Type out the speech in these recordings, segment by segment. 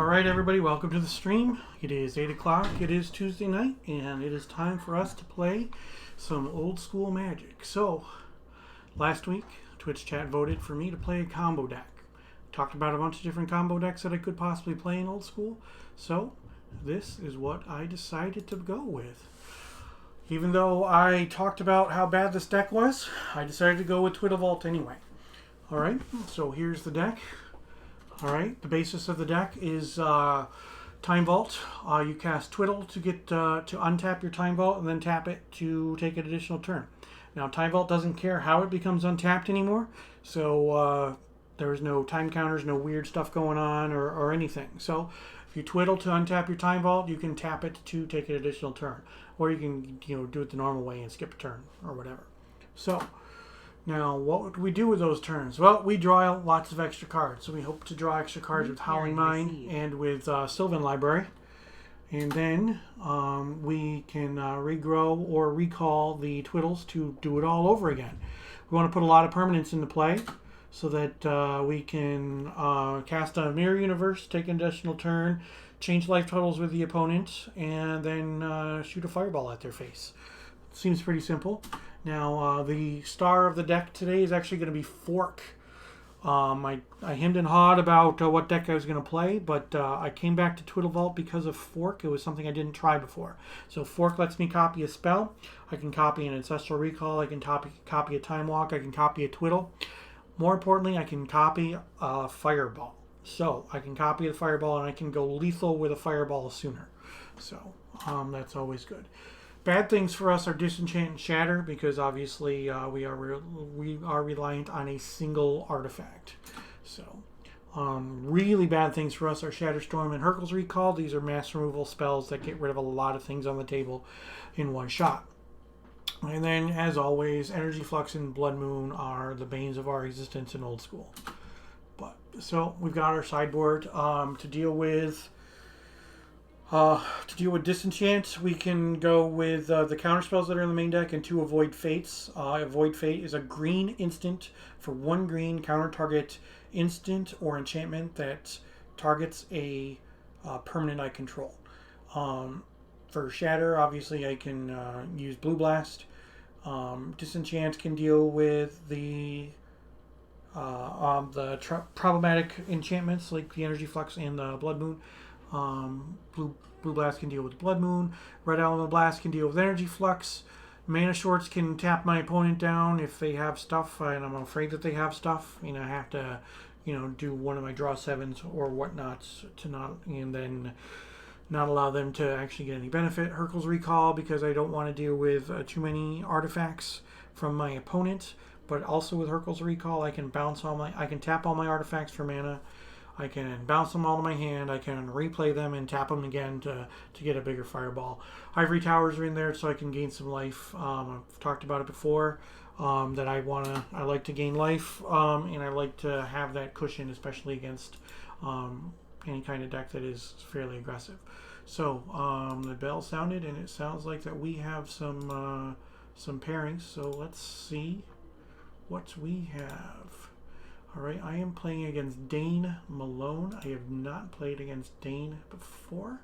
Alright everybody, welcome to the stream. It is 8 o'clock, it is Tuesday night, and it is time for us to play some old school Magic. So, last week, Twitch chat voted for me to play a combo deck. talked about a bunch of different combo decks that I could possibly play in Old School. So this is what I decided to go with. Even though I talked about how bad this deck was, I decided to go with Twiddle Vault anyway. Alright, so here's the deck. Alright, the basis of the deck is Time Vault. You cast Twiddle to get to untap your Time Vault and then tap it to take an additional turn. Now, Time Vault doesn't care how it becomes untapped anymore, so there's no time counters, no weird stuff going on or anything. So if you Twiddle to untap your Time Vault, you can tap it to take an additional turn. Or you can do it the normal way and skip a turn or whatever. So now, what would we do with those turns? Well, we draw lots of extra cards. So we hope to draw extra cards with Howling Mine and with Sylvan Library. And then we can regrow or recall the Twiddles to do it all over again. We want to put a lot of permanents into play so that we can cast a Mirror Universe, take an additional turn, change life totals with the opponent, and then shoot a fireball at their face. Seems pretty simple. Now, the star of the deck today is actually going to be Fork. I hemmed and hawed about what deck I was going to play, but I came back to Twiddle Vault because of Fork. It was something I didn't try before. So Fork lets me copy a spell. I can copy an Ancestral Recall. I can copy a Time Walk. I can copy a Twiddle. More importantly, I can copy a Fireball. So I can copy the Fireball and I can go lethal with a Fireball sooner. So that's always good. Bad things for us are Disenchant and Shatter because obviously we are reliant on a single artifact. So really bad things for us are Shatterstorm and Hurkyl's Recall. These are mass removal spells that get rid of a lot of things on the table in one shot. And then, as always, Energy Flux and Blood Moon are the banes of our existence in Old School. But so we've got our sideboard to deal with. To deal with Disenchant, we can go with the counter spells that are in the main deck and 2 Avoid Fates. Avoid Fate is a green instant for 1 green counter target instant or enchantment that targets a permanent I control. For Shatter, obviously I can use Blue Blast. Disenchant can deal with the problematic enchantments like the Energy Flux and the Blood Moon. Blue Blast can deal with Blood Moon. Red Element Blast can deal with Energy Flux. Mana Shorts can tap my opponent down if they have stuff, and I'm afraid that they have stuff. I have to, do one of my draw 7s or whatnot to not, and then not allow them to actually get any benefit. Hurkyl's Recall because I don't want to deal with too many artifacts from my opponent. But also with Hurkyl's Recall, I can tap all my artifacts for mana. I can bounce them all to my hand. I can replay them and tap them again to get a bigger fireball. Ivory Towers are in there so I can gain some life. I've talked about it before. That I like to gain life, and I like to have that cushion, especially against any kind of deck that is fairly aggressive. So the bell sounded, and it sounds like that we have some pairings. So let's see what we have. All right, I am playing against Dane Malone. I have not played against Dane before.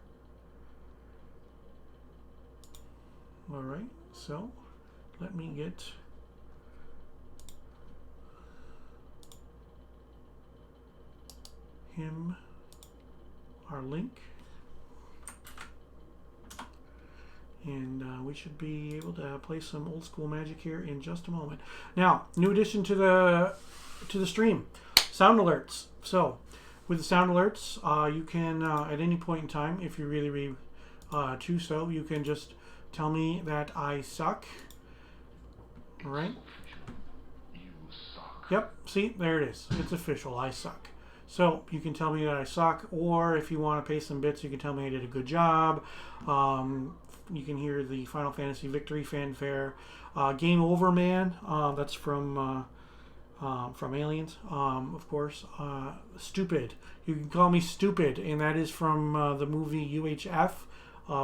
All right, so let me get him our link. And we should be able to play some Old School Magic here in just a moment. Now, new addition to the stream, sound alerts. So, with the sound alerts, you can at any point in time, if you really choose so, you can just tell me that I suck. All right. You suck. Yep. See, there it is. It's official. I suck. So you can tell me that I suck, or if you want to pay some bits, you can tell me I did a good job. You can hear the Final Fantasy Victory fanfare. Game Over Man, that's from Aliens, of course. Stupid. You can call me stupid, and that is from the movie UHF,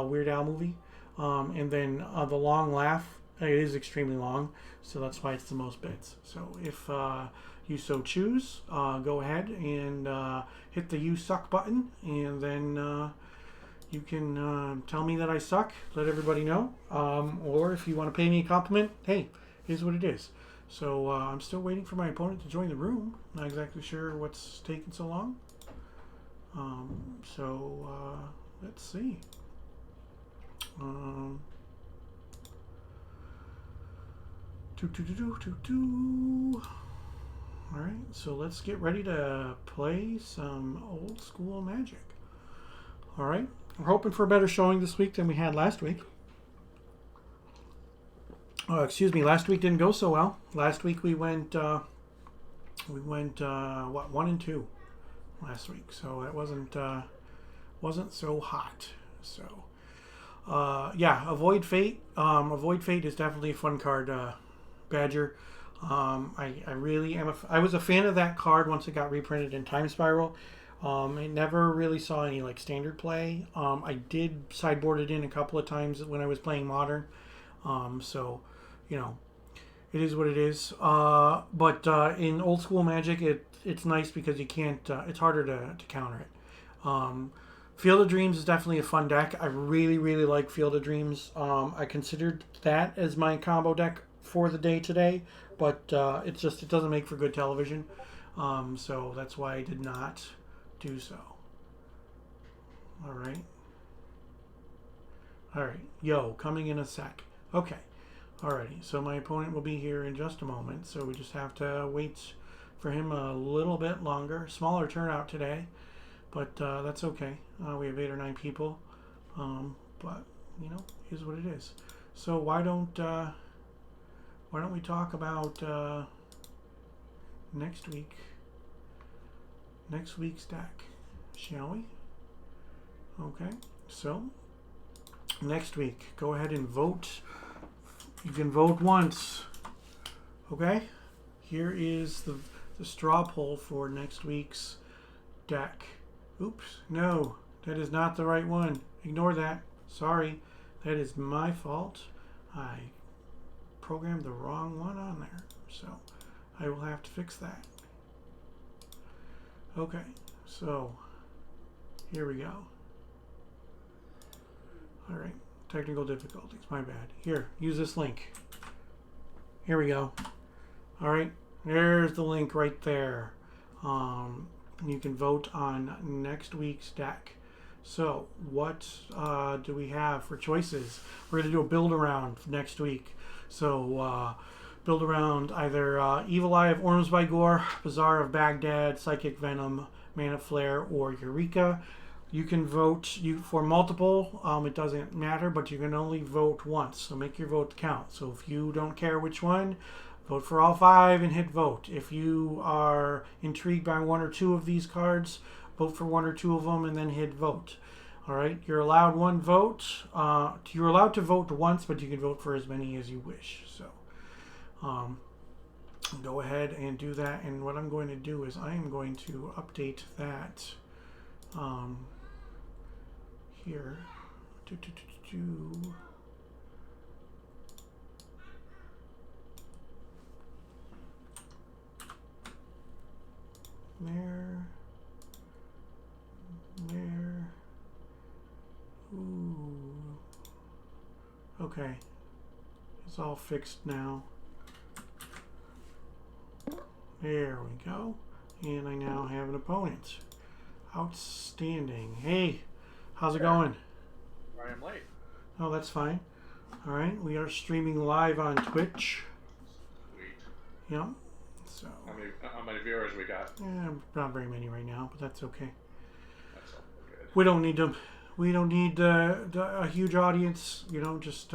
Weird Al movie. And then the long laugh, it is extremely long, so that's why it's the most bits. So if you so choose, go ahead and hit the You Suck button, and then you can tell me that I suck, let everybody know. Or if you want to pay me a compliment, hey, here's what it is. So I'm still waiting for my opponent to join the room. Not exactly sure what's taking so long. Let's see. All right, so let's get ready to play some old school Magic. All right, we're hoping for a better showing this week than we had last week. Excuse me, last week didn't go so well. Last week we went 1-2 last week, so that wasn't so hot. So yeah, Avoid Fate. Avoid Fate is definitely a fun card, Badger. I really am. I was a fan of that card once it got reprinted in Time Spiral. I never really saw any like standard play. I did sideboard it in a couple of times when I was playing Modern. So, you know, it is what it is. But in old school Magic, it's nice because you can't. It's harder to counter it. Field of Dreams is definitely a fun deck. I really, really like Field of Dreams. I considered that as my combo deck for the day today, but it doesn't make for good television. So that's why I did not do so. All right. All right. Yo, coming in a sec. Okay. Alrighty. So my opponent will be here in just a moment. So we just have to wait for him a little bit longer. Smaller turnout today, but that's okay. We have 8 or 9 people, but you know, is what it is. So why don't we talk about next week's deck, shall we? Okay. So next week, go ahead and vote. You can vote once. Okay? Here is the straw poll for next week's deck. Oops. No, that is not the right one. Ignore that. Sorry. That is my fault. I programmed the wrong one on there. So I will have to fix that. Okay. So here we go. All right. Technical difficulties. My bad. Here, use this link. Here we go. All right. There's the link right there. You can vote on next week's deck. So what do we have for choices? We're going to do a build around next week. So build around either Evil Eye of Ormsby Gore, Bazaar of Baghdad, Psychic Venom, Mana Flare, or Eureka. You can vote for multiple. It doesn't matter, but you can only vote once. So make your vote count. So if you don't care which one, vote for all 5 and hit vote. If you are intrigued by 1 or 2 of these cards, vote for 1 or 2 of them and then hit vote. All right, you're allowed 1 vote. You're allowed to vote once, but you can vote for as many as you wish. So go ahead and do that. And what I'm going to do is I am going to update that here. There. Ooh. Okay. It's all fixed now. There we go. And I now have an opponent. Outstanding. Hey, how's it going? I am late. Oh, that's fine. All right, we are streaming live on Twitch. Sweet. Yep. So. How many viewers we got? Not very many right now, but that's okay. That's all good. We don't need them. We don't need a huge audience. You know, just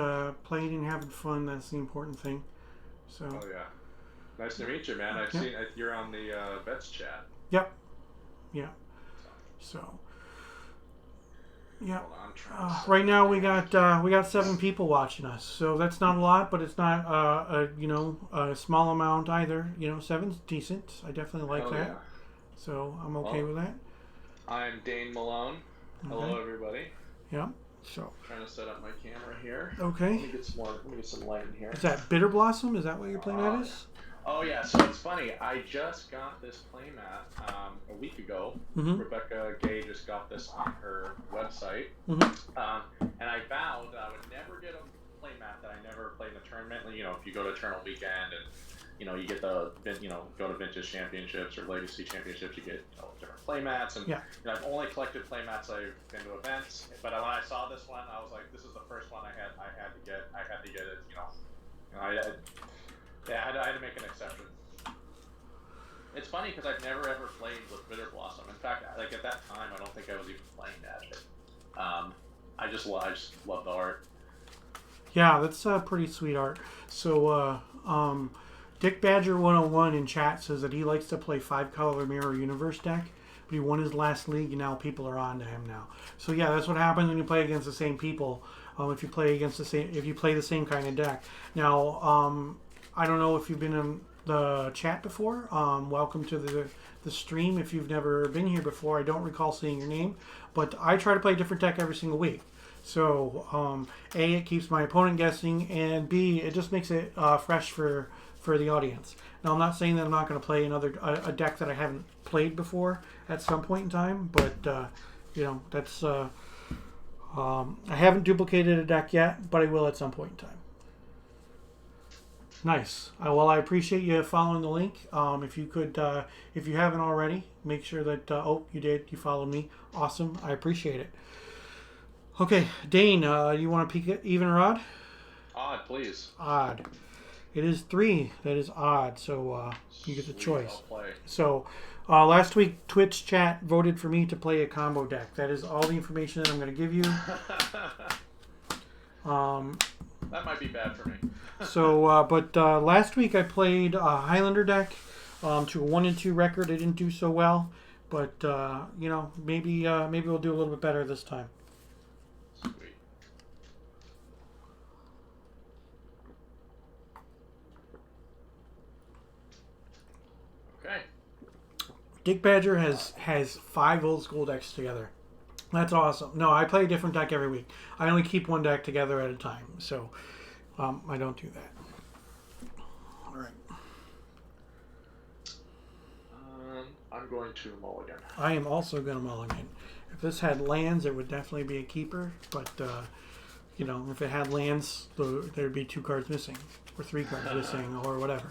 playing and having fun. That's the important thing. So. Oh yeah. Nice to meet you, man. I've seen you're on the Bets chat. Yep. Yeah. So. Yeah. Right now we got 7 people watching us, so that's not a lot, but it's not a small amount either. You know, 7's decent. I definitely like that. Yeah. So I'm okay with that. I'm Dane Malone. Okay. Hello, everybody. Yeah. So. Trying to set up my camera here. Okay. Let me get some light in here. Is that Bitter Blossom? Is that what you're playing at? Is? Oh yeah, so it's funny. I just got this playmat a week ago. Mm-hmm. Rebecca Gay just got this on her website, and I vowed that I would never get a playmat that I never played in a tournament. You know, if you go to Eternal Weekend and you get go to Vintage Championships or Legacy Championships, you get different play mats, and I've only collected play mats. I've been to events, but when I saw this one, I was like, this is the first one I had to get. I had to get it. I had to make an exception. It's funny because I've never ever played with Bitter Blossom. In fact, like at that time, I don't think I was even playing Magic. I just love the art. Yeah, that's pretty sweet art. So, Dick Badger 101 in chat says that he likes to play 5-color Mirror Universe deck, but he won his last league, and now people are on to him now. So yeah, that's what happens when you play against the same people. If you play the same kind of deck. Now, I don't know if you've been in the chat before. Welcome to the stream. If you've never been here before, I don't recall seeing your name, but I try to play a different deck every single week. So, A, it keeps my opponent guessing, and B, it just makes it fresh for the audience. Now, I'm not saying that I'm not going to play a deck that I haven't played before at some point in time, but that's I haven't duplicated a deck yet, but I will at some point in time. Nice. Well, I appreciate you following the link. If you could, if you haven't already, make sure that you did. You followed me. Awesome. I appreciate it. Okay, Dane, you want to peek at even or odd? Odd, please. Odd. It is 3 that is odd, so you get the choice. I'll play. So, last week, Twitch chat voted for me to play a combo deck. That is all the information that I'm going to give you. That might be bad for me. So, but last week I played a Highlander deck to a 1-2 record. I didn't do so well, but maybe we'll do a little bit better this time. Sweet. Okay. Dick Badger has 5 old school decks together. That's awesome. No, I play a different deck every week. I only keep one deck together at a time, so I don't do that. All right. I'm going to mulligan. I am also going to mulligan. If this had lands, it would definitely be a keeper, but if it had lands, there'd be 2 cards missing, or 3 cards missing, or whatever.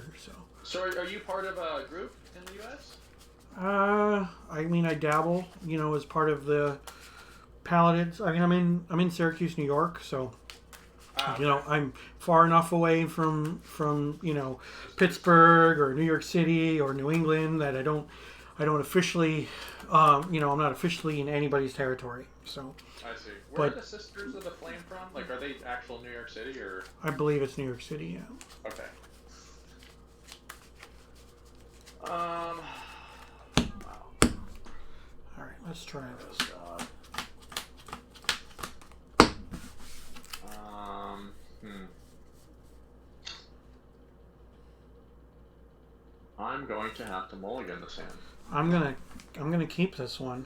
So are you part of a group in the U.S.? I dabble, as part of the Paladins. I mean, I'm in Syracuse, New York, so I'm far enough away from Pittsburgh or New York City or New England that I don't officially, I'm not officially in anybody's territory. So I see. Where are the Sisters of the Flame from? Like, are they actual New York City or? I believe it's New York City. Yeah. Okay. Wow. All right, let's try this. I'm going to have to mulligan this hand. I'm gonna keep this one.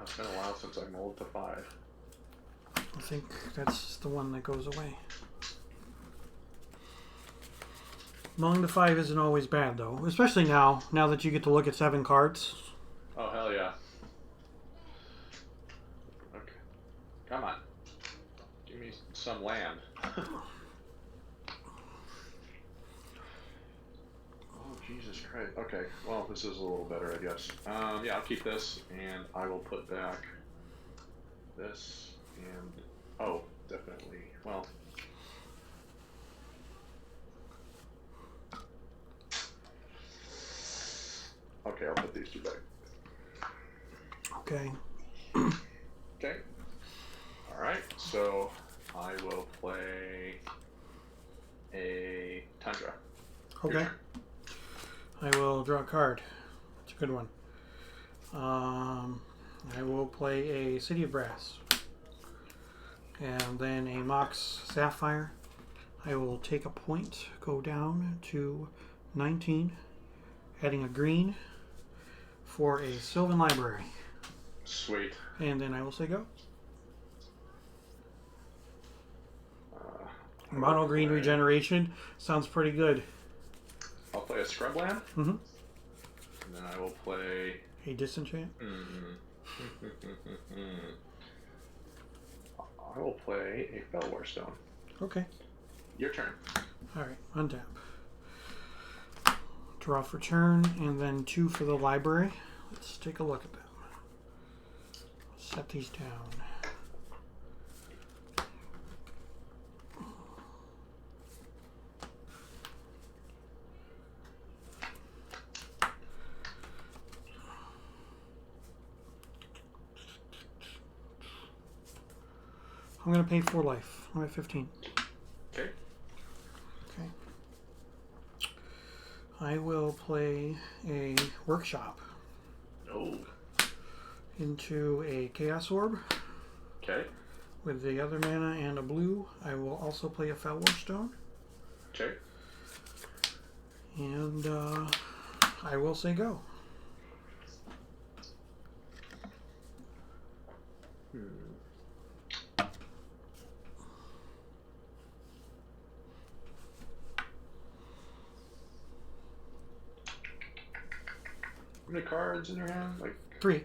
It's been a while since I mulled to 5. I think that's the one that goes away. Mulling to 5 isn't always bad though, especially now that you get to look at 7 cards. Oh hell yeah! Okay, come on, give me some land. Jesus Christ. Okay, well, this is a little better, I guess. Yeah, I'll keep this, and I will put back this, and... Oh, definitely. Well... Okay, I'll put these 2 back. Okay. Okay. Alright, so I will play a Tundra. Okay. I will draw a card. It's a good one. I will play a City of Brass. And then a Mox Sapphire. I will take a point, go down to 19, adding a green for a Sylvan Library. Sweet. And then I will say go. Mono green regeneration. Sounds pretty good. I'll play a Scrubland. Mm-hmm. And then I will play... A Disenchant. I will play a Fellwar Stone. Okay. Your turn. Alright, untap. Draw for turn, and then 2 for the library. Let's take a look at them. Set these down. I'm going to pay 4 life. I'm at 15. Okay. Okay. I will play a workshop. Oh. Into a Chaos Orb. Okay. With the other mana and a blue, I will also play a Felwar Stone. Okay. And I will say go. How many cards in your hand? Like 3.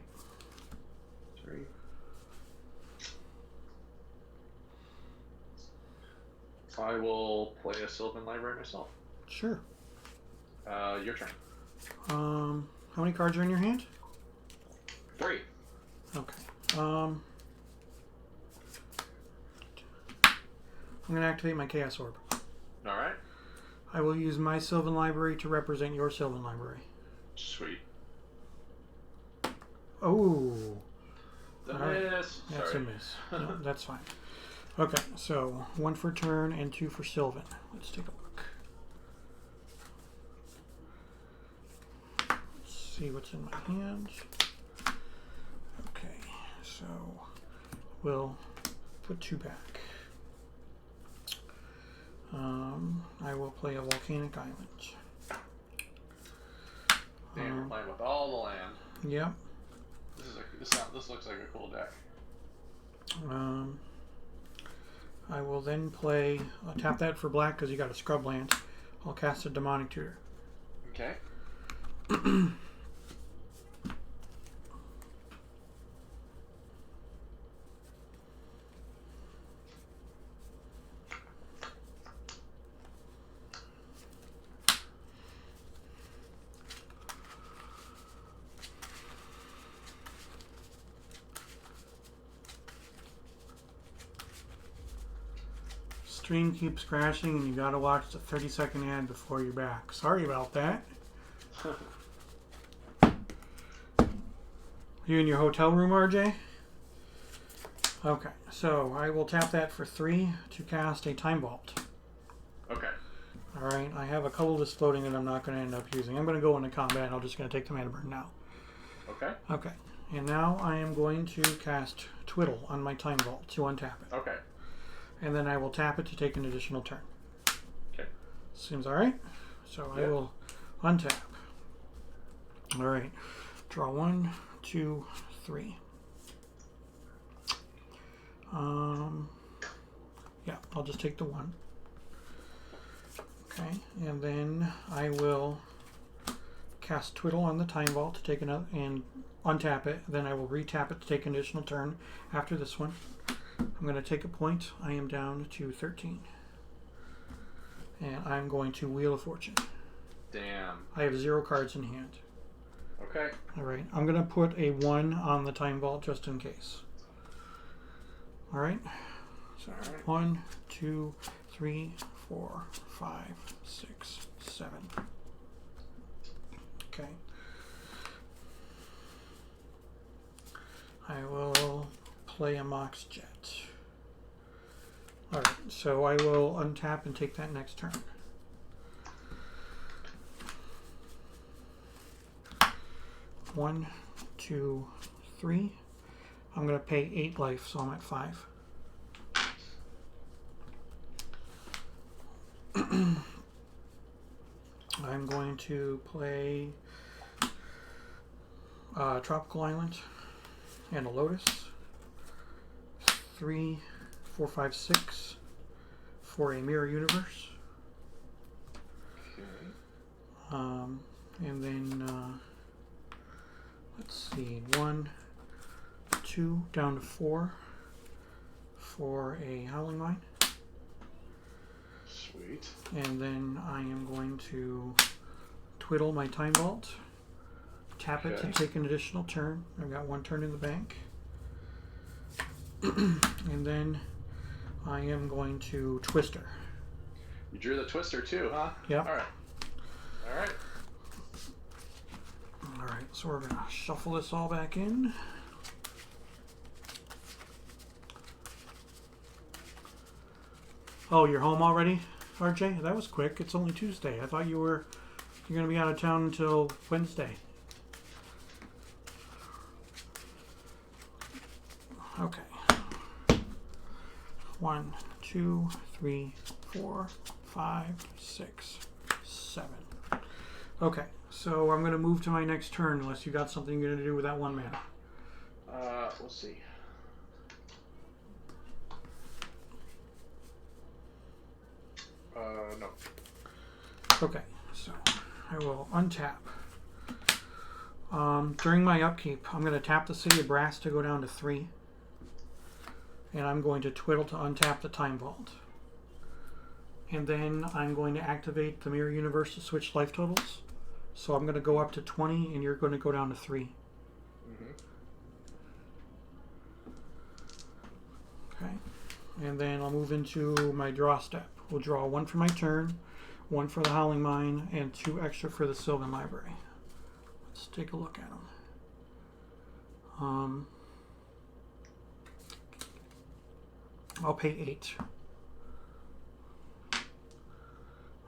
3. I will play a Sylvan Library myself. Sure. Your turn. How many cards are in your hand? 3. Okay. I'm going to activate my Chaos Orb. All right. I will use my Sylvan Library to represent your Sylvan Library. Sweet. Oh. The right. miss. That's Sorry. a miss. No, that's fine. Okay, so 1 for turn and 2 for Sylvan. Let's take a look. Let's see what's in my hand. Okay, so we'll put 2 back. I will play a Volcanic Island. Damn, we're playing with all the land. Yep. This looks like a cool deck. I will then play, tap that for black because you got a scrub land. I'll cast a Demonic Tutor. Okay. Stream keeps crashing and you gotta watch the 30-second ad before you're back. Sorry about that. You in your hotel room, RJ? Okay, so I will tap that for 3 to cast a Time Vault. Okay. Alright, I have a colorless floating that I'm not going to end up using. I'm going to go into combat and I'm just going to take the mana burn now. Okay. Okay, and now I am going to cast Twiddle on my Time Vault to untap it. Okay. And then I will tap it to take an additional turn. Okay. Seems alright? So I will untap. Alright, draw 1, 2, 3. Yeah, I'll just take the 1. Okay, and then I will cast Twiddle on the Time Vault to take another and untap it. Then I will retap it to take an additional turn after this one. I'm going to take a point. I am down to 13. And I'm going to Wheel of Fortune. Damn. I have 0 cards in hand. Okay. Alright, I'm going to put a 1 on the Time Vault just in case. Alright. So, 1, 2, 3, 4, 5, 6, 7. Okay. I will play a Mox Jet. Alright, so I will untap and take that next turn. One, 2, 3. I'm going to pay 8 life, so I'm at 5. I'm going to play Tropical Island and a Lotus. 3, 4, 5, 6 for a Mirror Universe. Okay. And then let's see, 1, 2, down to 4 for a Howling Mine. Sweet. And then I am going to twiddle my time vault, tap it to take an additional turn. I've got 1 turn in the bank. And then I am going to twister. You drew the twister too, huh? Yep. All right. All right. All right, so we're going to shuffle this all back in. Oh, you're home already, RJ? That was quick. It's only Tuesday. I thought you're going to be out of town until Wednesday. Okay. 1, 2, 3, 4, 5, 6, 7. Okay, so I'm going to move to my next turn unless you got something you're going to do with that 1 mana. We'll see. No. Okay, so I will untap. During my upkeep, I'm going to tap the City of Brass to go down to 3. And I'm going to twiddle to untap the Time Vault. And then I'm going to activate the Mirror Universe to switch life totals. So I'm going to go up to 20 and you're going to go down to 3. Okay. And then I'll move into my draw step. We'll draw 1 for my turn, 1 for the Howling Mine, and 2 extra for the Sylvan Library. Let's take a look at them. I'll pay 8.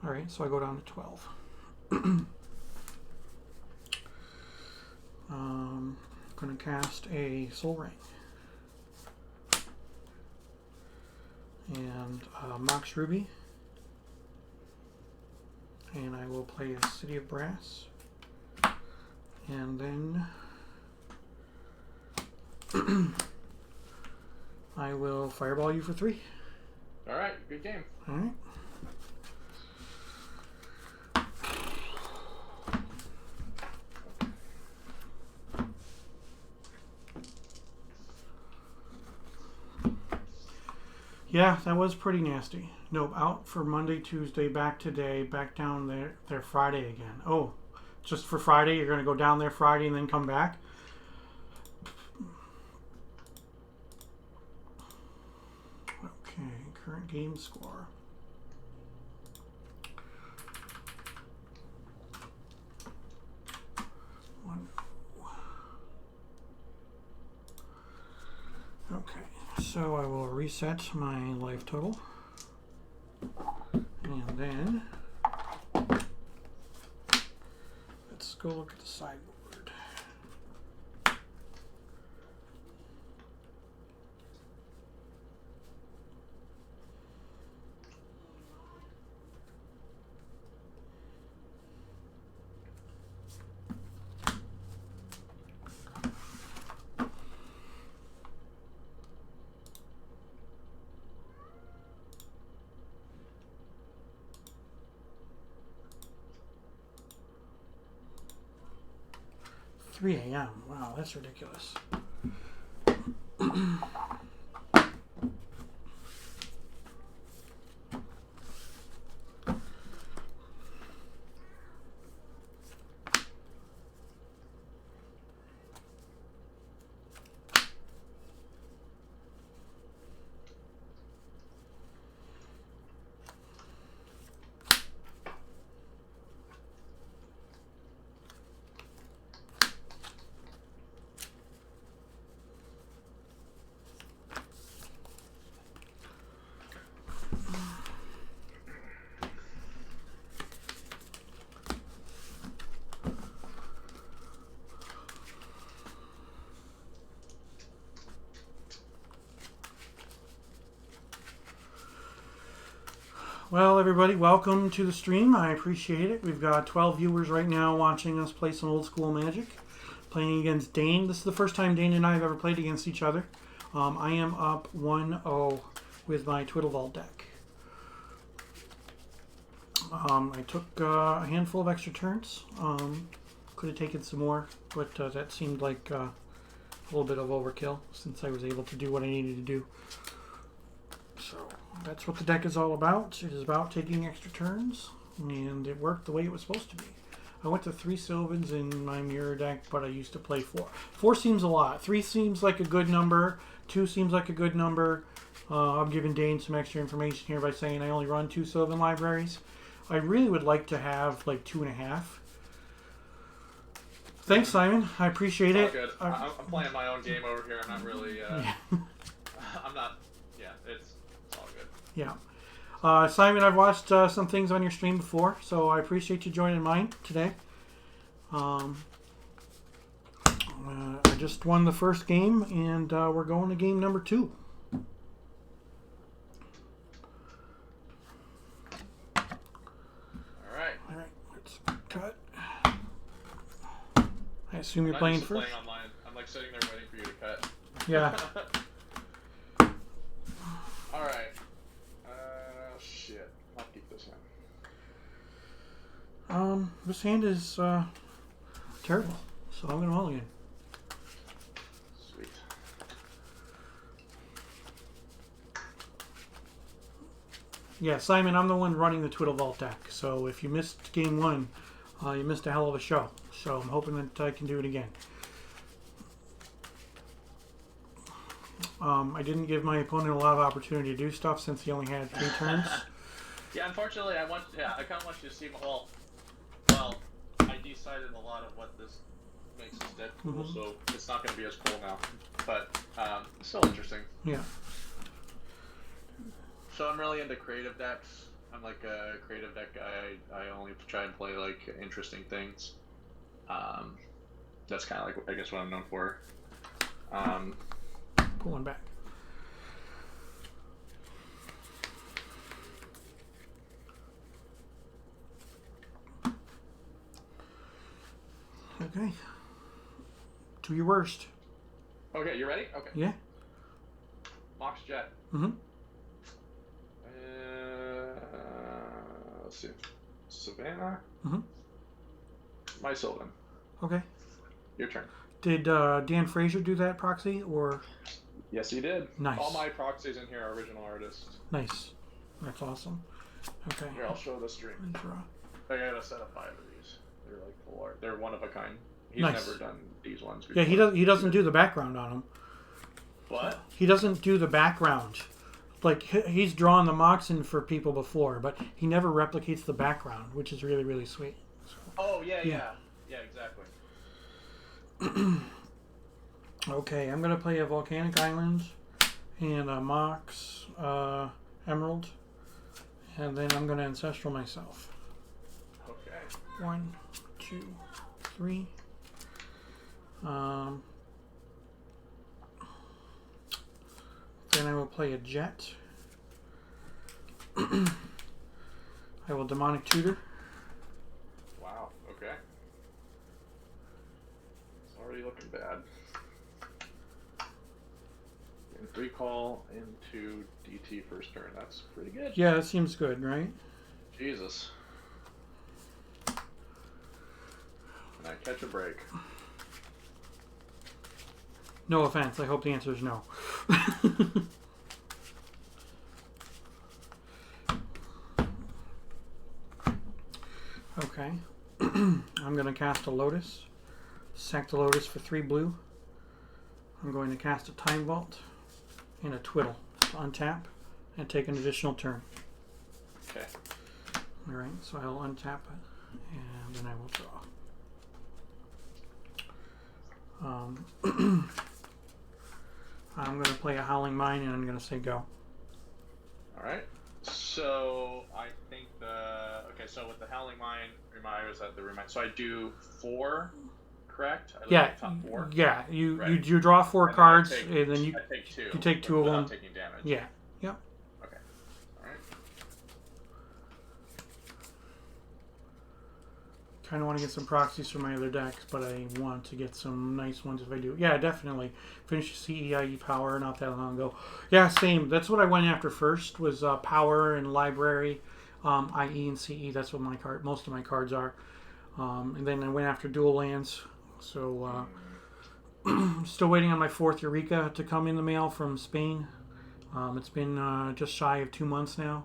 Alright, so I go down to 12. I'm going to cast a Soul Ring. And Mox Ruby. And I will play a City of Brass. And then I will Fireball you for 3. Alright, good game. Alright. Yeah, that was pretty nasty. Nope, out for Monday, Tuesday, back today, back down there Friday again. Oh, just for Friday? You're going to go down there Friday and then come back? Okay, current game score. Okay, so I will reset my life total. And then let's go look at the sideboard. $3 a.m. Wow, that's ridiculous. Well, everybody, welcome to the stream. I appreciate it. We've got 12 viewers right now watching us play some old school Magic. Playing against Dane. This is the first time Dane and I have ever played against each other. I am up 1-0 with my Twiddle Vault deck. I took a handful of extra turns. Could have taken some more, but that seemed like a little bit of overkill since I was able to do what I needed to do. So that's what the deck is all about. It is about taking extra turns, and it worked the way it was supposed to be. I went to 3 Sylvans in my mirror deck, but I used to play 4. 4 seems a lot. 3 seems like a good number. 2 seems like a good number. I'm giving Dane some extra information here by saying I only run 2 Sylvan libraries. I really would like to have like 2.5. Thanks, Simon. I appreciate it. Good. I'm playing my own game over here. I'm not really. I'm not. Yeah, it's all good. Yeah. Simon, I've watched some things on your stream before, so I appreciate you joining mine today. I just won the first game, and we're going to game number 2. All right, let's cut. I assume you're playing first. Playing online. I'm like sitting there waiting for you to cut. Yeah. All right. Shit. I'll keep this hand. This hand is terrible, so I'm gonna mulligan. Sweet. Yeah, Simon, I'm the one running the Twiddle Vault deck, so if you missed game 1, you missed a hell of a show. So I'm hoping that I can do it again. I didn't give my opponent a lot of opportunity to do stuff since he only had 3 turns. Yeah, unfortunately, I kind of want you to see. Well, I decided a lot of what this makes this deck cool, so it's not going to be as cool now. But it's still interesting. Yeah. So I'm really into creative decks. I'm like a creative deck guy. I only try and play like interesting things. That's kind of like, I guess, what I'm known for. Pull one back. Okay. Do your worst. Okay, you ready? Okay. Yeah. Mox Jet. Mm-hmm. Let's see. Savannah. Mm-hmm. My Sylvan. Okay. Your turn. Did Dan Fraser do that proxy, or? Yes, he did. Nice. All my proxies in here are original artists. Nice. That's awesome. Okay. Here, I'll show the stream. Draw. I got a set of 5 of these. They're like full art. They're one of a kind. He's Nice. never done these ones before. Yeah, he doesn't do the background on them. What? He doesn't do the background. Like, he's drawn the Moxen for people before, but he never replicates the background, which is really, really sweet. So, oh, yeah, exactly. Okay, I'm going to play a Volcanic Island and a Mox Emerald, and then I'm going to Ancestral myself. Okay. 1, 2, 3. Then I will play a Jet. I will Demonic Tutor. Wow, okay. It's already looking bad. And 3 call into DT first turn. That's pretty good. Yeah, that seems good, right? Jesus. And I catch a break. No offense. I hope the answer is no. Okay. I'm going to cast a Lotus. Sack the Lotus for 3 blue. I'm going to cast a Time Vault and a Twiddle to untap and take an additional turn. Okay. Alright, so I'll untap it and then I will draw. I'm going to play a Howling Mine and I'm going to say go. Alright. So I think okay, so with the Howling Mine, I was at the remind. So I do 4, correct? I Yeah. Top 4. Yeah, you Right. you draw 4 And cards I take, and then you I take 2. you take 2 of without them. taking damage. Yeah. Yep. Okay. Alright. Kind of want to get some proxies for my other decks, but I want to get some nice ones if I do. Yeah, definitely. Finished CEIE Power not that long ago. Yeah, same. That's what I went after first was Power and Library, IE and CE. That's what most of my cards are. And then I went after Dual Lands. So still waiting on my 4th Eureka to come in the mail from Spain. It's been just shy of 2 months now,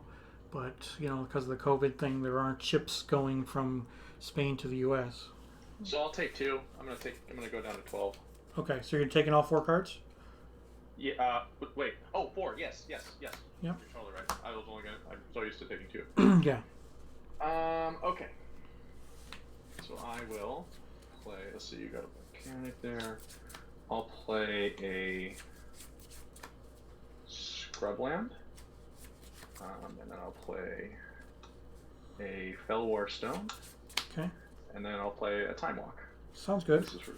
but because of the COVID thing, there aren't ships going from Spain to the U.S. So I'll take 2. I'm gonna go down to 12. Okay, so you're taking all 4 cards? Yeah. Wait. Oh, 4. Yes. Yep. You're totally right. I'm so used to taking 2. Yeah. Okay. So I will play. Let's see. You got a mechanic there. I'll play a Scrubland. And then I'll play a Fellwar Stone. Okay. And then I'll play a Time Walk. Sounds good. This is for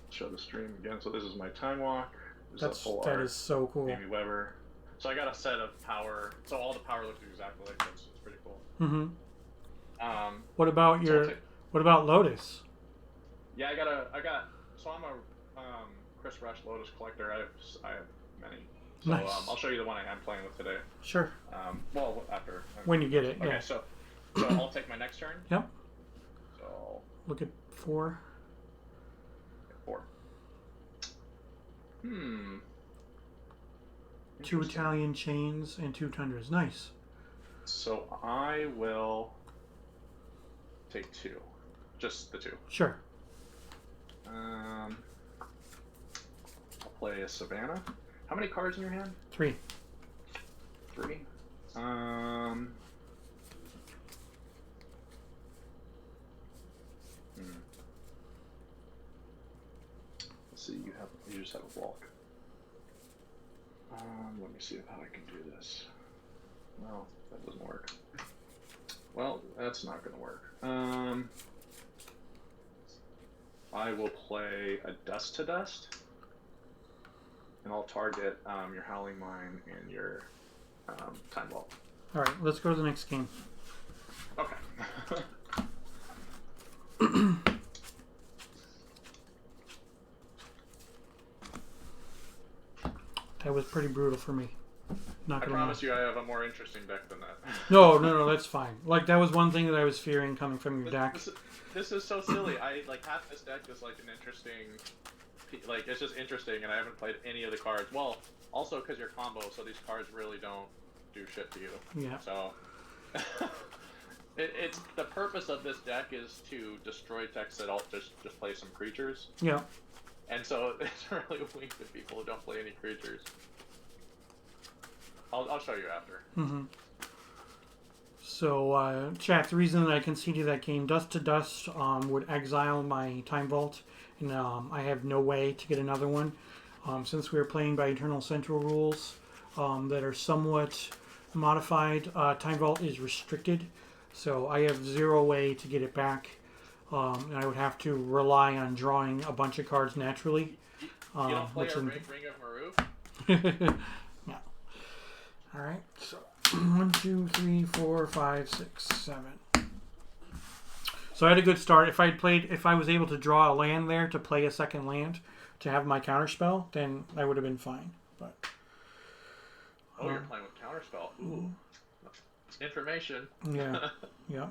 show the stream again. So this is my Time Walk. That is so cool. Amy Weber. So I got a set of power. So all the power looks exactly like this. It's pretty cool. Mm-hmm. What about Lotus? Yeah, I got. So I'm a Chris Rush Lotus collector. I have many. So Nice. I'll show you the one I am playing with today. Sure. Well, after. When you get it. Okay, yeah. so I'll take my next turn. Yep. So Look at 4. 4. 2 Italian chains and 2 tundras. Nice. So I will take 2. Just the 2. Sure. I'll play a Savannah. How many cards in your hand? 3. 3. Let's see. You just have a walk. Let me see how I can do this. Well, that doesn't work. Well, that's not going to work. I will play a Dust to Dust, and I'll target your Howling Mine and your Time Vault. All right, let's go to the next game. Okay. That was pretty brutal for me. I promise you I have a more interesting deck than that. No, that's fine. Like, that was one thing that I was fearing coming from your deck. This is so silly. Half this deck is like an interesting... Like, it's just interesting, and I haven't played any of the cards. Well, also because you're combo, so these cards really don't do shit to you. Yeah. So... it's the purpose of this deck is to destroy decks that all just play some creatures. Yeah. And so it's really weak to people who don't play any creatures. I'll show you after. Mm-hmm. So, chat, the reason that I conceded that game, Dust to Dust would exile my Time Vault, and I have no way to get another one. Since we are playing by Eternal Central rules that are somewhat modified, Time Vault is restricted, so I have 0 way to get it back. And I would have to rely on drawing a bunch of cards naturally. You don't play a Ring of Maruf? Yeah. Alright, so 1, 2, 3, 4, 5, 6, 7. So I had a good start. If I was able to draw a land there to play a second land to have my counterspell, then I would have been fine. But you're playing with counterspell. Ooh. It's information. Yeah. Yeah.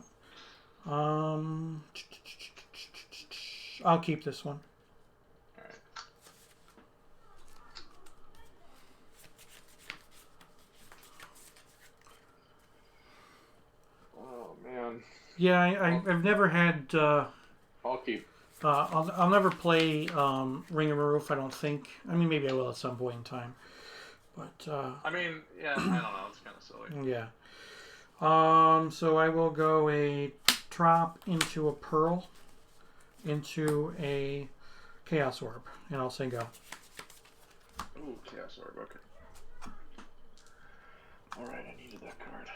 I'll keep this one. Alright. Oh man. Yeah, I've never had. I'll keep. I'll never play Ring of Maruf. I don't think. I mean, maybe I will at some point in time. But I mean, yeah, I don't know. It's kind of silly. Yeah. So I will go a drop into a Pearl, into a Chaos Orb, and I'll say go. Ooh, Chaos Orb. Okay. All right, I needed that card.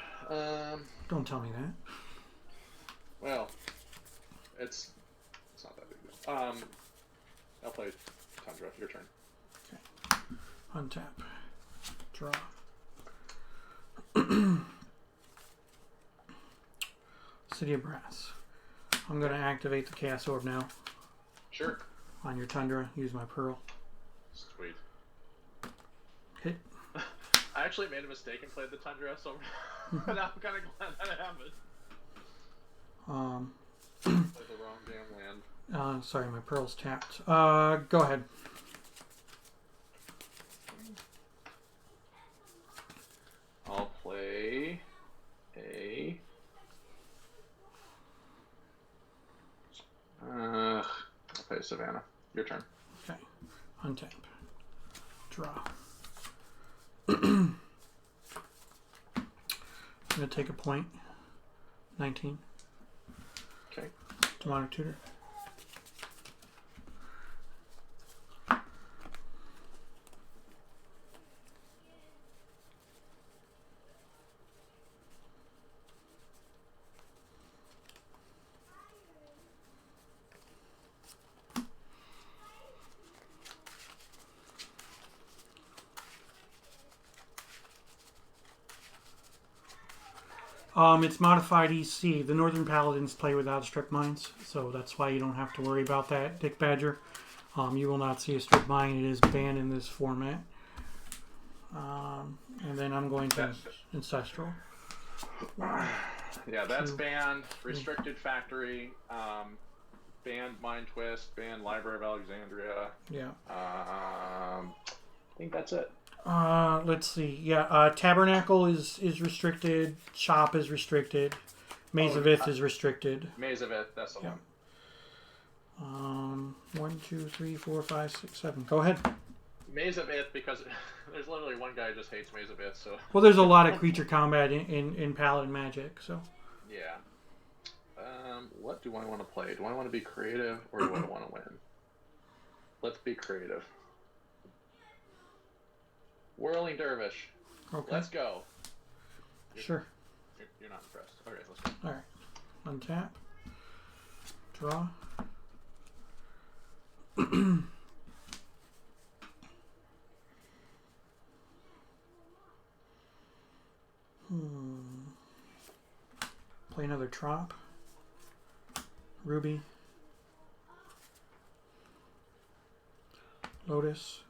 Don't tell me that. Well, it's not that big deal. I'll play Tundra. Your turn. Okay. Untap. Draw. City of Brass. I'm going to activate the Chaos Orb now. Sure. On your Tundra, use my Pearl. Sweet. Hit. I actually made a mistake and played the Tundra, so now I'm kind of glad that it happened. Played the wrong damn land. Sorry, my Pearl's tapped. Go ahead. play Savannah. Your turn. Okay. Untap. Draw. I'm going to take a point. 19. Okay. Demonic Tutor. It's modified EC. The Northern Paladins play without Strip Mines, so that's why you don't have to worry about that, Dick Badger. You will not see a Strip Mine. It is banned in this format. And then I'm going to Ancestral. Yeah, that's banned. Restricted Factory. Banned Mind Twist. Banned Library of Alexandria. Yeah. I think that's it. Let's see. Yeah, Tabernacle is restricted. Shop is restricted. Maze of Ith is restricted. Maze of Ith, that's the one. 1, 2, 3, 4, 5, 6, 7. Go ahead. Maze of Ith, because there's literally one guy who just hates Maze of Ith, so... Well, there's a lot of creature combat in Paladin Magic, so... Yeah. What do I want to play? Do I want to be creative, or do I want to win? Let's be creative. Whirling Dervish. Okay. Let's go. Sure. You're not impressed. Okay, let's go. Alright. Untap. Draw. Play another Trop. Ruby. Lotus.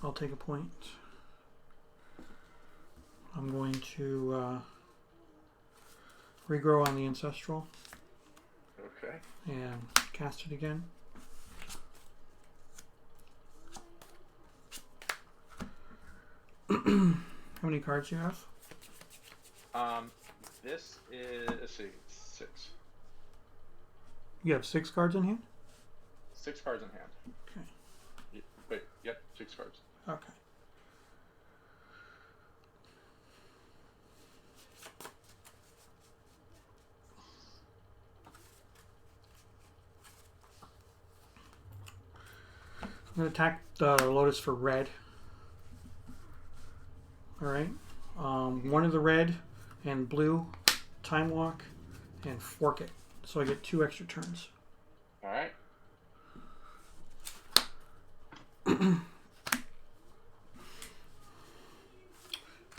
I'll take a point. I'm going to regrow on the Ancestral. Okay. And cast it again. How many cards do you have? This is, let's see, 6. You have 6 cards in hand? 6 cards in hand. Okay. Wait, yep, 6 cards. Okay. I'm going to attack the Lotus for red. Alright. One of the red and blue, Time Walk, and fork it. So I get 2 extra turns. Alright.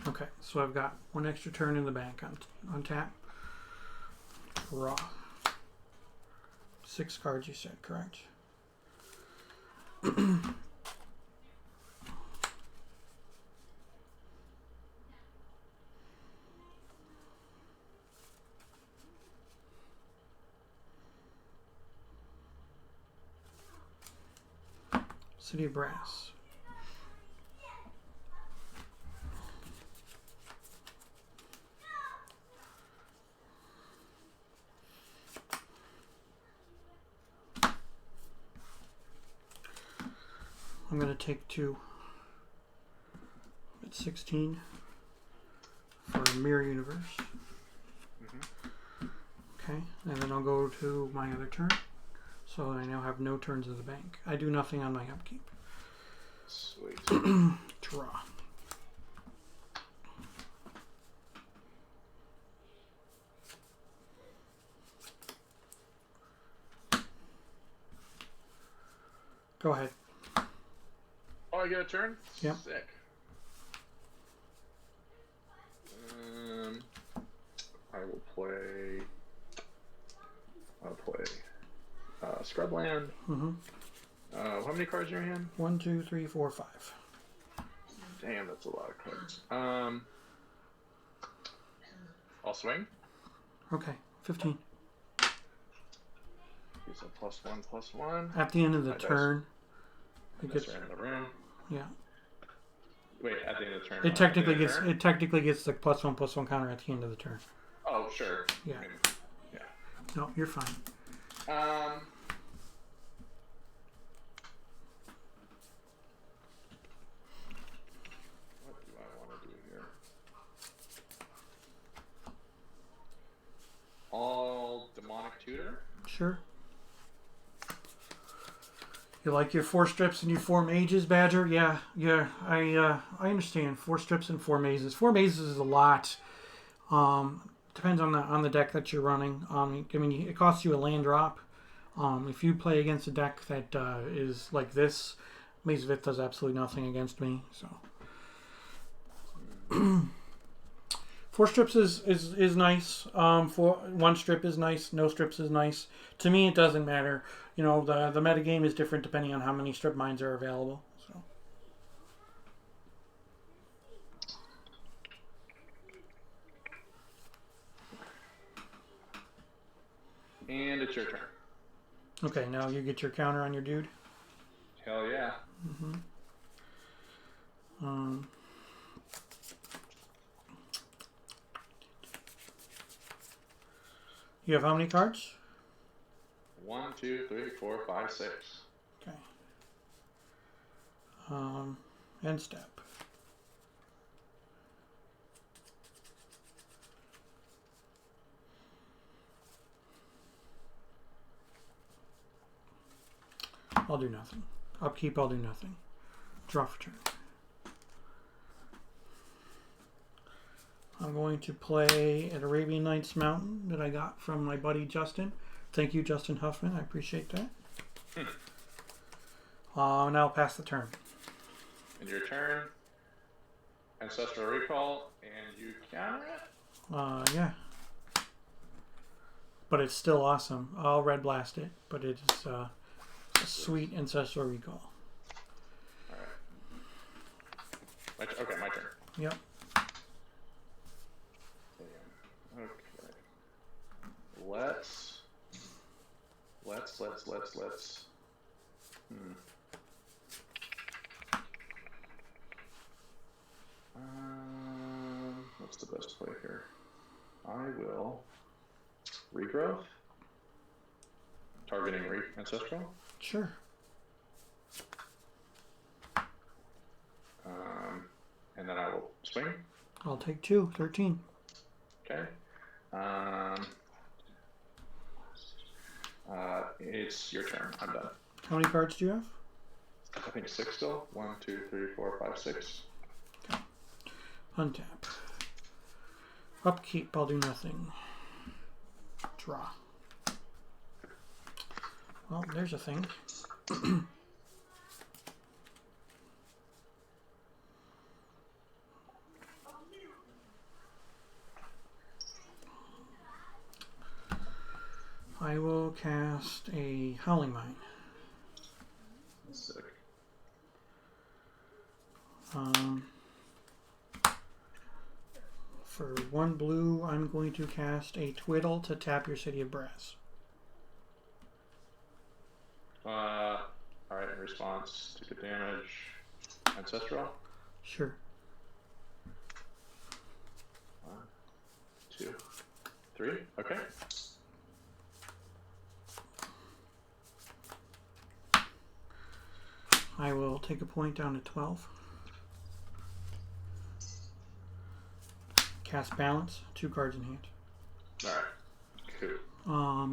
Okay, so I've got 1 extra turn in the bank on tap. Draw. 6 cards you said, correct? City of Brass. I'm going to take 2 at 16 for Mirror Universe. Okay, and then I'll go to my other turn. So I now have no turns in the bank. I do nothing on my upkeep. Sweet. Draw. Go ahead. Oh, I get a turn? Yep. Sick. I will play... I'll play Scrubland. How many cards are in your hand? 1, 2, 3, 4, 5. Damn, that's a lot of cards. I'll swing. Okay, 15. Use a +1/+1. At the end of the turn, I get in the room. Yeah. Wait, at the end of the turn. It technically gets the +1/+1 counter at the end of the turn. Oh, sure. Yeah. I mean, yeah. No, you're fine. What do I want to do here? All demonic tutor. Sure. You like your 4 strips and your 4 mages, Badger? Yeah. I understand. 4 strips and 4 mazes. 4 mazes is a lot. Depends on the deck that you're running. I mean, it costs you a land drop. If you play against a deck that is like this, Maze of Ith does absolutely nothing against me. So 4 strips is nice. 1 strip is nice. No strips is nice. To me, it doesn't matter. You know, the metagame is different depending on how many strip mines are available. So. And it's your turn. Okay, now you get your counter on your dude. Hell yeah. You have how many cards? 1, 2, 3, 4, 5, 6. Okay. End step. I'll do nothing. Upkeep, I'll do nothing. Draw for turn. I'm going to play at Arabian Nights Mountain that I got from my buddy Justin. Thank you, Justin Huffman. I appreciate that. Now I'll pass the turn. And your turn. Ancestral Recall, and you counter it? Yeah. But it's still awesome. I'll Red Blast it, but it is a sweet Ancestral Recall. Alright. Okay, my turn. Yep. Okay. Let's. What's the best play here? I will regrowth, targeting ancestral. Sure. And then I will swing. I'll take 2, 13. Okay. It's your turn. I'm done. How many cards do you have? I think 6 still. 1, 2, 3, 4, 5, 6. Okay. Untap. Upkeep, I'll do nothing. Draw. Well, there's a thing. I will cast a Howling Mine. Sick. For 1 blue, I'm going to cast a Twiddle to tap your City of Brass. Alright, in response to good damage. Ancestral? Sure. 1, 2, 3. Okay. I will take a point down to 12. Cast Balance, 2 cards in hand. Alright, cool.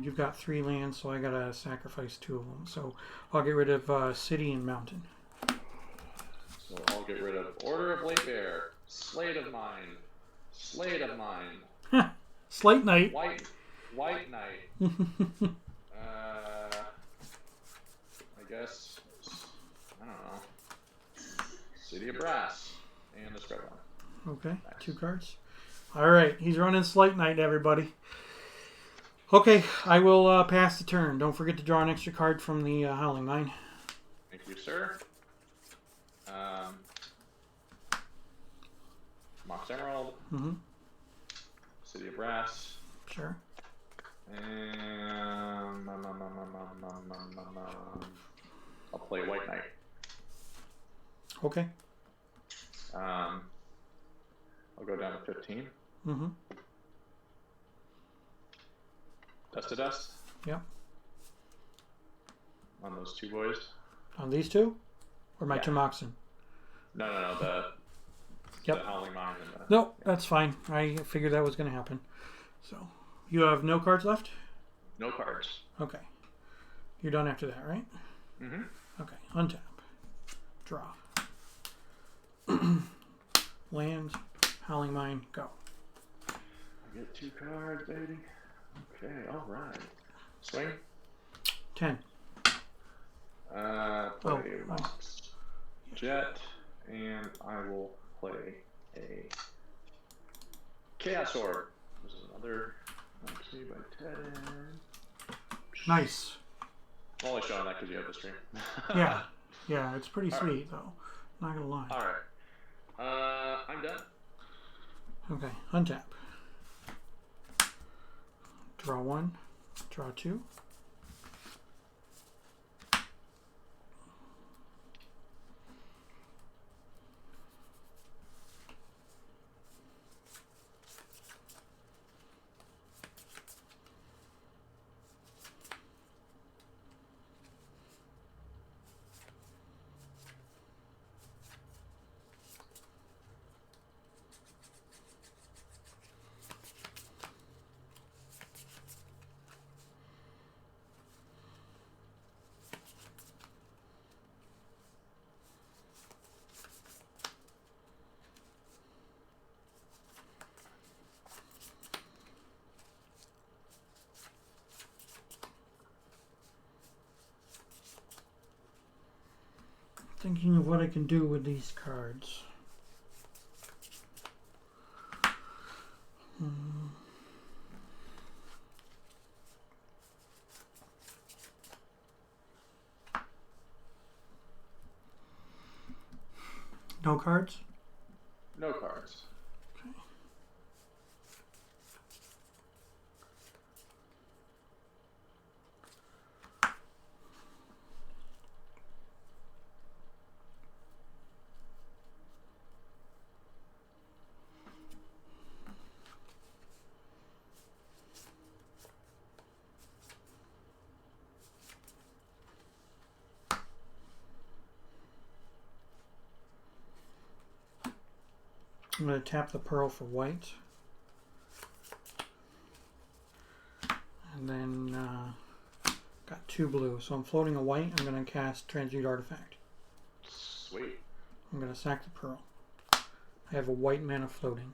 You've got 3 lands, so I gotta sacrifice 2 of them. So I'll get rid of City and Mountain. So I'll get rid of Order of Lake Bear, Slate of Mine, Slate Knight. White Knight. I guess, I don't know. City of Brass and the spread one. Okay, nice. 2 cards. All right, he's running Slate Knight, everybody. Okay, I will pass the turn. Don't forget to draw an extra card from the Howling Mine. Thank you, sir. Mox Emerald. City of Brass. Sure. And I'll play White Knight. Okay. I'll go down to 15. Mm-hmm. Dust to dust. Yep. On those two boys. On these two? Or my Yeah. two Moxen? No. Yep. The Howling Mine. And the, No, that's fine. I figured that was going to happen. So, you have no cards left? No cards. Okay. You're done after that, right? Mm-hmm. Okay. Untap. Draw. Land. Howling Mine. Go. I get 2 cards, baby. Okay, alright. Swing. 10. Play Mox. Jet. And I will play a Chaos Orb. This is another Moxie by Ted. Nice. I'm only showing that because you have the stream. Yeah, it's pretty sweet though. Not gonna lie. Alright. I'm done. Okay, untap. Draw 1. Draw 2. Thinking of what I can do with these cards. No cards? No cards. Okay. I'm going to tap the pearl for white. And then got 2 blue. So I'm floating a white. I'm going to cast Transmute Artifact. Sweet. I'm going to sack the pearl. I have a white mana floating.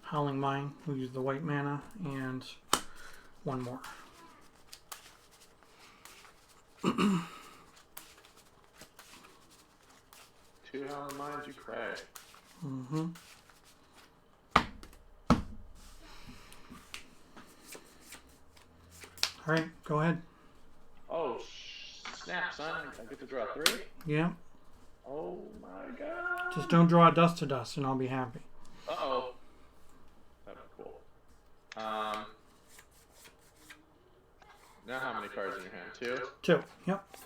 Howling Mine, we'll use the white mana, and 1 more. 2 Howling Mines, you cray. Mm-hmm. Alright, go ahead. Oh, snap, son. I get to draw 3? Yeah. Oh my god. Just don't draw dust to dust and I'll be happy. Uh-oh. That'd be cool. Now how many cards in your hand? 2? 2. Yep.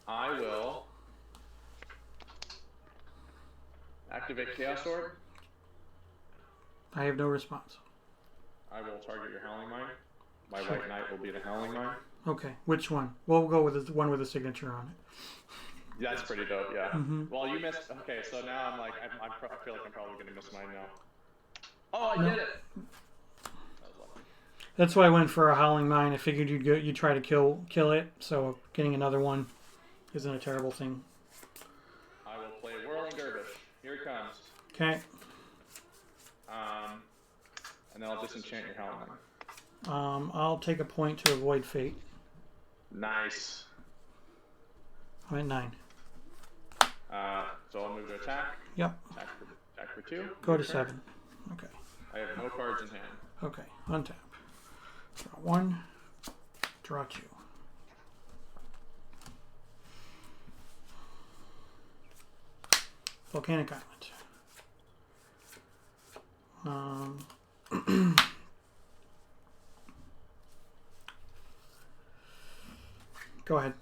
I will activate Chaos Orb. I have no response. I will target your Howling Mine. My White Knight will be the Howling Mine. Okay, which one? We'll go with the one with a signature on it. That's pretty dope, yeah. Mm-hmm. Well, you missed. Okay, so now I'm like, I feel like I'm probably gonna miss mine now. Oh, I did it. That was lucky. That's why I went for a Howling Mine. I figured you'd try to kill it, so getting another one isn't a terrible thing. I will play Whirling Dervish. Here it comes. Okay. And then I'll disenchant your Howling Mine. I'll take a point to avoid fate. Nice. I'm at 9. So I'll move to attack. Yep. Attack Back for 2. Go to 7. Okay. I have no cards in hand. Okay. Untap. Draw 1. Draw 2. Volcanic Island. Go ahead.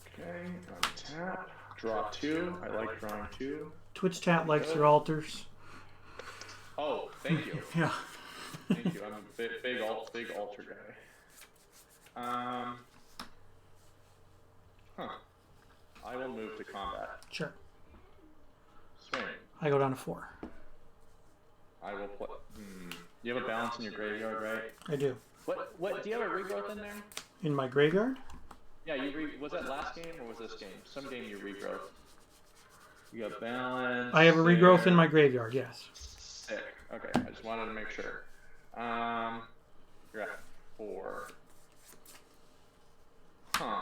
Okay, untap. Draw 2. I like drawing 2. Twitch chat likes your altars. Oh, thank you. Yeah. Thank you. I'm a big altar guy. I will move to combat. Sure. Swing. I go down to 4. I will play. You have a balance in your graveyard, right? I do. What? Do you have a regrowth in there? In my graveyard? Yeah, was that last game or was this game? Some game you regrowth. You got balance. I have a regrowth in my graveyard, yes. Sick. Okay, I just wanted to make sure. You're at 4. Huh.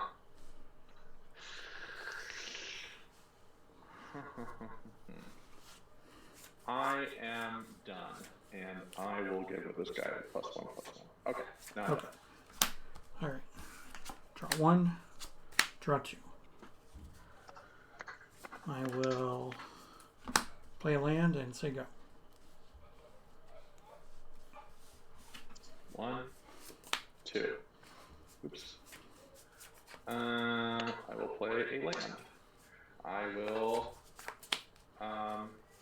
I am done, and I will give it this guy +1/+1. Okay. Now okay. All right. Draw 1. Draw 2. I will play a land and say go. 1, 2. Oops. I will play a land. I will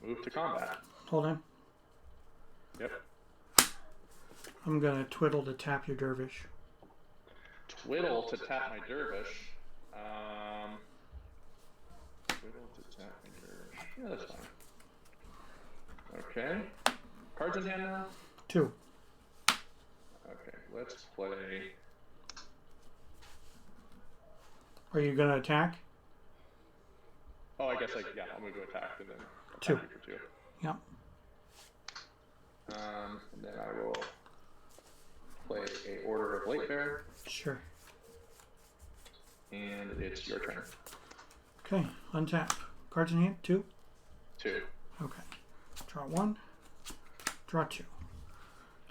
move to combat. Hold on. Yep. I'm going to twiddle to tap your dervish. Twiddle to tap my dervish. Twiddle to tap my dervish. Yeah, that's fine. Okay. Cards in hand now? 2. Okay, let's play. Are you going to attack? Oh, I guess I'll move to attack and then 2. attack you for 2. Yep. And then I will play a Order of Late Bear. Sure. And it's your turn. Okay, untap. Cards in hand? 2? 2. Okay. Draw 1. Draw 2.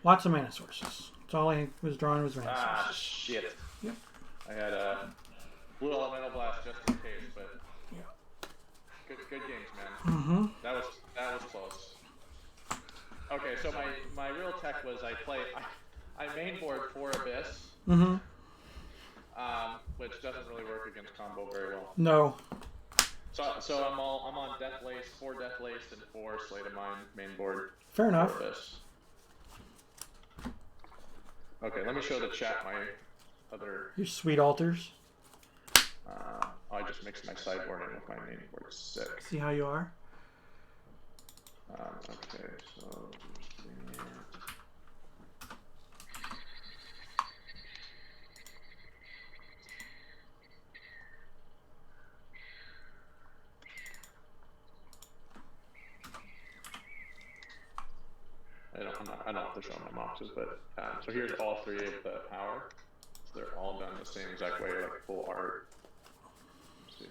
Lots of mana sources. That's all I was drawing was mana sources. Shit. Yep. I had a Blue Elemental Blast just in case, but yeah. Good games, man. Mm-hmm. That was close. Okay, so my real tech was I mainboard 4 Abyss. Mm-hmm. Which doesn't really work against combo very well. No. So I'm on Death Lace, 4 Death Lace, and 4 Slate of Mine mainboard. Fair enough. Okay, let me show the chat my other. Your sweet altars. I just mixed my sideboard in with my mainboard. Sick. See how you are? Okay, so. I don't have to show my boxes, but so here's all 3 of the power. So they're all done the same exact way, like full art. Let's see.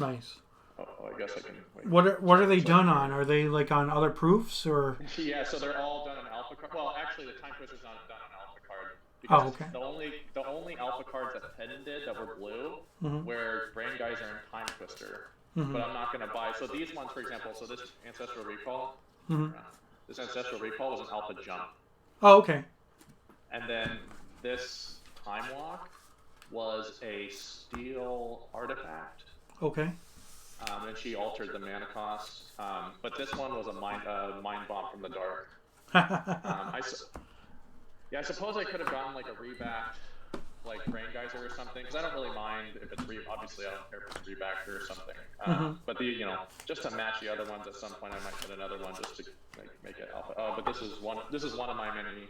Nice. Oh, I guess I can. Wait. What are they done on? Are they like on other proofs or? Yeah, so they're all done on Alpha card. Well, actually, the Time Twister's not done on Alpha card. Oh, okay. The only Alpha cards that Pedden did that were blue were Brain Geyser and Time Twister. But I'm not going to buy. So these ones, for example, so this Ancestral Recall. This Ancestral Recall was an Alpha Jump. Oh, okay. And then this Time Walk was a Steel Artifact. Okay. And she altered the mana cost. But this one was a Mind Bomb from the Dark. I suppose I could have gotten like a rebacked, like Brain Geyser or something, because I don't really mind if it's obviously I don't care if it's rebacked or something. But just to match the other ones at some point, I might put another one just to make it alpha. Oh, but this is one of my many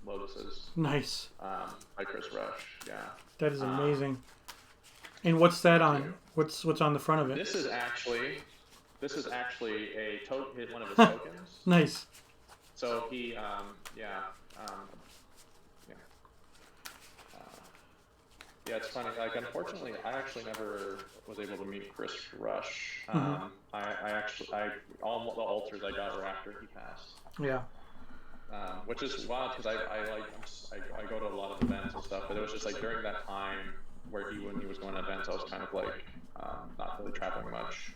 Lotuses. Nice. By Chris Rush. Yeah. That is amazing. And what's that on? What's on the front of it? This is actually a one of his tokens. Nice. So he Yeah, it's funny. Like, unfortunately, I actually never was able to meet Chris Rush. I all the altars I got were after he passed. Yeah. Which is wild because I go to a lot of events and stuff, but it was just like during that time where when he was going to events, I was kind of like not really traveling much.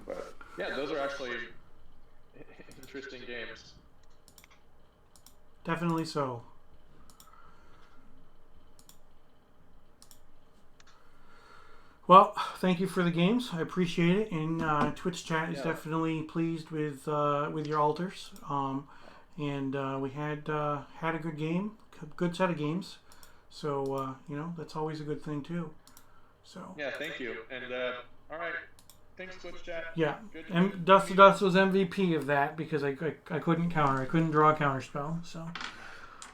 But yeah, those are actually interesting games. Definitely so. Well, thank you for the games. I appreciate it, and Twitch chat is definitely pleased with your altars. And we had a good game, good set of games. So you know, that's always a good thing too. So yeah, thank you. And all right, thanks Twitch chat. Yeah, and Dust to Dust was MVP of that because I couldn't counter. I couldn't draw a counter spell. So.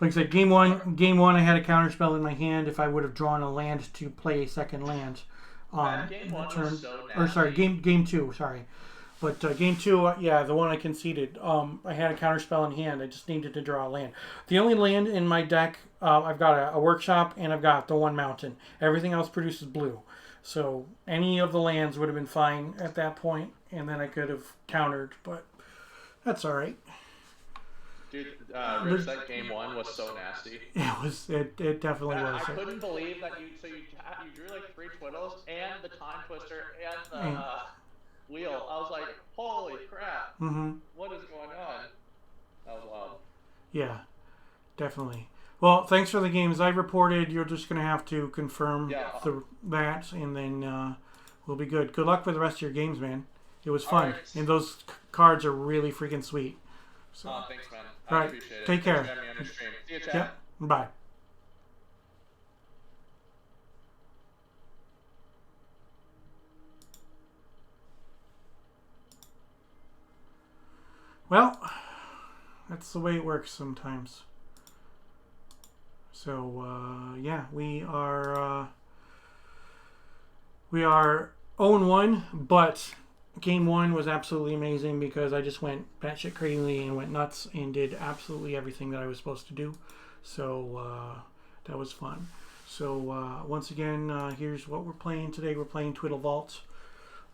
Like I said, game one, I had a counter spell in my hand. If I would have drawn a land to play a second land, game one was so nasty. Or sorry, game two, sorry, but game two, yeah, the one I conceded. I had a counter spell in hand. I just needed to draw a land. The only land in my deck, I've got a workshop and I've got the one mountain. Everything else produces blue, so any of the lands would have been fine at that point, and then I could have countered, but that's all right. Dude, Rich, that game one was so nasty. It was. It definitely was. I couldn't believe that you drew like 3 Twiddles and the Time Twister and the wheel. I was like, holy crap! What is going on? That was wild. Yeah, definitely. Well, thanks for the games I reported. You're just gonna have to confirm that, and then we'll be good. Good luck with the rest of your games, man. It was fun, right. And those cards are really freaking sweet. So. Thanks, man. All right, appreciate it. Take care. See you, chat. Yep. Bye. Well, that's the way it works sometimes. So yeah, we are 0-1, but game one was absolutely amazing because I just went batshit crazy and went nuts and did absolutely everything that I was supposed to do. So that was fun. So once again, here's what we're playing today. We're playing Twiddle Vault.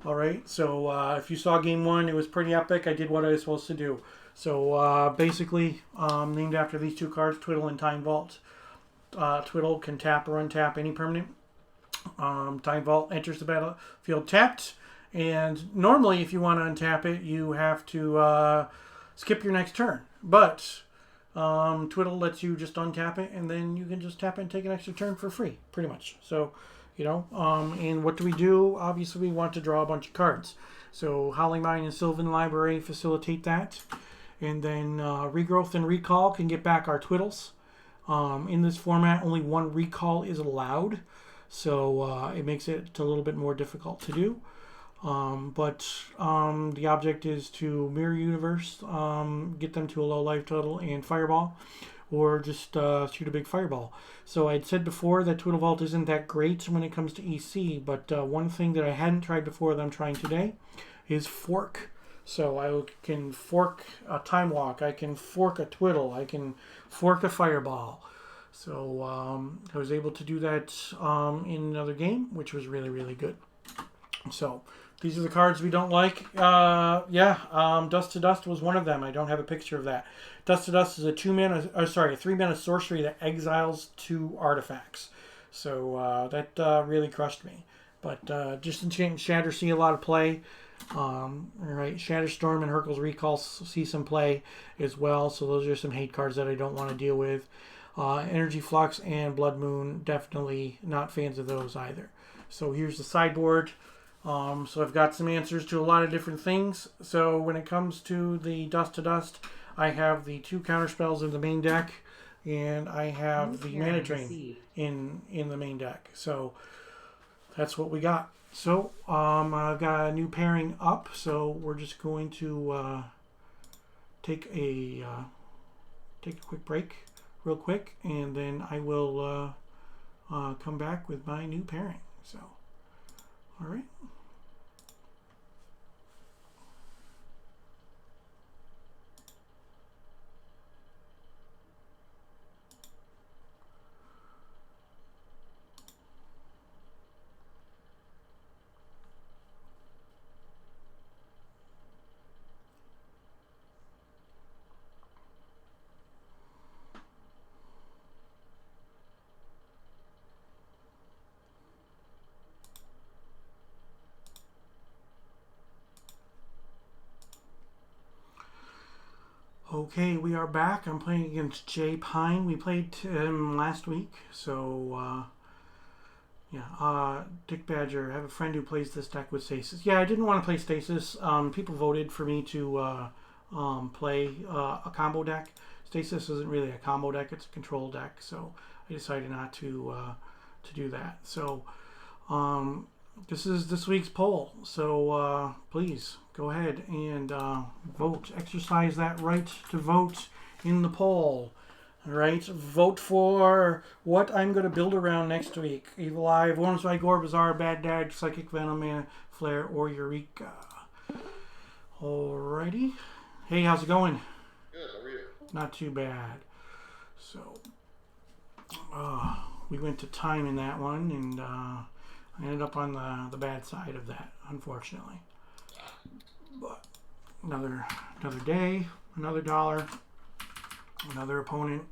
All right. So if you saw game one, it was pretty epic. I did what I was supposed to do. So basically, named after these two cards, Twiddle and Time Vault. Twiddle can tap or untap any permanent. Time Vault enters the battlefield tapped. And normally, if you want to untap it, you have to skip your next turn. But Twiddle lets you just untap it, and then you can just tap it and take an extra turn for free, pretty much. So, you know, and what do we do? Obviously, we want to draw a bunch of cards. So, Howling Mine and Sylvan Library facilitate that. And then Regrowth and Recall can get back our Twiddles. In this format, only one Recall is allowed. So, it makes it a little bit more difficult to do. But the object is to Mirror Universe, get them to a low life total, and Fireball, or just shoot a big Fireball. So I'd said before that Twiddle Vault isn't that great when it comes to EC, but one thing that I hadn't tried before that I'm trying today is Fork. So I can fork a Time Walk, I can fork a Twiddle, I can fork a Fireball. So I was able to do that in another game, which was really, really good. So these are the cards we don't like. Dust to Dust was one of them. I don't have a picture of that. Dust to Dust is a 3-mana sorcery that exiles 2 artifacts. So that really crushed me. But Disenchant and Shatter see a lot of play. Right, Shatterstorm and Hurkyl's Recall see some play as well. So those are some hate cards that I don't want to deal with. Energy Flux and Blood Moon, definitely not fans of those either. So here's the sideboard. So I've got some answers to a lot of different things. So when it comes to the Dust to Dust, I have the 2 counterspells in the main deck, and I have the Mana Drain in the main deck. So that's what we got. So I've got a new pairing up. So we're just going to take a quick break, real quick, and then I will come back with my new pairing. So. All right. Okay, we are back. I'm playing against Jay Pine. We played him last week, so yeah. Dick Badger, I have a friend who plays this deck with Stasis. Yeah, I didn't want to play Stasis. People voted for me to play a combo deck. Stasis isn't really a combo deck; it's a control deck. So I decided not to do that. So this is this week's poll. So please go ahead and vote. Exercise that right to vote in the poll. All right, vote for what I'm going to build around next week. Evil Eye, Worms by Gore, Bazaar, Bad Dad, Psychic Venom, Mana Flare, or Eureka. Alrighty. Hey, how's it going? Good, how are you? Not too bad. So, we went to time in that one, and I ended up on the bad side of that, unfortunately. But another day, another dollar, another opponent,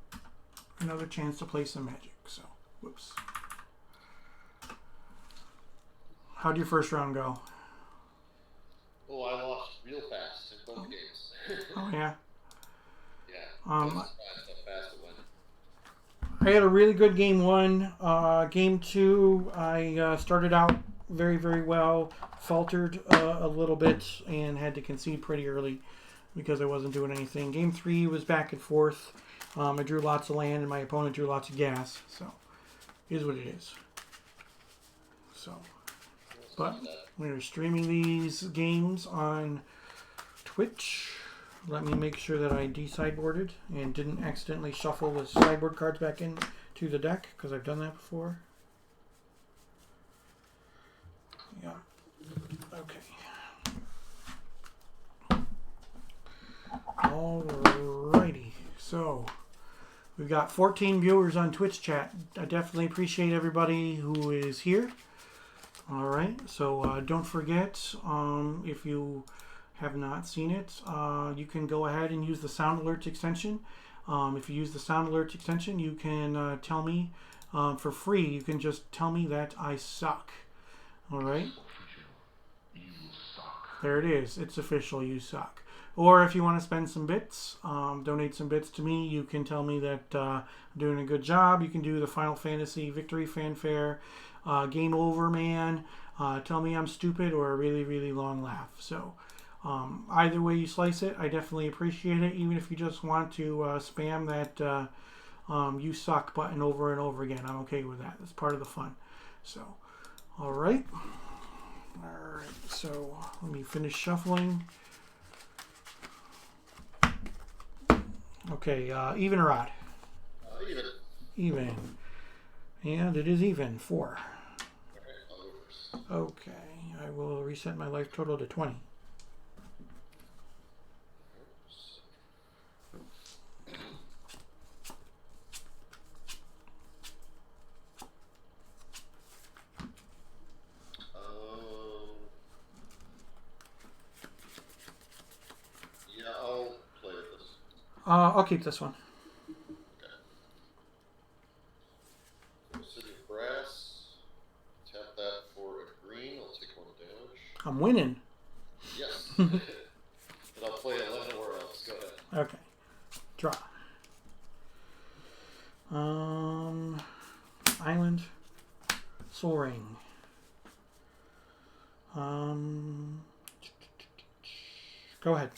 another chance to play some Magic. So, whoops. How'd your first round go? Oh, I lost real fast in both games. Oh yeah. Yeah. Fast it went. I had a really good game one. Game two, I started out very, very well, faltered a little bit, and had to concede pretty early because I wasn't doing anything. Game three was back and forth. I drew lots of land, and my opponent drew lots of gas. So, it is what it is. So, but we're streaming these games on Twitch. Let me make sure that I de-sideboarded and didn't accidentally shuffle the sideboard cards back into the deck, because I've done that before. Yeah. Okay. Alrighty. So, we've got 14 viewers on Twitch chat. I definitely appreciate everybody who is here. Alright. So, don't forget, if you have not seen it, you can go ahead and use the Sound Alerts extension. If you use the Sound Alerts extension, you can tell me for free. You can just tell me that I suck. Alright? There it is. It's official. You suck. Or if you want to spend some bits, donate some bits to me, you can tell me that I'm doing a good job. You can do the Final Fantasy Victory Fanfare, Game Over Man, tell me I'm stupid, or a really, really long laugh. So, either way you slice it, I definitely appreciate it. Even if you just want to spam that you suck button over and over again, I'm okay with that. It's part of the fun. So, alright. Alright, so let me finish shuffling. Okay, even or odd? Even. Even. And it is even. 4. Okay, I'll go first. Okay, I will reset my life total to 20. Yeah, I'll play with this. I'll keep this one. Okay. City of Brass. Tap that for a green. I'll take 1 damage. I'm winning. Yes. And I'll play 11 or else. Go ahead. Okay. Draw. Island. Soul Ring. Go ahead.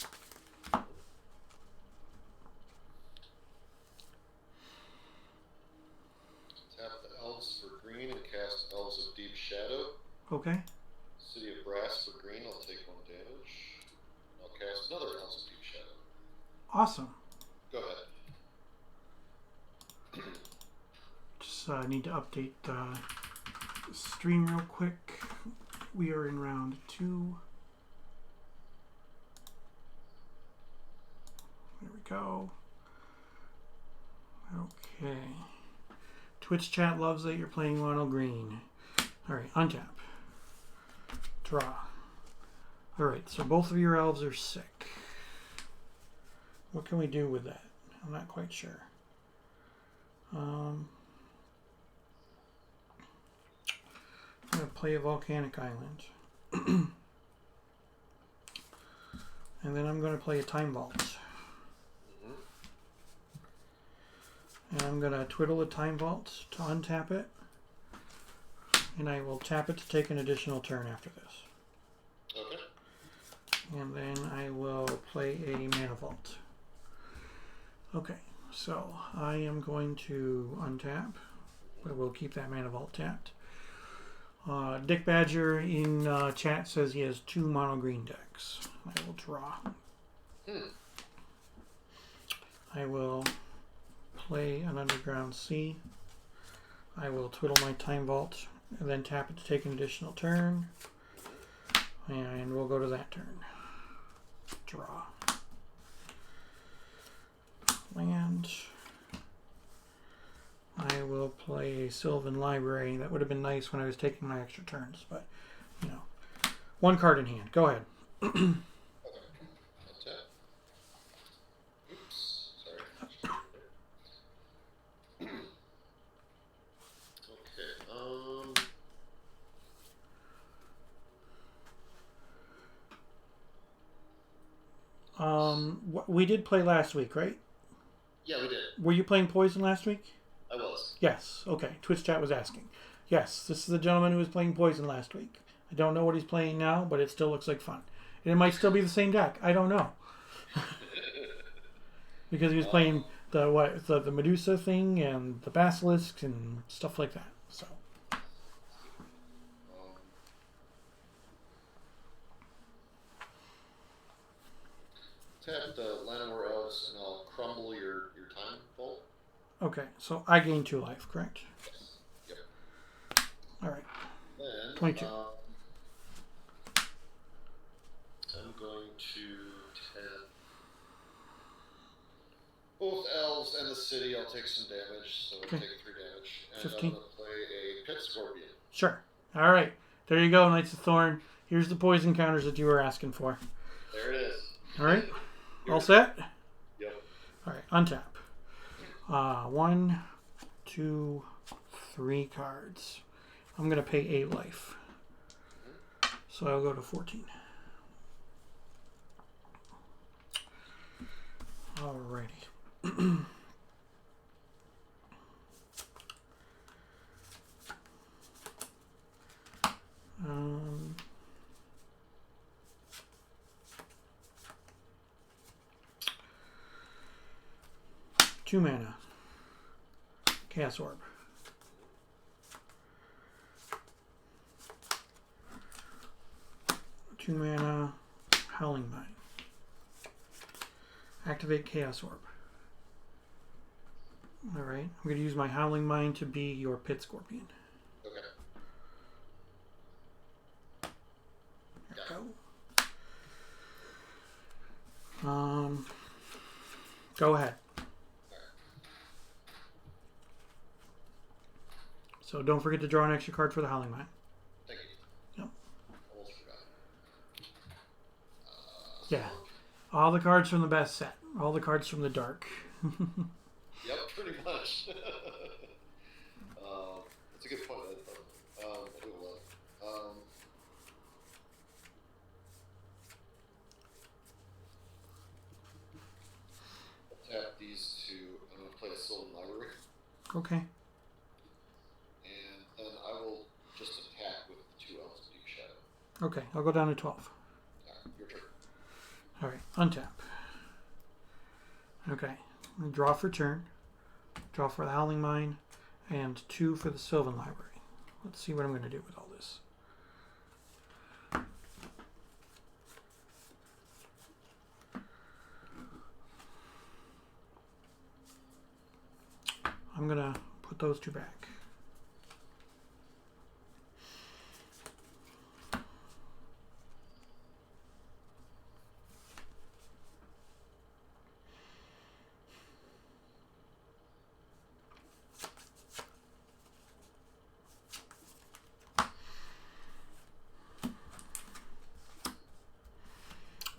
Tap the Elves for green and cast Elves of Deep Shadow. Okay. City of Brass for green. I'll take 1 damage. I'll cast another Elves of Deep Shadow. Awesome. Go ahead. Just need to update the stream real quick. We are in round 2. There we go. Okay. Twitch chat loves that you're playing Mono Green. Alright, untap. Draw. Alright, so both of your elves are sick. What can we do with that? I'm not quite sure. I'm going to play a Volcanic Island. And then I'm going to play a Time Vault. And I'm going to twiddle the Time Vault to untap it. And I will tap it to take an additional turn after this. Okay. And then I will play a Mana Vault. Okay, so I am going to untap, but we'll keep that Mana Vault tapped. Dick Badger in chat says he has 2 mono green decks. I will draw. I will play an Underground Sea. I will twiddle my Time Vault and then tap it to take an additional turn. And we'll go to that turn. Draw. Land. I will play Sylvan Library. That would have been nice when I was taking my extra turns, but, you know. 1 card in hand. Go ahead. Okay. That's it. Oops. Sorry. We did play last week, right? Yeah, we did. Were you playing Poison last week? I was. Yes. Okay. Twitch chat was asking. Yes, this is the gentleman who was playing Poison last week. I don't know what he's playing now, but it still looks like fun. And it might still be the same deck. I don't know. Because he was playing the Medusa thing and the Basilisk and stuff like that. So. Tap the Llanowar Elves and I'll crumble your Time Vault. Okay, so I gain 2 life, correct? Yes. Yep. Alright. Then 22. I'm going to tap both elves and the city. I'll take some damage, so I'll take 3 damage. And 15. I'm going to play a Pit Scorpion. Sure. Alright. There you go, Knights of Thorn. Here's the poison counters that you were asking for. There it is. Alright. All set? Yep. Alright, untap. 1, 2, 3 cards. I'm going to pay 8 life. So I'll go to 14. Alrighty. 2 mana. Chaos Orb. 2 mana. Howling Mine. Activate Chaos Orb. Alright, I'm going to use my Howling Mine to be your Pit Scorpion. Okay. There we go. Go ahead. So don't forget to draw an extra card for the Howling Mine. Thank you. Yep. Almost forgot. Yeah. All the cards from the best set. All the cards from the dark. Yep, pretty much. That's a good point. I do love. I'll tap these two. I'm going to play a Sylvan Library. Okay. And then I will just attack with the 2 elves to do shadow. Okay, I'll go down to 12. Alright, your turn. Alright, untap. Okay, draw for turn. Draw for the Howling Mine. And 2 for the Sylvan Library. Let's see what I'm going to do with all this. I'm going to put those 2 back.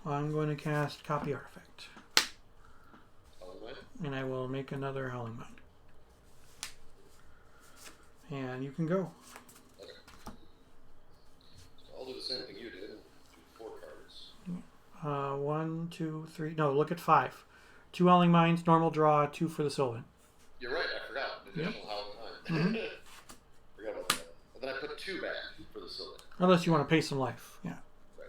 I'm going to cast Copy Artifact. Howling Mine? And I will make another Howling Mine. And you can go. Okay. So I'll do the same thing you did and do 4 cards. 1, 2, 3. No, look at 5. 2 Howling Mines, normal draw, 2 for the Sylvan. You're right, I additional howling time. Forgot about that. And then I put 2 back for the Sylvan. Unless you want to pay some life. Yeah. Right.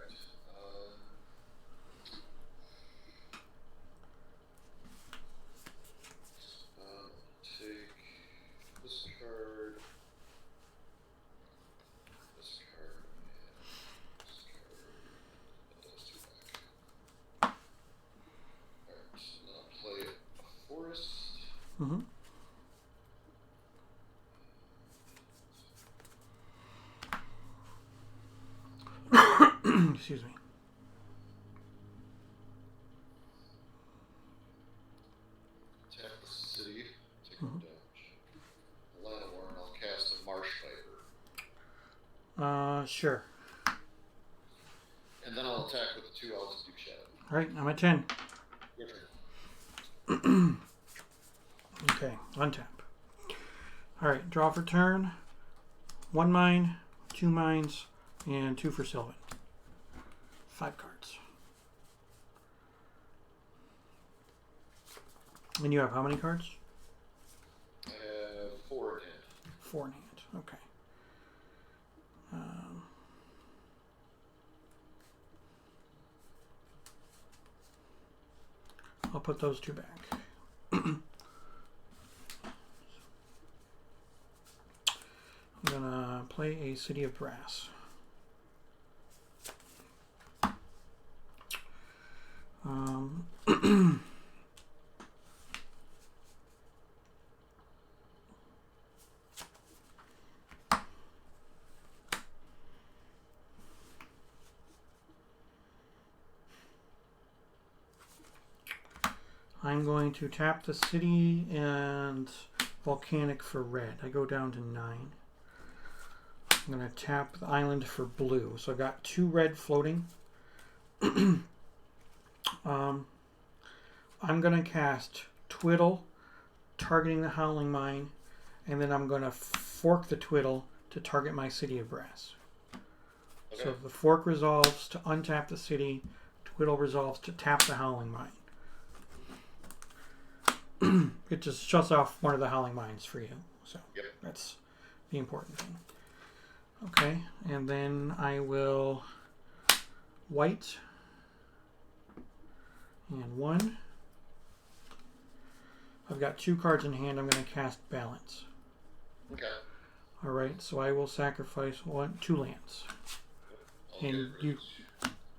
Take this card, this card, and this card. Put those 2 back. Alright, so now play a forest. Mm-hmm. Excuse me. Tap the city, take 1 damage. Llanowar, and I'll cast a Marsh Viper. Sure. And then I'll attack with the 2 Elves of Duke Shadow. Alright, I'm at 10. Your turn. Okay, untap. Alright, draw for turn. 1 mine, 2 mines, and 2 for Sylvan. 5 cards. And you have how many cards? I have 4 in hand. 4 in hand. Okay. I'll put those 2 back. I'm gonna play a City of Brass. I'm going to tap the city and volcanic for red. I go down to 9. I'm going to tap the island for blue. So I've got 2 red floating. I'm going to cast Twiddle, targeting the Howling Mine, and then I'm going to fork the Twiddle to target my City of Brass. Okay. So the fork resolves to untap the city, Twiddle resolves to tap the Howling Mine. It just shuts off one of the Howling Mines for you. So that's the important thing. Okay, and then I will white and 1. I've got 2 cards in hand. I'm going to cast Balance. Okay. All right, so I will sacrifice 2 lands. And you,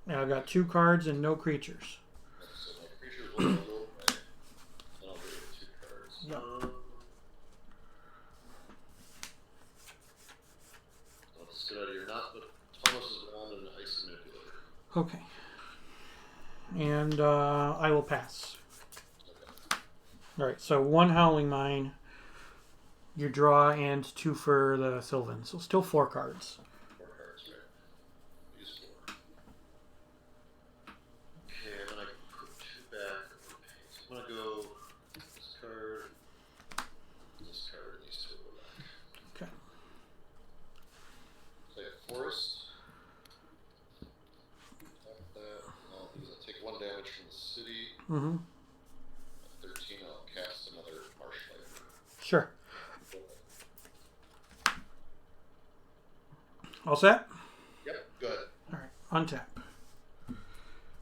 now I've got 2 cards and no creatures. So my creatures will go right. Then I'll get 2 cards. Yep. Let's get out of here. Not, but Thomas is around an ice manipulator. Okay. And I will pass. Okay. All right, so 1 Howling Mine, you draw, and 2 for the Sylvan. So still 4 cards. 4 cards, right? Use 4. Okay, and then I can put 2 back. So I'm gonna go this card, and these 2 will go back. Okay. Play a forest. Tap that. And I'll take 1 damage from the city. Mm-hmm. At 13, I'll cast another Marsh Viper. Sure. All set? Yep, good. All right, untap.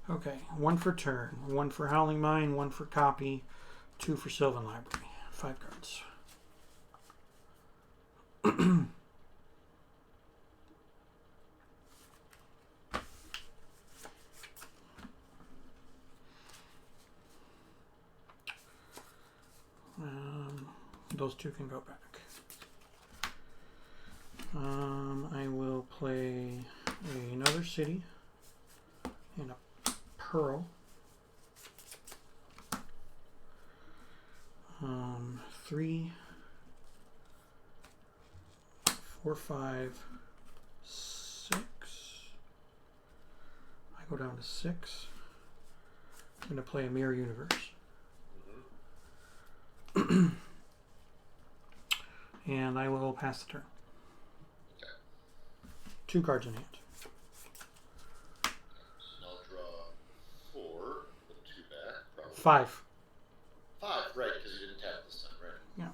Okay, 1 for turn, 1 for Howling Mine, 1 for copy, 2 for Sylvan Library. 5 cards. Those 2 can go back. I will play another city and a pearl. 3, 4, 5, 6. I go down to 6. I'm going to play a Mirror Universe. And I will pass the turn. Okay. 2 cards in hand. So I'll draw 4, put 2 back. Probably. 5. 5, right, because you didn't tap this time, right? Yeah.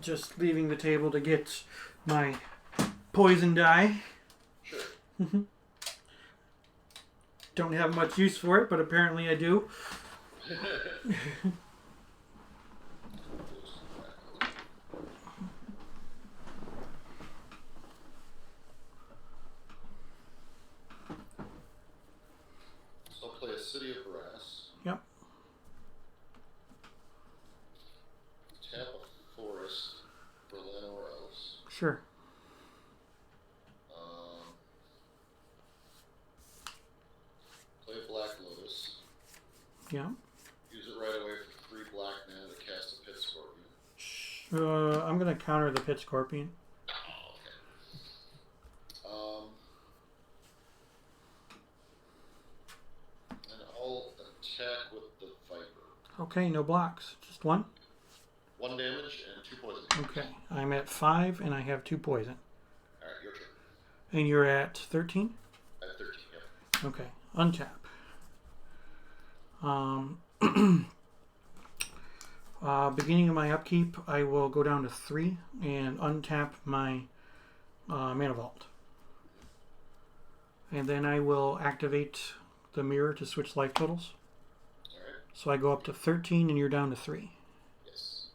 just leaving the table to get my poison die. Sure. Don't have much use for it, but apparently I do. So I'll play a City of Brass. Yep. Tap a forest for Llanowar Elves. Sure. Play a Black Lotus. Yeah. Use it right away for 3 black mana to cast a Pit Scorpion. I'm going to counter the Pit Scorpion. Oh, okay. And I'll attack with the Viper. Okay, no blocks. Just one? 1 damage and 2 poison. Okay. I'm at 5 and I have 2 poison. Alright, your turn. And you're at 13? I have 13, yep. Okay. Untap. Beginning of my upkeep, I will go down to 3 and untap my Mana Vault. And then I will activate the mirror to switch life totals. Alright. So I go up to 13 and you're down to 3. Yes.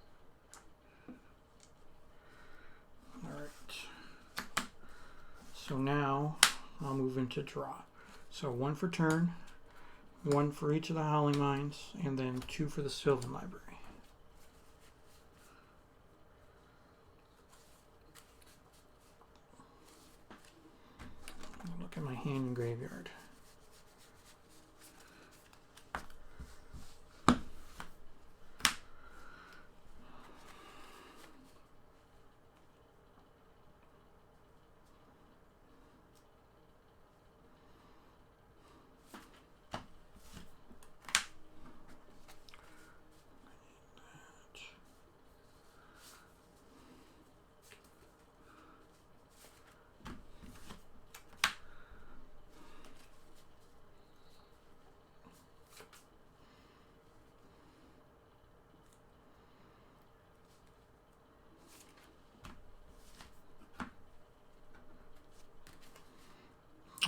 Alright. So now I'll move into draw. So 1 for turn, 1 for each of the Howling Mines, and then 2 for the Sylvan Library. Look at my hand and graveyard.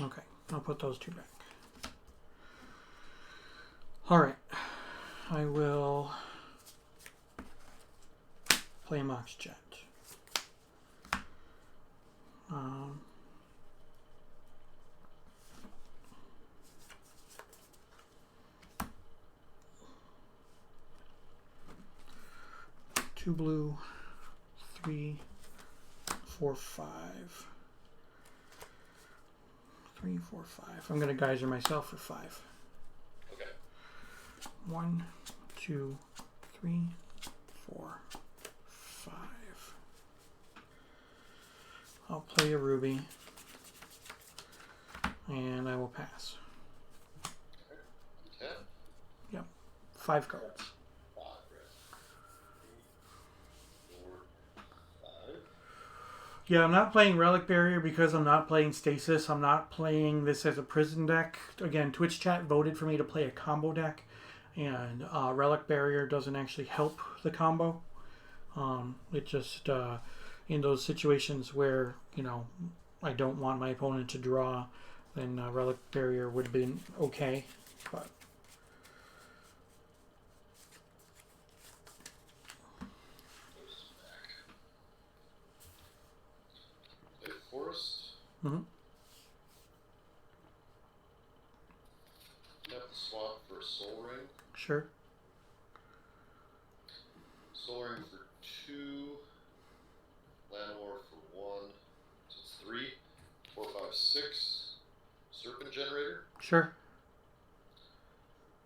Okay, I'll put those 2 back. Alright, I will play Mox Jet. Two blue, 3, 4, 5. 3, 4, 5. I'm going to geyser myself for 5. Okay. 1, 2, 3, 4, 5. I'll play a ruby. And I will pass. Okay. Yep. 5 cards. 5, 4, 5. Yeah, I'm not playing Relic Barrier because I'm not playing Stasis. I'm not playing this as a prison deck. Again, Twitch chat voted for me to play a combo deck. And Relic Barrier doesn't actually help the combo. It just, in those situations where, you know, I don't want my opponent to draw, then Relic Barrier would have been okay. But Play Forest. mm-hmm. Have to swap for Soul Ring. Sure. Soul Ring for 2. Llanowar for 1. So it's 3, 4, 5, 6. Serpent Generator. Sure.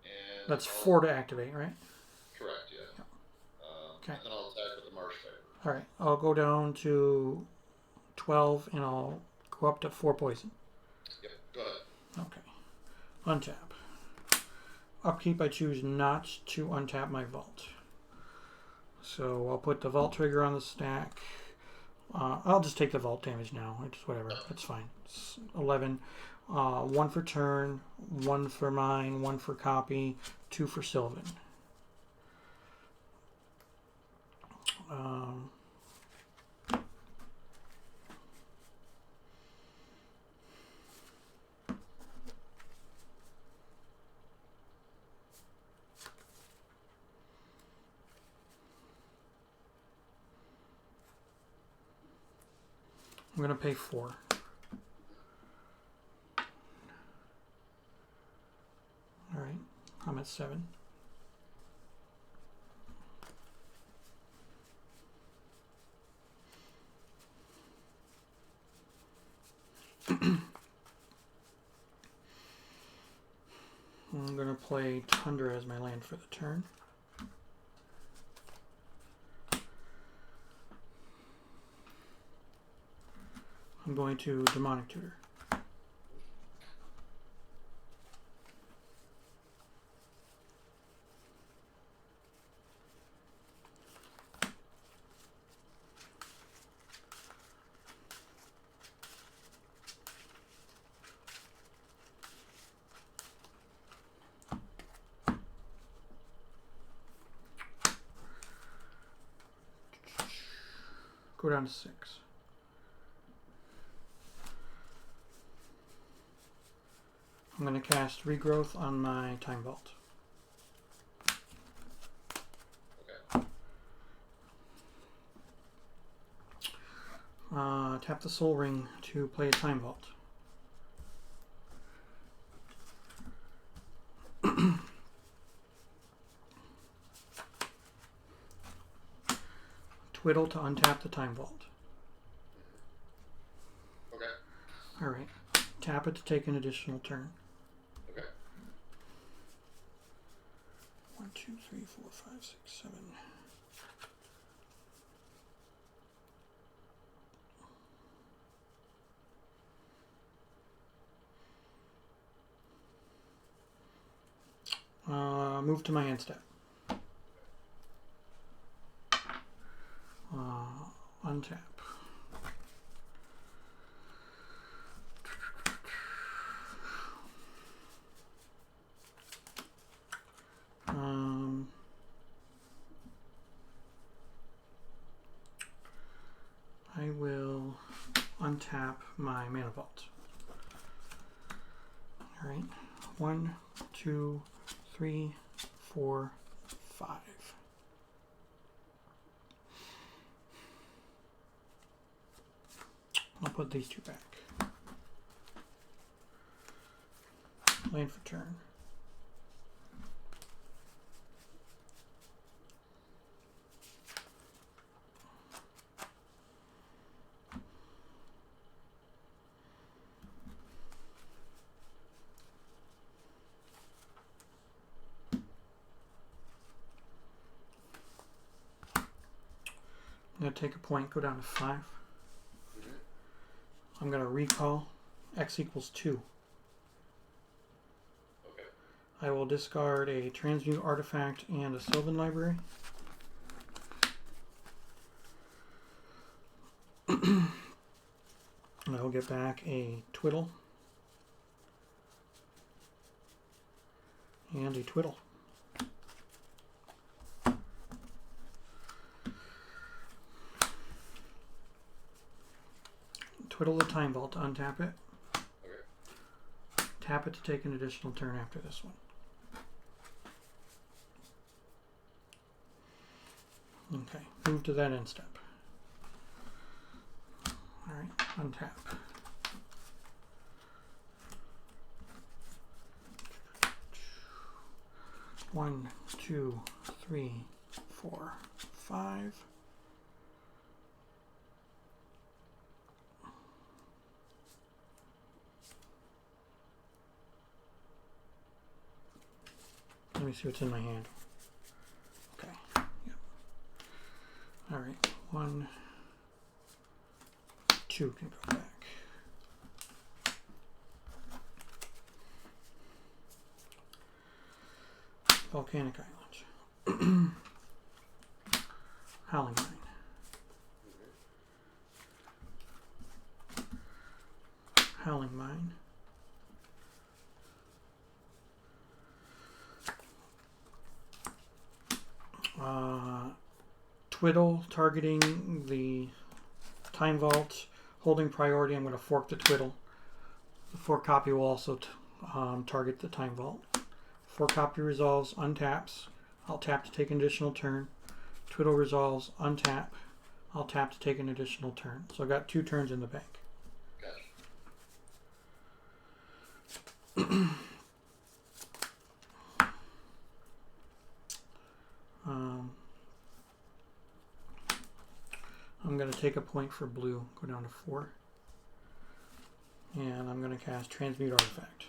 And That's I'll- 4 to activate, right? Correct, yeah. Yep. And then I'll attack with the Marsh Viper. All right. I'll go down to 12 and I'll go up to 4 poison. Yep, go ahead. Okay. Untap. Upkeep, I choose not to untap my vault. So I'll put the vault trigger on the stack. I'll just take the vault damage now. It's whatever. It's fine. It's 11. 1 for turn, 1 for mine, 1 for copy, 2 for Sylvan. I'm going to pay 4. Alright, I'm at 7. I'm going to play Tundra as my land for the turn. I'm going to Demonic Tutor. Go down to 6. I'm going to cast Regrowth on my Time Vault. Okay. Tap the Soul Ring to play a Time Vault. Twiddle to untap the Time Vault. Okay. Alright. Tap it to take an additional turn. Okay. 1, 2, 3, 4, 5, 6, 7. Move to my end step. Untap. I will untap my Mana Vault. Alright. 1, 2, 3, 4, 5. I'll put these 2 back. Land for turn. I'm going to take a point, go down to 5. I'm going to recall X equals 2. Okay. I will discard a Transmute Artifact and a Sylvan Library. I will get back a Twiddle and a Twiddle. Twiddle the Time Vault to untap it. Okay. Tap it to take an additional turn after this one. Okay, move to that end step. Alright, untap. One, 2, 3, 4, 5. Let me see what's in my hand. Okay. Yep. All right. 1, 2 can go back. Volcanic Island. Howling Mine. Howling Mine. Twiddle targeting the Time Vault, holding priority. I'm going to fork the Twiddle. The fork copy will also target the Time Vault. Fork copy resolves, untaps. I'll tap to take an additional turn. Twiddle resolves, untap. I'll tap to take an additional turn. So I got 2 turns in the bank. Gotcha. I'm going to take a point for blue, go down to 4. And I'm going to cast Transmute Artifact.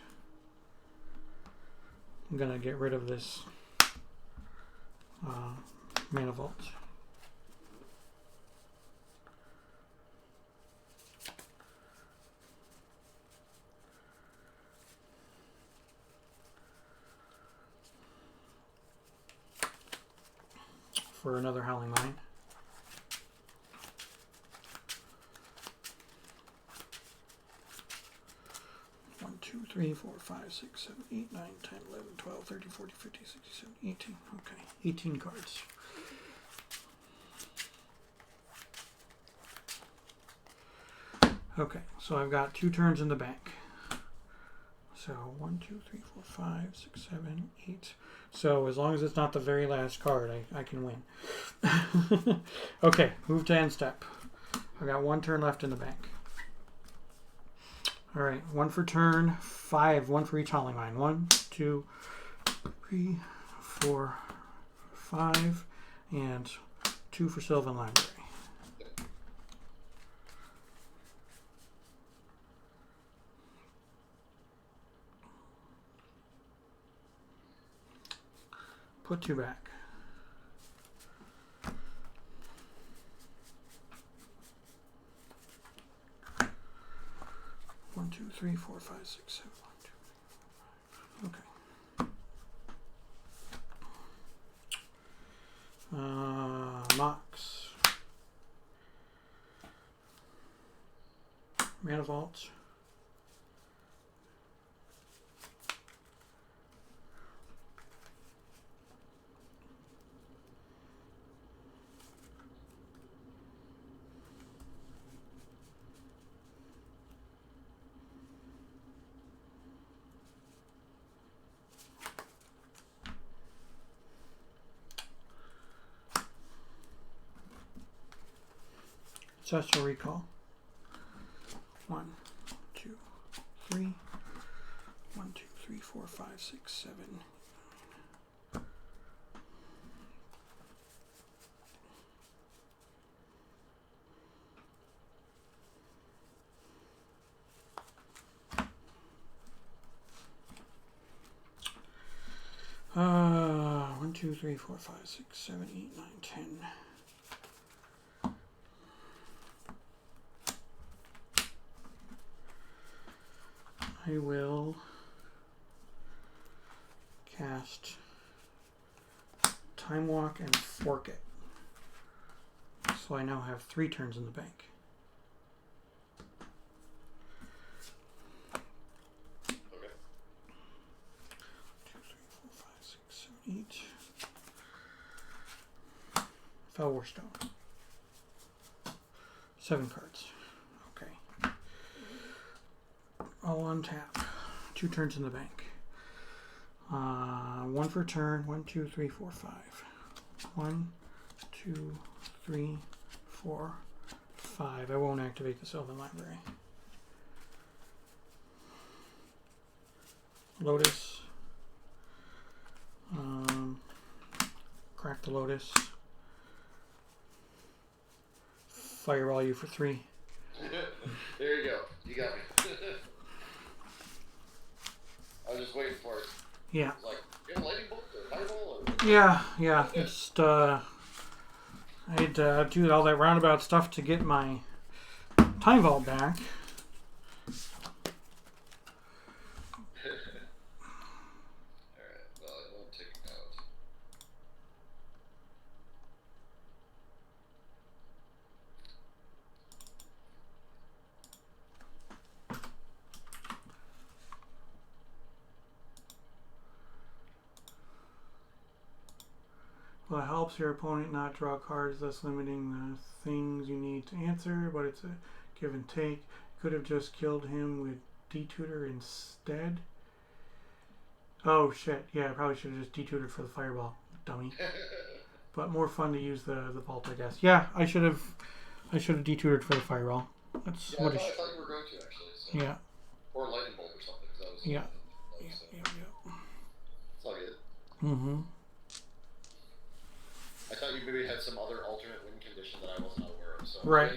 I'm going to get rid of this Mana Vault. For another Howling Mine. One, 2, 3, 4, 5, 6, 7, 8, 9, 10, 11, 12, 13, 14, 15, 16, 17, 18. Okay, 18 cards. Okay, so I've got 2 turns in the bank. So 1, 2, 3, 4, 5, 6, 7, 8. So as long as it's not the very last card, I can win. Okay, move to end step. I've got 1 turn left in the bank. All right, 1 for turn, 5, 1 for each Howling Mine. 1, 2, 3, 4, 5, and 2 for Sylvan Library. Put 2 back. One, 2, 3, 4, 5, 6, 7, 1, 2, 3, 4, 5. Okay. Mox. Mana Vault. Ancestral Recall. 1, 2, 3. 1, 2, 3, 4, 5, 6, 7. One, 2, 3, 4, 5, 6, 7, 8, 9, 10. I will cast Time Walk and fork it. So I now have 3 turns in the bank. Okay. 2, 3, 4, 5, 6, 7, 8. Felwar Stone. 7 cards. Okay. I'll untap. 2 turns in the bank. 1 for turn. 1, 2, 3, 4, 5. 1, 2, 3, 4, 5. I won't activate the Sylvan Library. Lotus. Crack the Lotus. Fireball you for 3. There you go. You got me. I was just waiting for it. Yeah. It's like, you have a lightning bolt or fireball? Or... Yeah. Just I had to do all that roundabout stuff to get my Time Vault back. Alright, well, I won't take it out. Well, it helps your opponent not draw cards, thus limiting the things you need to answer, but it's a give and take. Could have just killed him with Detutor instead. Oh shit, yeah, I probably should have just detutored for the fireball, dummy. but more fun to use the vault, I guess. Yeah, I should have detutored for the fireball. That's yeah, I thought you were going to actually. So. Yeah. Or lightning bolt or something. That was Yeah. It's all good. Mm-hmm. I thought you maybe had some other alternate win condition that I wasn't aware of. So right.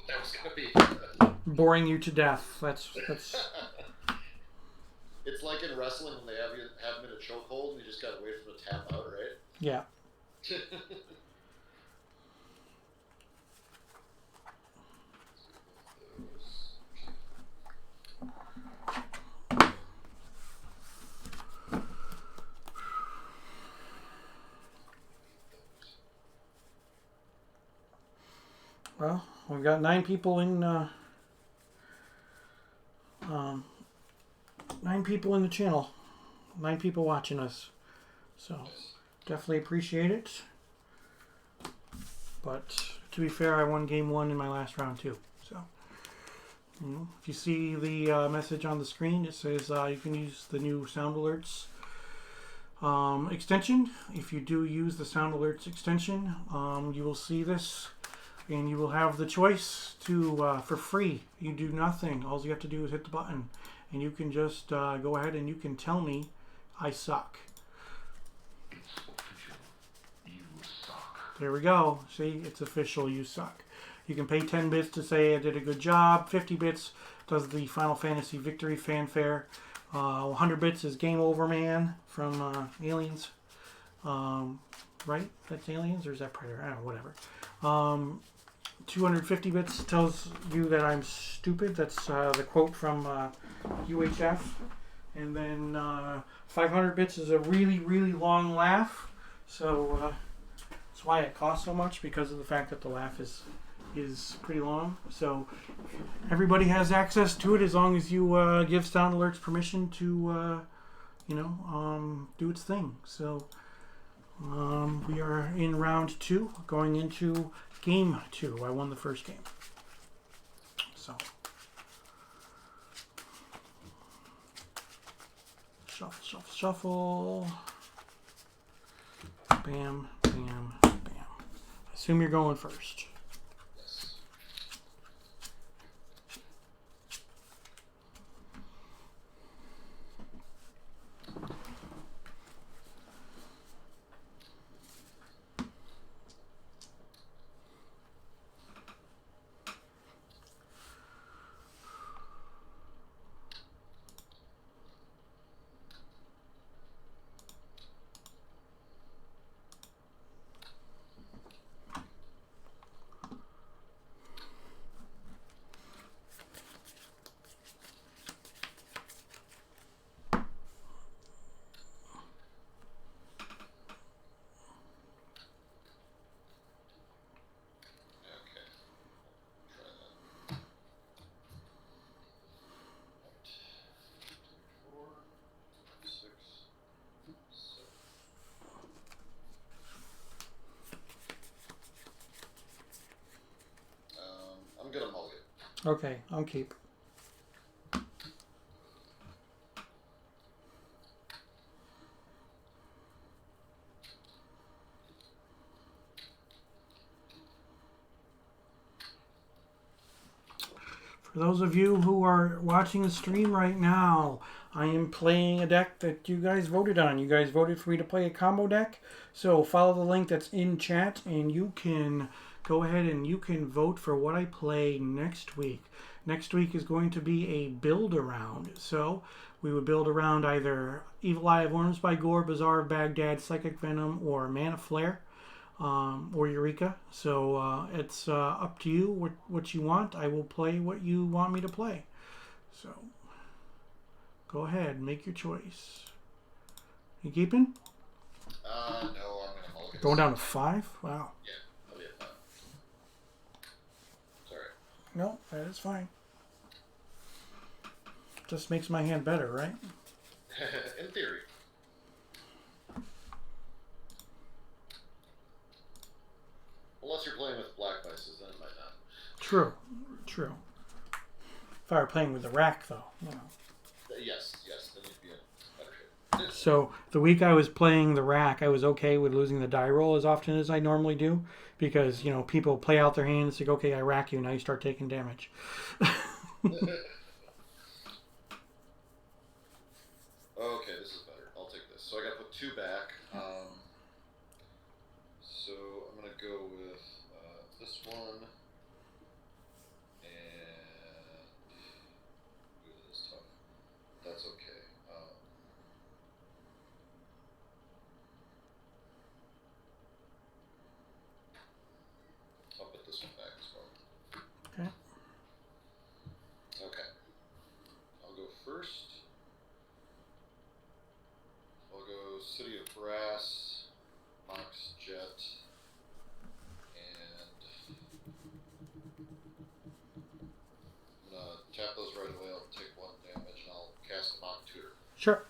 That was gonna be boring you to death. That's. It's like in wrestling when they have him in a chokehold and you just gotta wait for him to tap out, right? Yeah. Well, we've got 9 people in. 9 people in the channel. 9 people watching us. So, definitely appreciate it. But, to be fair, I won game 1 in my last round, too. So, if you see the message on the screen, it says you can use the new Sound Alerts extension. If you do use the Sound Alerts extension, you will see this. And you will have the choice to, for free, you do nothing. All you have to do is hit the button. And you can just go ahead and you can tell me I suck. You suck. There we go. See, it's official, you suck. You can pay 10 bits to say I did a good job. 50 bits does the Final Fantasy Victory Fanfare. 100 bits is Game Over Man from Aliens. Right? That's Aliens or is that Predator? I don't know, whatever. 250 bits tells you that I'm stupid. That's the quote from UHF. And then 500 bits is a really, really long laugh. So that's why it costs so much, because of the fact that the laugh is pretty long. So everybody has access to it as long as you give Sound Alerts permission to, do its thing. So we are in round 2, going into game 2. I won the first game. So. Shuffle, shuffle, shuffle. Bam, bam, bam. Assume you're going first. Yes. I'm gonna mulligan. Okay, I'll keep. For those of you who are watching the stream right now, I am playing a deck that you guys voted on. You guys voted for me to play a combo deck. So follow the link that's in chat and you can go ahead and you can vote for what I play next week. Next week is going to be a build around. So we would build around either Evil Eye of Worms by Gore, Bazaar of Baghdad, Psychic Venom, or Mana Flare. Or Eureka. So it's up to you what you want. I will play what you want me to play. So go ahead, make your choice. You keeping? No, I'm gonna mulligan. Going down to 5? Wow. Yeah, I'll be at 5. Sorry. No, that is fine. Just makes my hand better, right? In theory. Unless you're playing with black vices, then it might not. True, true. If I were playing with the rack, though, you know. Yes, then you'd be in better shape. So the week I was playing the rack, I was okay with losing the die roll as often as I normally do, because people play out their hands, like, okay, I rack you, now you start taking damage. Okay, this is better. I'll take this. So I gotta put 2 back. So I'm gonna go with this one. And ooh, this is tough. That's okay. I'll put this one back as well. Okay. Okay. I'll go first. I'll go City of Brass, Mox Jet, and I'm gonna tap those right away. I'll take 1 damage and I'll cast Mock Tutor. Sure.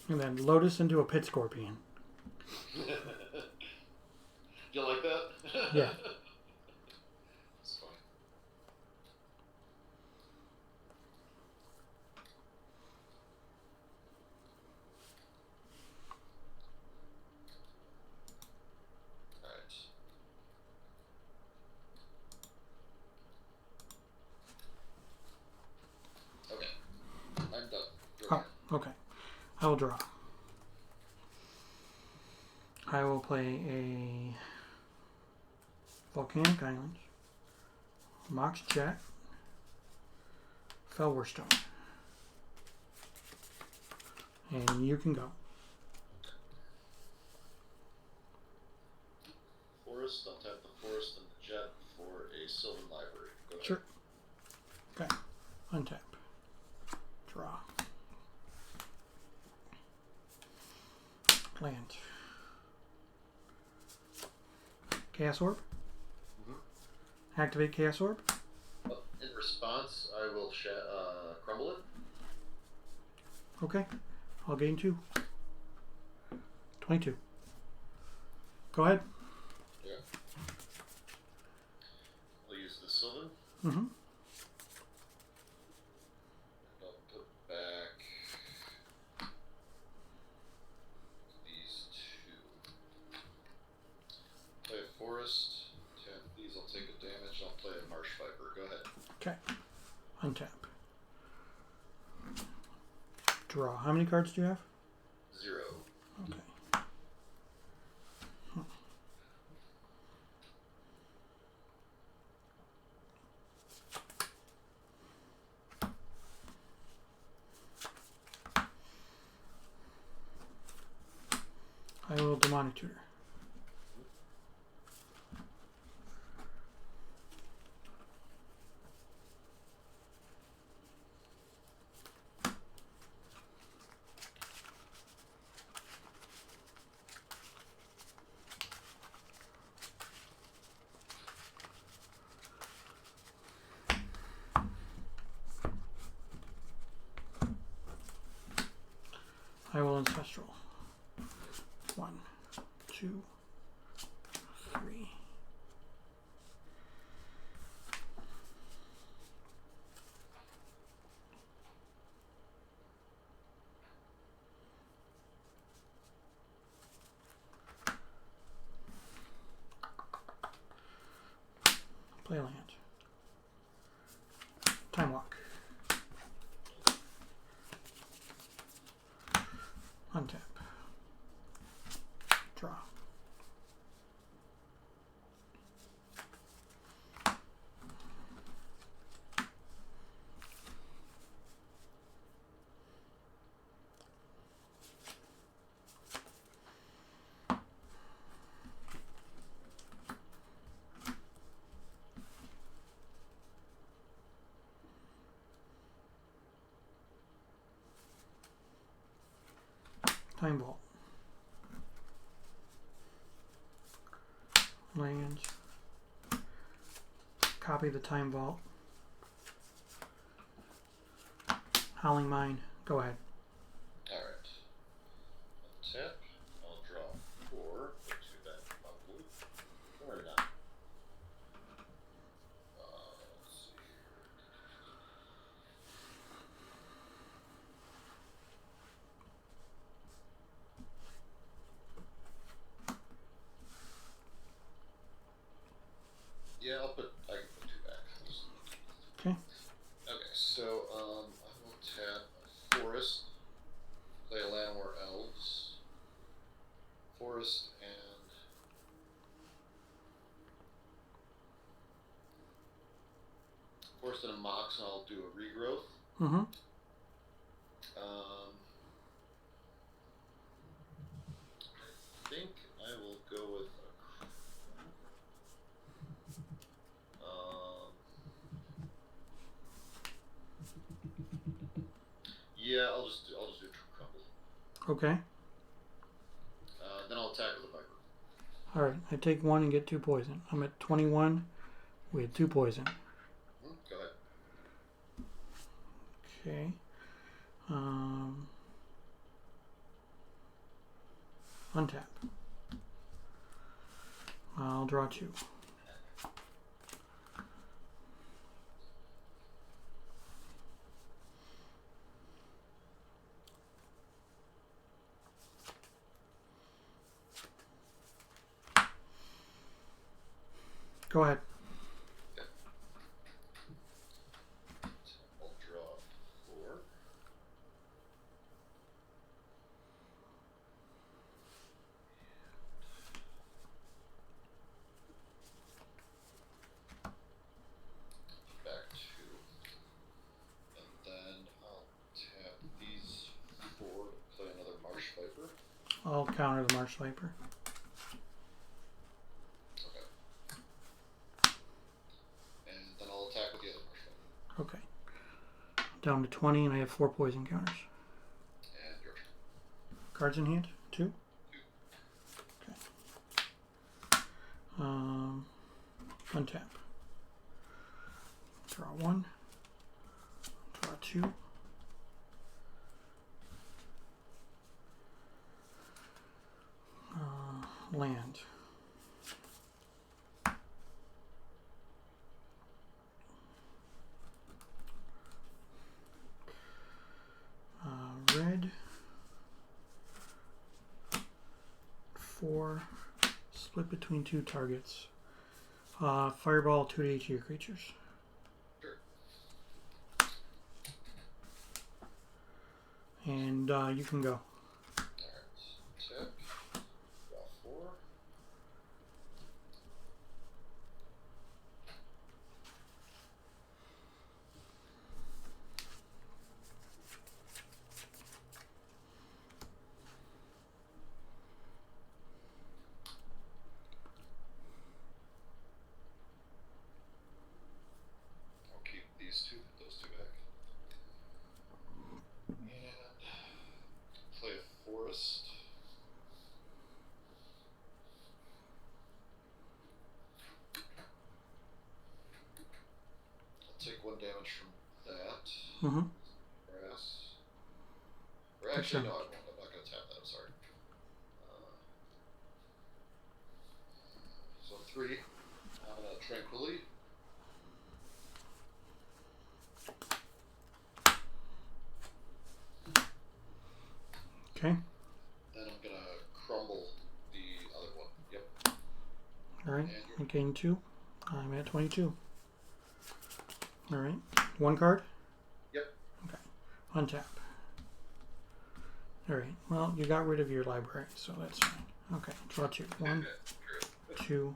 And then Lotus into a Pit Scorpion. You like that? Yeah. That's funny. Alright. Okay. I'm done. Oh, okay. I will draw. I will play a Volcanic Island, Mox Jet, Felwerstone. And you can go. Forest, I'll tap the forest and the jet for a Sylvan Library. Go ahead. Sure. Okay. Untap. Draw. Land. Chaos Orb. Activate Chaos Orb. In response, I will crumble it. Okay. I'll gain 2. 22. Go ahead. Yeah. I'll use the Sylvan. Mm-hmm. And I'll put back these 2. Play a forest. Tap these. I'll take a damage. I'll play a Marsh Viper. Go ahead. Okay. Untap. Draw. How many cards do you have? 0. Okay. I will Demonic Tutor. I will Ancestral. 1, 2, 3. Play land. Time Walk. Untap. Draw. Time Vault. Lands. Copy the Time Vault. Howling Mine. Go ahead. Alright. Tap. I'll draw 4. Put 2 back probably. Or not. Let's see here. Forest and a Mox, and I'll do a regrowth. Mm-hmm. I think I will go with yeah, I'll just do Crumble. Okay. Then I'll attack with a Viper. All right. I take 1 and get 2 poison. I'm at 21 with 2 poison. Go ahead. Okay. Untap. I'll draw 2. Go ahead. Okay. I'll draw 4. Back 2. And then I'll tap these 4 to play another Marsh Viper. I'll counter the Marsh Viper. Okay. And then I'll attack with the other Marsh Viper. Okay. Down to 20, and I have 4 poison counters. And your turn. Cards in hand? 2? Okay. Untap. Draw 1. Draw 2. Land. Red. 4. Split between 2 targets. Fireball 2 to each of your creatures. Sure. And you can go. Alright. Tap. Draw 4. I'll keep those two back. And play a Forest. I'll take 1 damage from that. Mm-hmm. Grass. Or actually, no, I won't. I'm not going to tap that. I'm sorry. So 3. Tranquilly. Okay. Then I'm going to crumble the other one. Yep. Alright. And I gain 2. I'm at 22. Alright. 1 card? Yep. Okay. Untap. Alright. Well, you got rid of your library, so that's fine. Okay. Draw 2. 1, 2.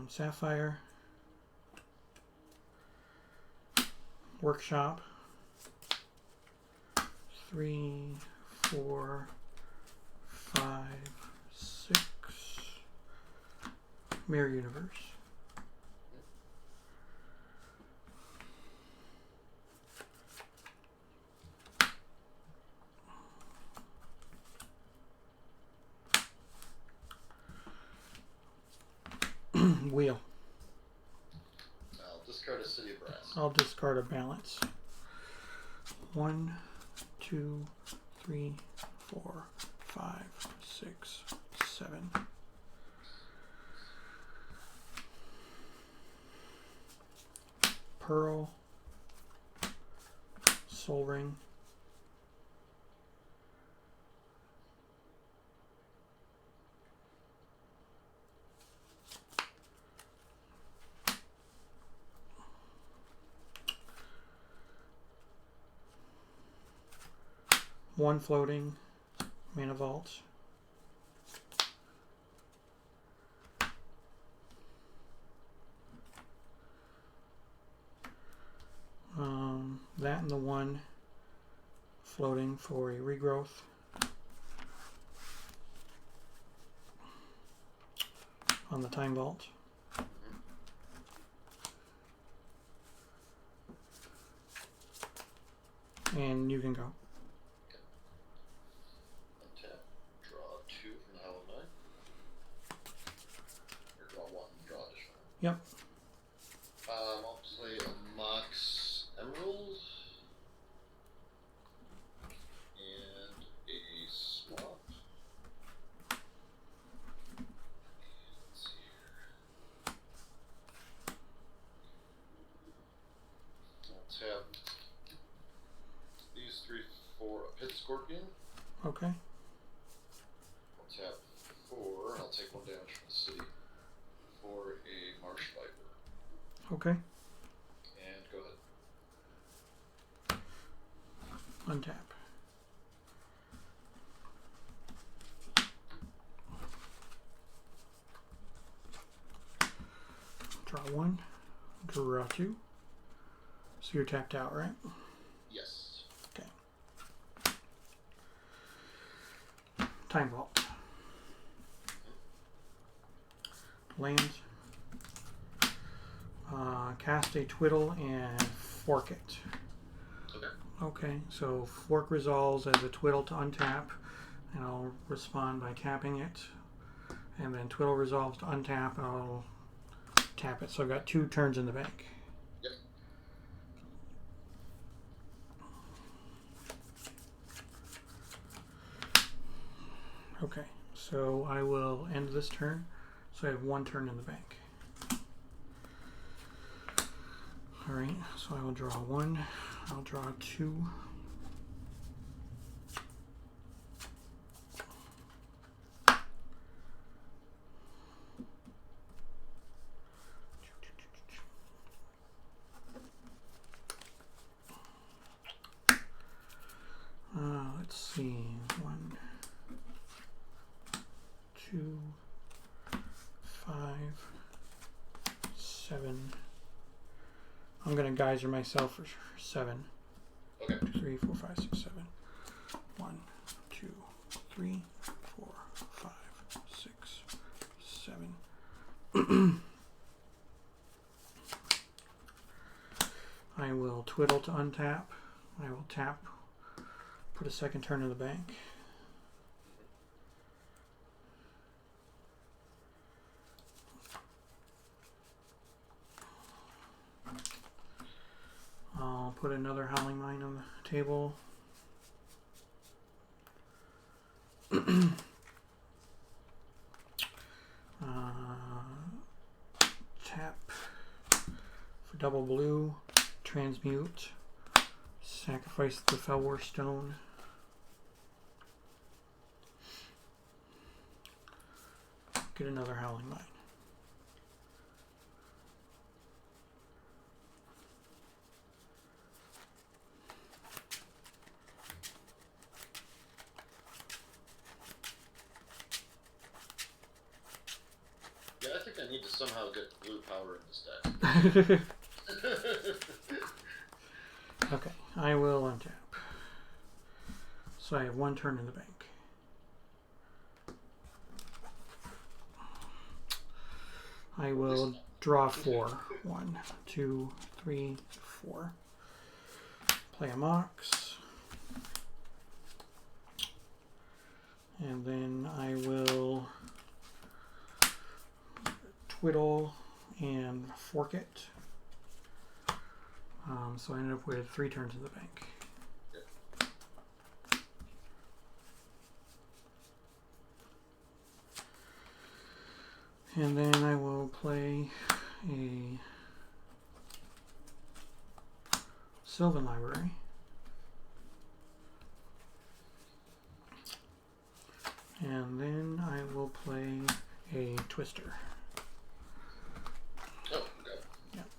Sapphire. Workshop. 3, 4, 5, 6. Mirror Universe. Wheel. I'll discard a City of Brass. I'll discard a balance. 1, 2, 3, 4, 5, 6, 7. Pearl. Soul Ring. 1 floating, Mana Vault. That and the 1 floating for a regrowth. On the Time Vault. And you can go. Untap, draw 2 from the Howling 9. Or draw 1, draw additional. Yep. I'll play a Mox Emerald. And a Swamp. Let's see here. I'll tap these 3 for a Pit Scorpion. Okay. I'll tap 4, and I'll take 1 damage from the city for a Marsh Viper. Okay. And go ahead. Untap. Draw 1. Draw 2. So you're tapped out, right? Yes. Okay. Time Vault. Land. Cast a Twiddle and fork it. Okay. Okay, so fork resolves as a Twiddle to untap, and I'll respond by tapping it. And then Twiddle resolves to untap, I'll tap it. So I've got 2 turns in the bank. Yep. Okay, so I will end this turn. So I have 1 turn in the bank. Alright, so I will draw 1. I'll draw 2. Let's see. 1, 2, 5, 7. I'm going to geyser myself for 7. Okay. 2, 3, 4, 5, 6, 7. 1, 2, 3, 4, 5, 6, 7. I will Twiddle to untap. I will tap. Put a 2nd turn in the bank. I'll put another Howling Mine on the table. Tap for double blue. Transmute. Sacrifice the Felwar Stone. Get another Howling Mine. Yeah, I think I need to somehow get blue power in this deck. Okay, I will untap. So I have 1 turn in the bank. I will draw 4. 1, 2, 3, 4. Play a Mox. And then I will Twiddle and fork it. So I ended up with 3 turns in the bank. And then I will play a Sylvan Library. And then I will play a Twister. Oh, okay. Yep.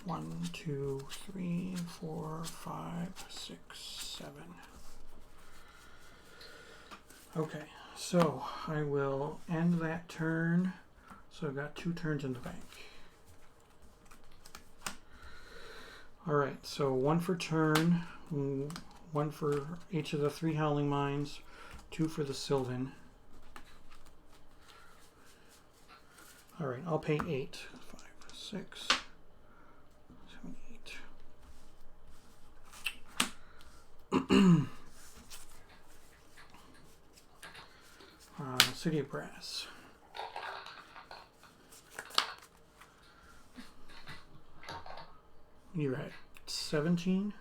1, 2, 3, 4, 5, 6, 7. Okay, so I will end that turn. So I've got 2 turns in the bank. Alright, so 1 for turn, 1 for each of the 3 Howling Mines, 2 for the Sylvan. Alright, I'll pay 8. 5, 6, 7, 8. City of Brass. You're at 17?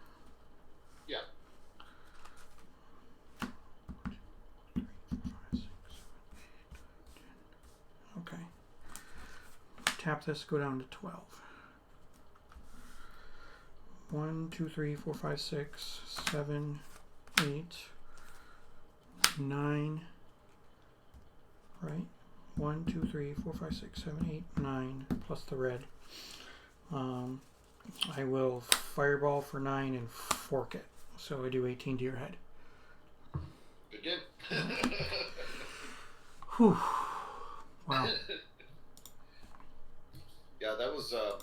Yeah. 3, 4, 5, 6, 7, 8, 9, 10. Okay. Tap this, go down to 12. 1, 2, 3, 4, 5, 6, 7, 8, 9. Right? 1, 2, 3, 4, 5, 6, 7, 8, 9, plus the red. I will fireball for 9 and fork it. So I do 18 to your head. Good game. Whew. Wow. Yeah, that was. If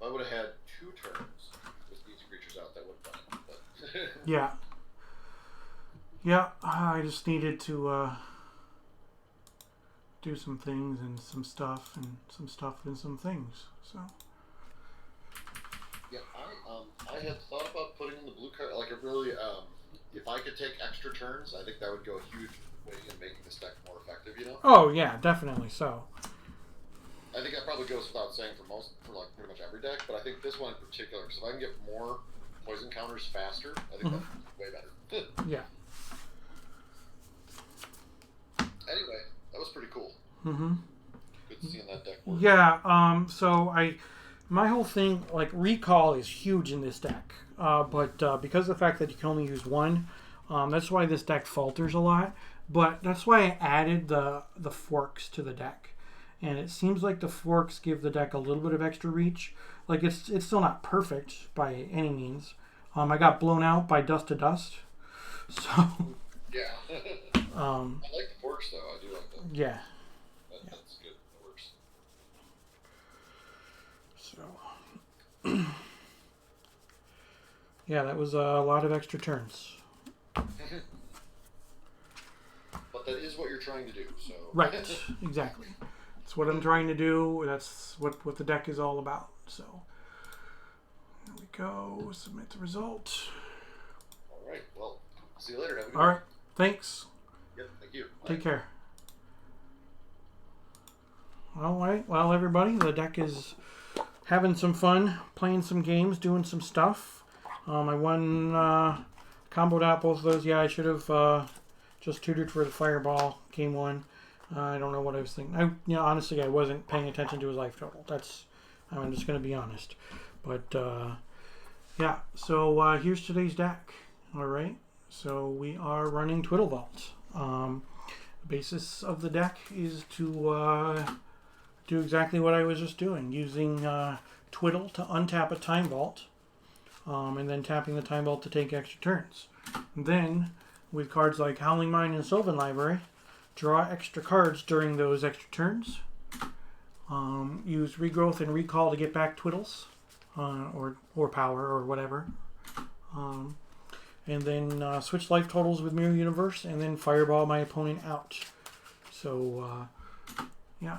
I would have had 2 turns with these creatures out, that would have done it. But Yeah. Yeah, I just needed to do some things and some stuff and some stuff and some things. So. Yeah, I had thought about putting in the blue card. Like, it really, if I could take extra turns, I think that would go a huge way in making this deck more effective. You know? Oh yeah, definitely so. I think that probably goes without saying for like pretty much every deck, but I think this one in particular, because if I can get more poison counters faster, I think that's way better. Yeah. Anyway, that was pretty cool. Mm-hmm. Good seeing that deck work. Yeah. So my whole thing, like, recall is huge in this deck, but because of the fact that you can only use 1, that's why this deck falters a lot. But that's why I added the forks to the deck. And it seems like the forks give the deck a little bit of extra reach. Like, it's still not perfect by any means. I got blown out by Dust to Dust. So. Yeah. I like the forks, though. I do like them. Yeah. That's good. That works. So. Yeah, that was a lot of extra turns. But that is what you're trying to do, so. Right. Exactly. That's what I'm trying to do. That's what the deck is all about. So, there we go. Submit the result. All right. Well, see you later. Have a good All one. right. Thanks. Yep. Thank you. Bye. Take care. All right. Well, everybody, the deck is having some fun, playing some games, doing some stuff. I won, comboed out both of those. Yeah, I should have just tutored for the fireball game 1. I don't know what I was thinking. Honestly, I wasn't paying attention to his life total. I'm just going to be honest. But, yeah. So, here's today's deck. All right. So, we are running Twiddle Vault. The basis of the deck is to do exactly what I was just doing. Using Twiddle to untap a Time Vault. And then tapping the Time Vault to take extra turns. And then, with cards like Howling Mine and Sylvan Library, draw extra cards during those extra turns. Use Regrowth and Recall to get back Twiddles, or Power, or whatever. And then switch life totals with Mirror Universe, and then Fireball my opponent out. So, yeah.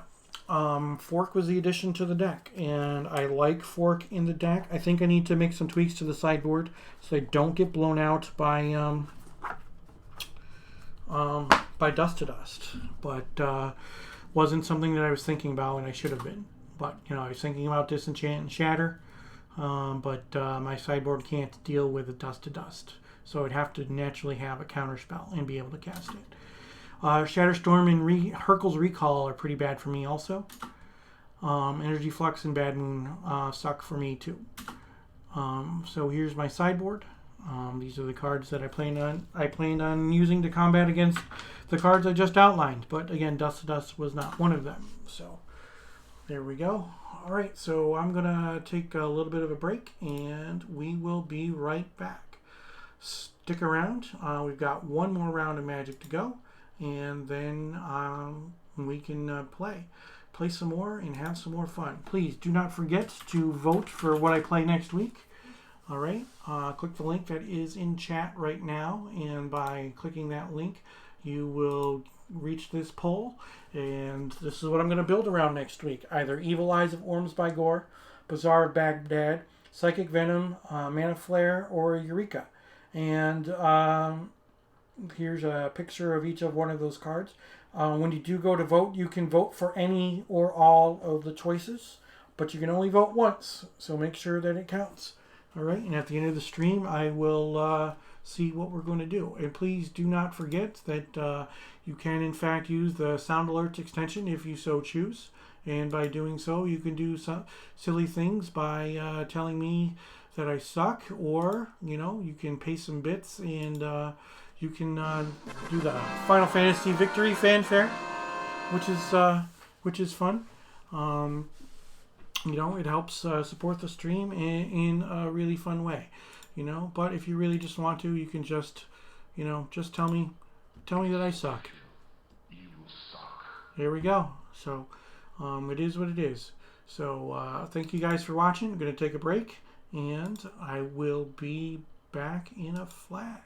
Fork was the addition to the deck, and I like Fork in the deck. I think I need to make some tweaks to the sideboard so I don't get blown out by Dust to Dust, but wasn't something that I was thinking about, and I should have been. But I was thinking about Disenchant and Shatter, but my sideboard can't deal with the Dust to Dust, so I'd have to naturally have a counterspell and be able to cast it. Shatterstorm and Hurkyl's Recall are pretty bad for me also. Energy Flux and Bad Moon suck for me too. So here's my sideboard. These are the cards that I planned on using to combat against the cards I just outlined. But again, Dust to Dust was not one of them. So There we go. All right, so I'm going to take a little bit of a break, and we will be right back. Stick around. We've got one more round of Magic to go, and then we can play some more and have some more fun. Please do not forget to vote for what I play next week. All right, click the link that is in chat right now, and by clicking that link, you will reach this poll, and this is what I'm going to build around next week. Either Evil Eyes of Orms by Gore, Bazaar of Baghdad, Psychic Venom, Mana Flare, or Eureka. And here's a picture of each of one of those cards. When you do go to vote, you can vote for any or all of the choices, but you can only vote once, so make sure that it counts. All right, and at the end of the stream, I will see what we're going to do. And please do not forget that you can, in fact, use the Sound Alerts extension if you so choose. And by doing so, you can do some silly things by telling me that I suck, or, you can pay some bits and you can do the Final Fantasy Victory fanfare, which is fun. It helps support the stream in a really fun way. But if you really just want to, you can just tell me that I suck. You suck. There we go. So it is what it is. So thank you guys for watching. I'm going to take a break, and I will be back in a flash.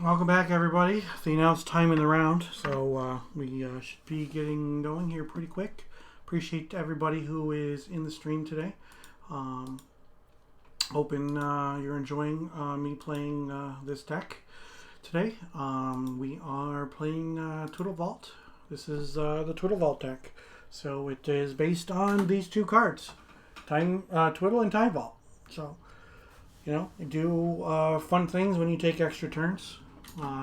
Welcome back, everybody. The announced time in the round, so we should be getting going here pretty quick. Appreciate everybody who is in the stream today. Hoping you're enjoying me playing this deck today. We are playing Twiddle Vault. This is the Twiddle Vault deck. So it is based on these two cards, Twiddle and Time Vault. So, you know, you do fun things when you take extra turns.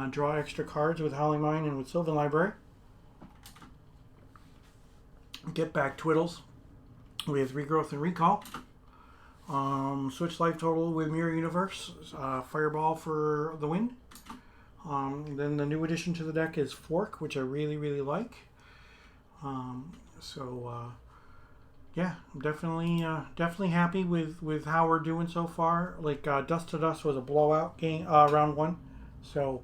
Draw extra cards with Howling Mine and with Sylvan Library. Get back Twiddles with Regrowth and Recall. Switch life total with Mirror Universe. Fireball for the win. Then the new addition to the deck is Fork, which I really, really like. Yeah, I'm definitely happy with how we're doing so far. Like Dust to Dust was a blowout game, round one. So,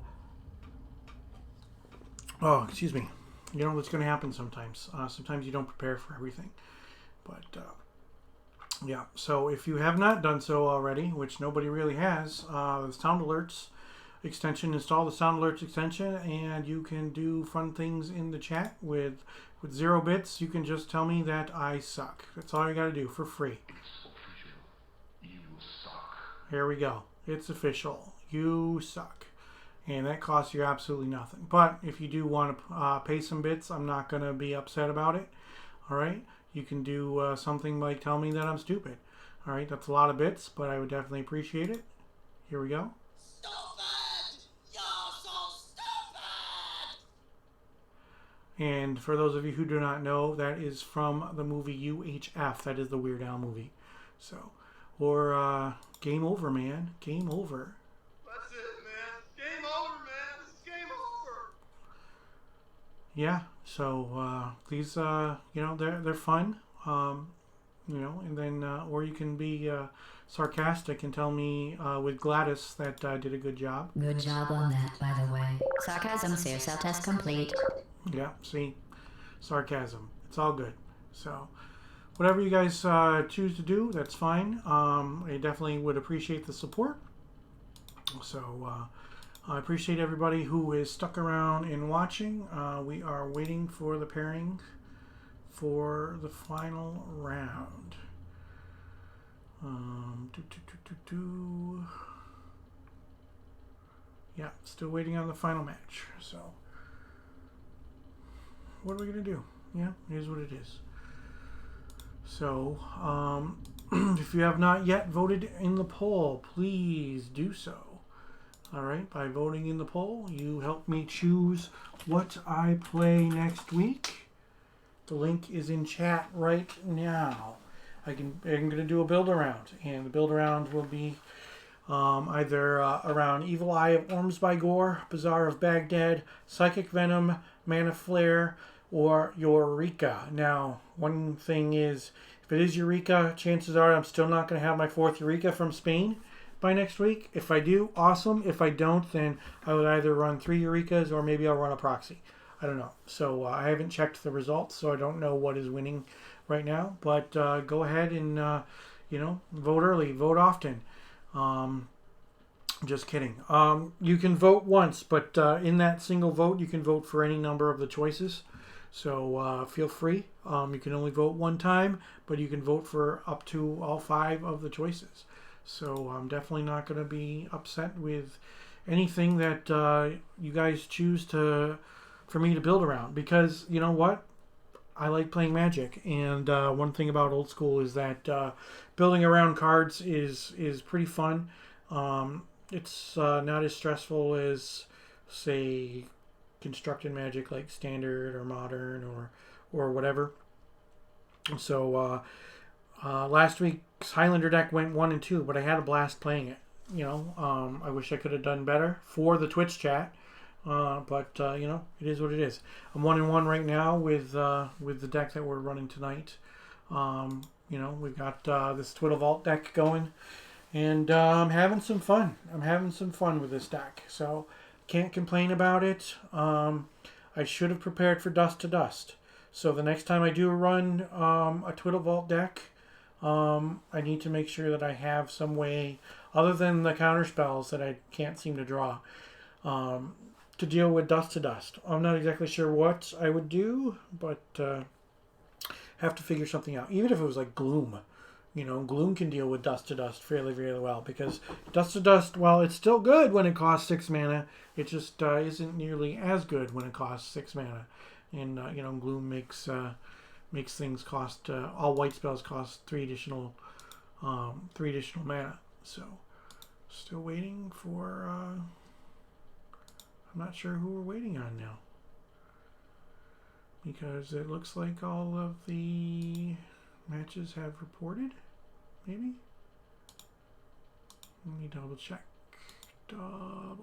excuse me. You know what's going to happen sometimes. Sometimes you don't prepare for everything. But yeah. So if you have not done so already, which nobody really has, the Sound Alerts extension. Install the Sound Alerts extension, and you can do fun things in the chat with 0 bits. You can just tell me that I suck. That's all you got to do for free. You suck. Here we go. It's official. You suck. And that costs you absolutely nothing. But if you do want to pay some bits, I'm not going to be upset about it. All right? You can do something like tell me that I'm stupid. All right? That's a lot of bits, but I would definitely appreciate it. Here we go. And for those of you who do not know, that is from the movie UHF. That is the Weird Al movie. So, or Game Over, man. Game Over. That's it, man. Game over, man. This is game over. Yeah. So these, you know, they're fun. You know, and then or you can be sarcastic and tell me with Gladys that I did a good job. Good job on that, by the way. Sarcasm CSL test complete. Yeah, see, sarcasm. It's all good. So, whatever you guys choose to do, that's fine. I definitely would appreciate the support. So, I appreciate everybody who is stuck around and watching. We are waiting for the pairing for the final round. Yeah, still waiting on the final match. So, what are we going to do? Yeah, here's what it is. So, if you have not yet voted in the poll, please do so. All right, by voting in the poll, you help me choose what I play next week. The link is in chat right now. I'm going to do a build around, and the build around will be either around Evil Eye of Ormsby-Gore, Bazaar of Baghdad, Psychic Venom, Mana Flare, or Eureka. Now, one thing is, if it is Eureka, chances are I'm still not going to have my 4th Eureka from Spain by next week. If I do, awesome. If I don't, then I would either run 3 Eurekas or maybe I'll run a proxy. I don't know. So I haven't checked the results, so I don't know what is winning right now. But go ahead and, you know, vote early, vote often. Just kidding. You can vote once, but in that single vote, you can vote for any number of the choices. So feel free. You can only vote one time, but you can vote for up to all 5 of the choices. So I'm definitely not going to be upset with anything that you guys choose for me to build around, because you know what? I like playing Magic, and one thing about old school is that building around cards is pretty fun. It's not as stressful as, say, constructed Magic like Standard or Modern or whatever. So last week's Highlander deck went 1 and 2, but I had a blast playing it. You know, I wish I could have done better for the Twitch chat. But you know, it is what it is. I'm 1 and 1 right now with the deck that we're running tonight. You know, we've got this Twiddle Vault deck going, and I'm having some fun. I'm having some fun with this deck, so can't complain about it. I should have prepared for Dust to Dust. So the next time I do run a Twiddle Vault deck, I need to make sure that I have some way, other than the counter spells that I can't seem to draw. to deal with Dust to Dust. I'm not exactly sure what I would do, but have to figure something out. Even if it was like Gloom. Gloom can deal with Dust to Dust fairly, really well, because Dust to Dust, while it's still good when it costs 6 mana, it just isn't nearly as good when it costs 6 mana. And Gloom makes things cost all white spells cost 3 additional mana. So still waiting for. I'm not sure who we're waiting on now, because it looks like all of the matches have reported. Maybe. Let me double check. Doom,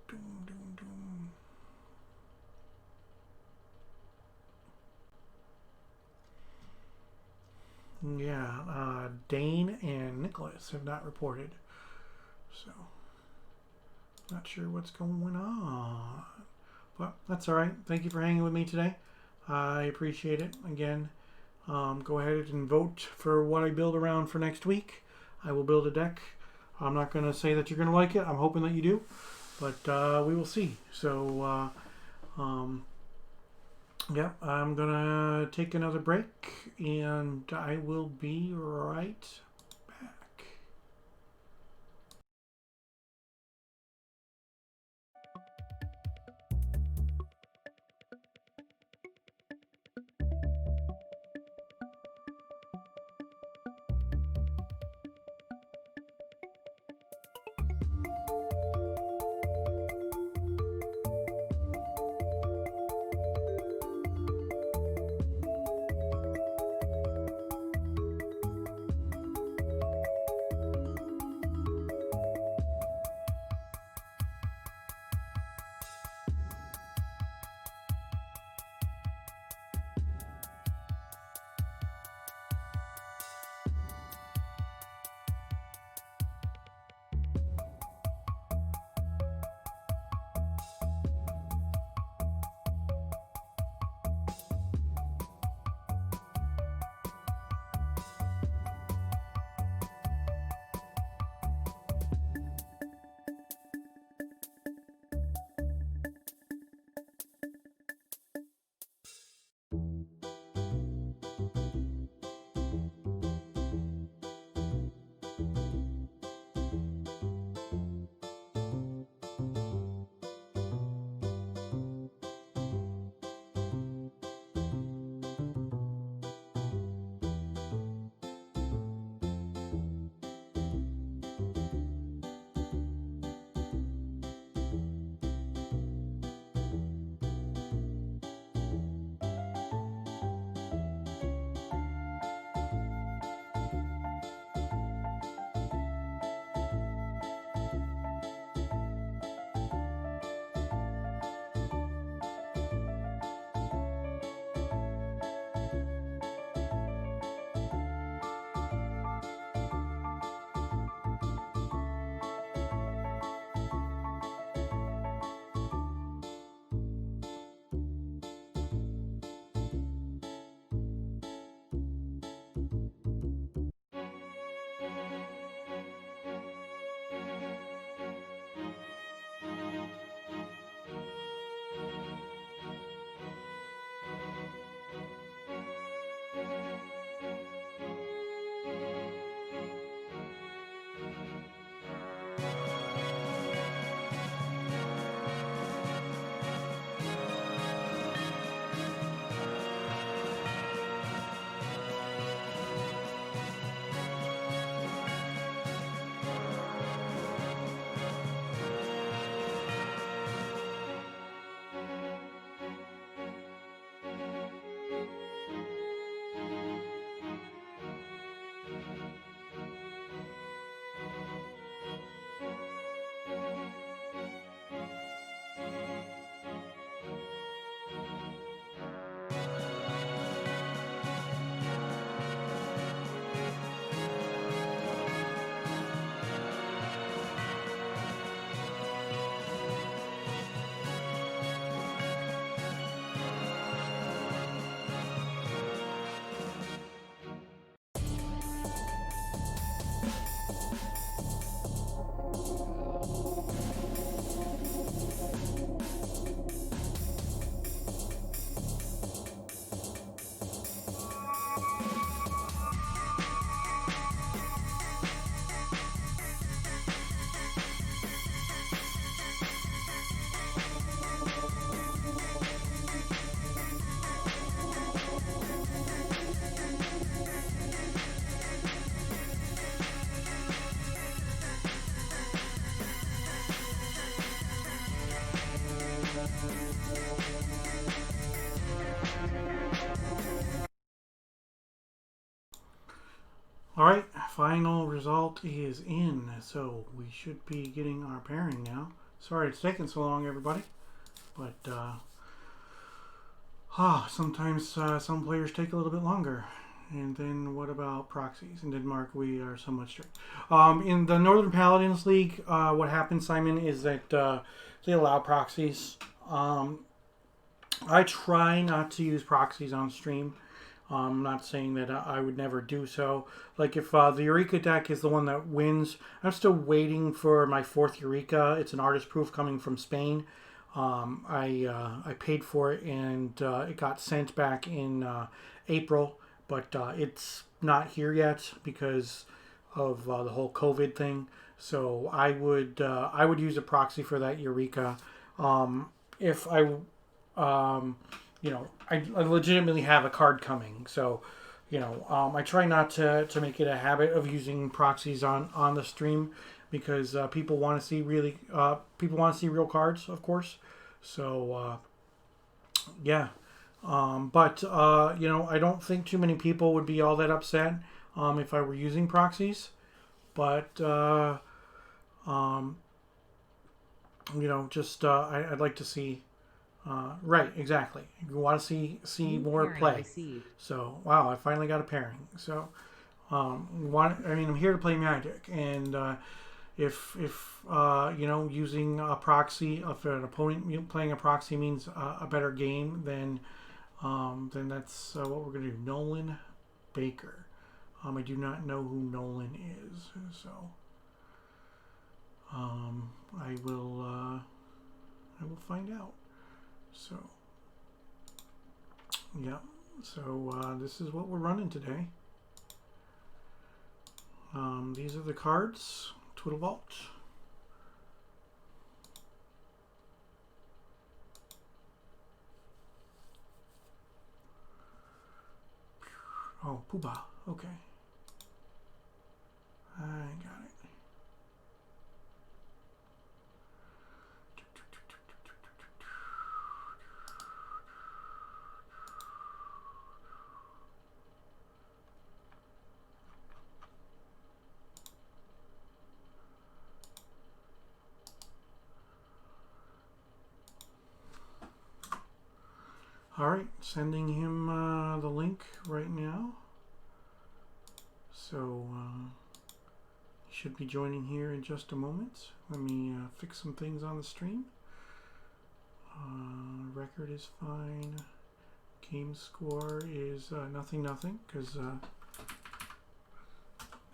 doom, doom. Yeah, Dane and Nicholas have not reported. So, not sure what's going on. But that's alright. Thank you for hanging with me today. I appreciate it. Again, go ahead and vote for what I build around for next week. I will build a deck. I'm not going to say that you're going to like it. I'm hoping that you do. But we will see. So, yeah, I'm going to take another break. And I will be right back. Alright, final result is in, so we should be getting our pairing now. Sorry it's taking so long, everybody, but sometimes some players take a little bit longer. And then what about proxies? In Denmark, we are somewhat strict. In the Northern Paladins League, what happens, Simon, is that they allow proxies. I try not to use proxies on stream. I'm not saying that I would never do so. Like if the Eureka deck is the one that wins, I'm still waiting for my 4th Eureka. It's an artist proof coming from Spain. I paid for it and it got sent back in April, but it's not here yet because of the whole COVID thing. So I would use a proxy for that Eureka. If I I legitimately have a card coming. So, I try not to make it a habit of using proxies on the stream because people want to see real cards, of course. So, yeah. But I don't think too many people would be all that upset if I were using proxies. But, I'd like to see. Right, exactly. You want to see more play. So, wow, I finally got a pairing. So, I'm here to play Magic, and if using a proxy, if an opponent playing a proxy means a better game, then that's what we're gonna do. Nolan Baker. I do not know who Nolan is, so I will find out. So, yeah. So this is what we're running today. These are the cards. Twiddle Vault. Oh, Poobah. Okay. I got it. Alright, sending him the link right now. So, he should be joining here in just a moment. Let me fix some things on the stream. Record is fine. Game score is nothing, because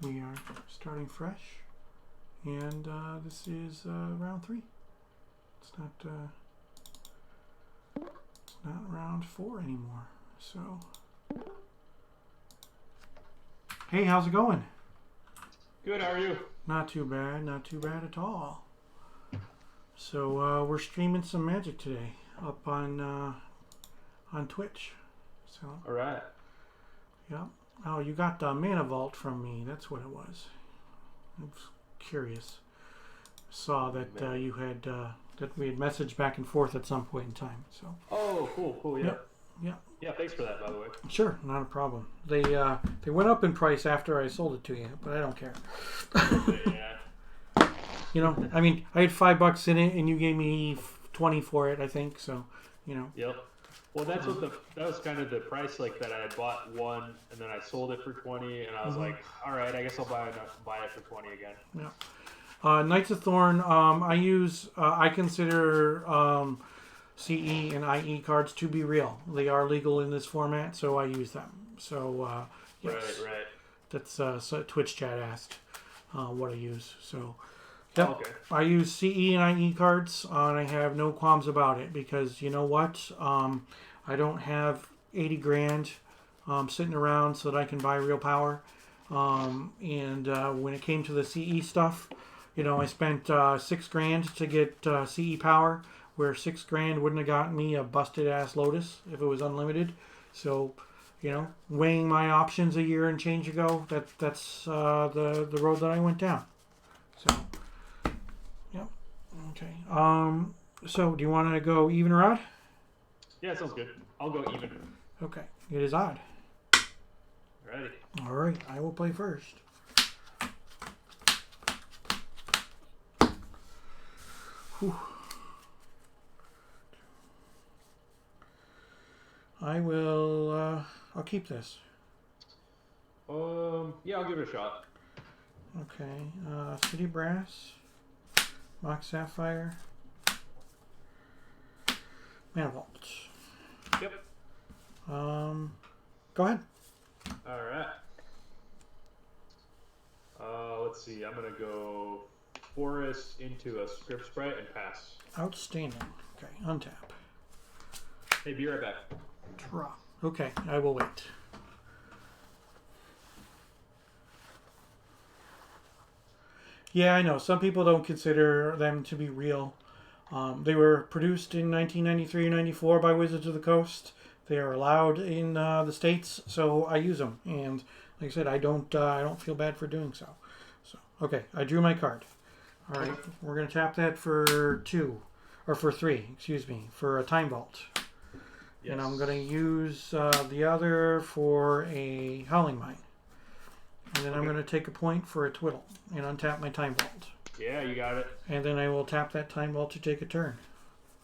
we are starting fresh. And this is round 3. It's not round 4 anymore. So, hey, how's it going? Good, how are you? Not too bad at all. So we're streaming some Magic today up on Twitch. So, all right. Yeah. Oh, you got the Mana Vault from me. That's what it was. I was curious. Saw that you had that we had messaged back and forth at some point in time. So. Oh, cool, yeah. Yeah. Yeah, thanks for that, by the way. Sure, not a problem. They went up in price after I sold it to you, but I don't care. Yeah. I mean, I had $5 in it, and you gave me 20 for it, I think. So, Yep. Well, that was kind of the price, like that. I had bought one, and then I sold it for 20, and I was like, all right, I guess I'll buy it for 20 again. Yeah. Knights of Thorn. I consider CE and IE cards to be real. They are legal in this format, so I use them. So yes. Right. That's so Twitch chat asked what I use. So yeah, okay. I use CE and IE cards, and I have no qualms about it because you know what? I don't have 80 grand sitting around so that I can buy real power. And when it came to the CE stuff, I spent 6 grand to get CE power, where 6 grand wouldn't have gotten me a busted ass Lotus if it was unlimited. So, weighing my options a year and change ago, that's the road that I went down. So, yep. Okay. So, do you want to go even or odd? Yeah, sounds good. I'll go even. Okay, it is odd. Alrighty. All right, I will play first. Whew. I will. I'll keep this. Yeah, I'll give it a shot. Okay, City Brass, Mox Sapphire, Mana Vault. Yep. Go ahead. All right. Let's see. I'm gonna go Forest into a Script Sprite and pass. Outstanding. Okay, untap. Hey, be right back. Draw. Okay, I will wait. Yeah, I know. Some people don't consider them to be real. They were produced in 1993 and 94 by Wizards of the Coast. They are allowed in the States, so I use them. And like I said, I don't feel bad for doing so. So okay, I drew my card. All right, we're gonna tap that for 2, or for 3, excuse me, for a Time Vault. Yes. And I'm gonna use the other for a Howling Mine. And then I'm going to take a point for a Twiddle and untap my Time Vault. Yeah, you got it. And then I will tap that Time Vault to take a turn.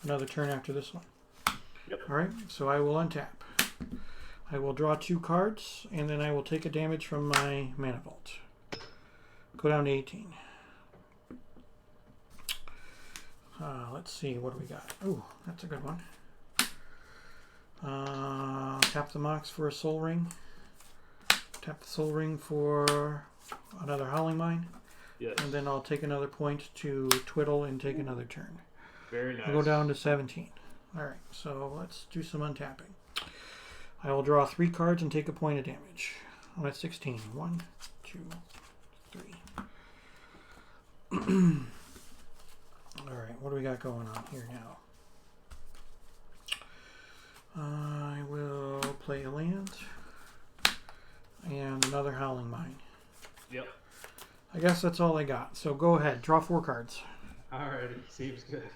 Another turn after this one. Yep. Alright, so I will untap. I will draw 2 cards, and then I will take a damage from my Mana Vault. Go down to 18. Let's see, what do we got? Ooh, that's a good one. Tap the Mox for a Soul Ring. Tap the Soul Ring for another Howling Mine. Yes. And then I'll take another point to Twiddle and take another turn. Very nice. I'll go down to 17. Alright, so let's do some untapping. I will draw 3 cards and take a point of damage. I'm at 16. 1, 2, 3. Alright, what do we got going on here now? I will play a land. And another Howling Mine. Yep. I guess that's all I got. So go ahead. Draw 4 cards. Alrighty. Seems good.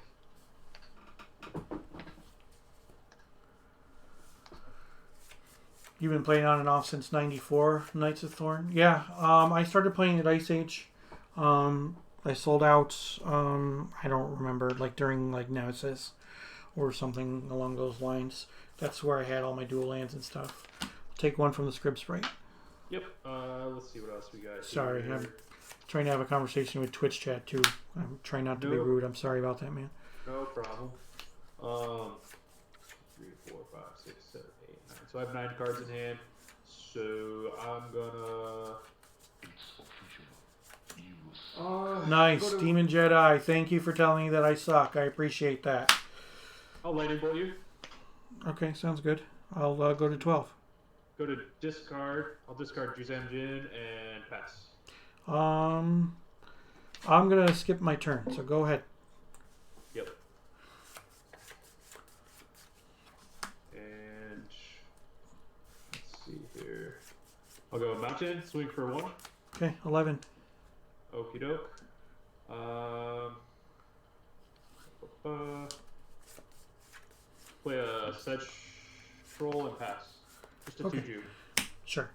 You've been playing on and off since 94, Knights of Thorn? Yeah. I started playing at Ice Age. I sold out, I don't remember, like during like Nemesis or something along those lines. That's where I had all my dual lands and stuff. I'll take one from the Script Sprite. Yep. Let's see what else we got. Sorry, I'm trying to have a conversation with Twitch chat too. I'm trying not to be rude. I'm sorry about that, man. No problem. 3, 4, 5, 6, 7, 8, 9. So I have 9 cards in hand. So I'm gonna. Nice, Demon Jedi. Thank you for telling me that I suck. I appreciate that. I'll lightning bolt you. Okay, sounds good. I'll go to 12. Go to discard. I'll discard Juzam Jin and pass. I'm gonna skip my turn, so go ahead. Yep. And let's see here. I'll go mountain, swing for 1. Okay, 11. Okie doke. Play a Sedge Troll and pass. Just a 2 June. Sure.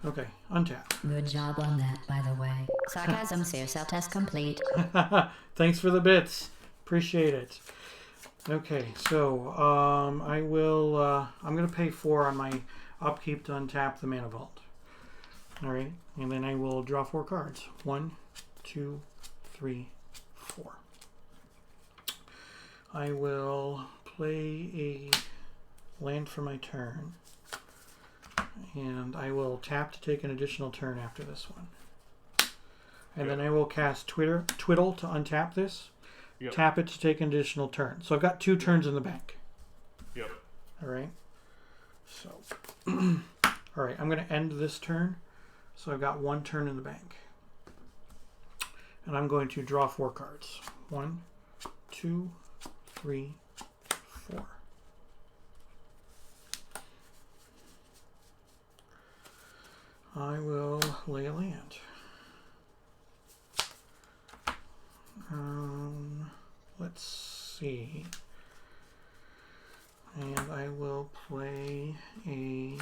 Okay, untap. Good job on that, by the way. Sarcasm, self-test complete. Thanks for the bits. Appreciate it. Okay, so I will. I'm gonna pay 4 on my upkeep to untap the Mana Vault. All right, and then I will draw 4 cards. 1, 2, 3, 4. I will play a land for my turn, and I will tap to take an additional turn after this one. And then I will cast Twiddle to untap this. Yep. Tap it to take an additional turn. So I've got 2 turns in the bank. Yep. All right. So, all right, I'm going to end this turn. So I've got 1 turn in the bank. And I'm going to draw 4 cards. 1, 2, 3, 4. I will lay a land. Let's see. And I will play a...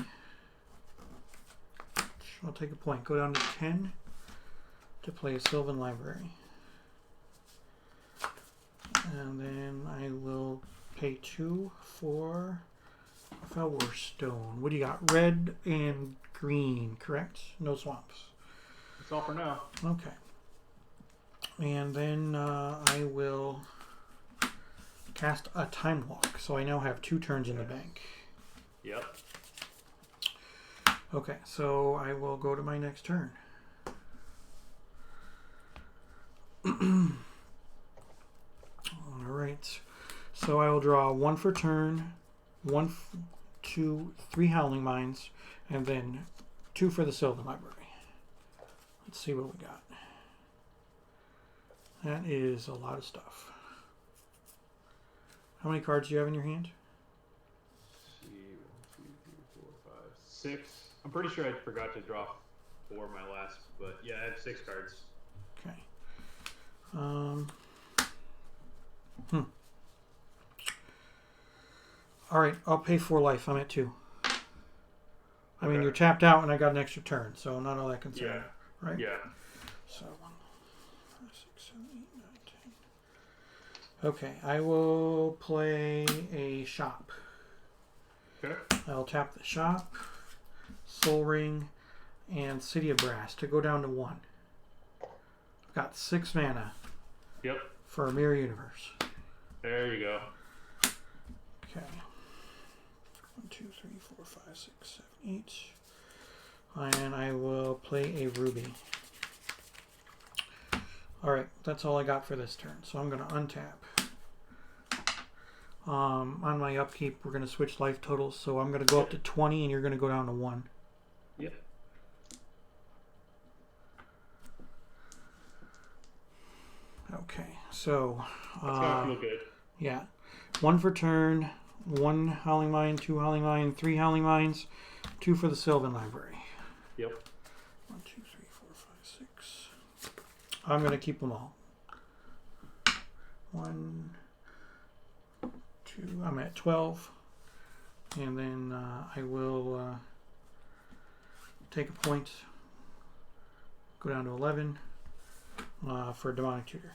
I'll take a point. Go down to 10 to play a Sylvan Library. And then I will pay 2 for Felwar Stone. What do you got? Red and green, correct? No swamps. That's all for now. Okay. And then I will cast a Time Walk. So I now have 2 turns in the bank. Yep. Okay, so I will go to my next turn. Alright. So I will draw 1 for turn, 1, 2, 3 Howling Mines, and then 2 for the Sylvan Library. Let's see what we got. That is a lot of stuff. How many cards do you have in your hand? See, 1, 2, 3, 4, 5, 6. I'm pretty sure I forgot to draw 4 my last, but yeah, I have 6 cards. Okay. All right, I'll pay 4 life. I'm at 2. I mean, Okay. you're tapped out, and I got an extra turn, so not all that concerned, right? Yeah. So 1, 5, 6, 7, 8, 9, 10. Okay, I will play a shop. Okay. I'll tap the shop, Soul Ring, and City of Brass to go down to 1. I've got 6 mana Yep. for a Mirror Universe. There you go. Okay. 1, 2, 3, 4, 5, 6, 7, 8. And I will play a Ruby. Alright, that's all I got for this turn. So I'm going to untap. On my upkeep, we're going to switch life totals. So I'm going to go up to 20 and you're going to go down to 1. Yep. Okay, so... That's gonna feel good. Yeah. 1 for turn, 1 Howling Mine, 2 Howling Mine, 3 Howling Mines, 2 for the Sylvan Library. Yep. 1, 2, 3, 4, 5, 6. I'm going to keep them all. 1, 2, I'm at 12. And then I will take a point, go down to 11 for Demonic Tutor.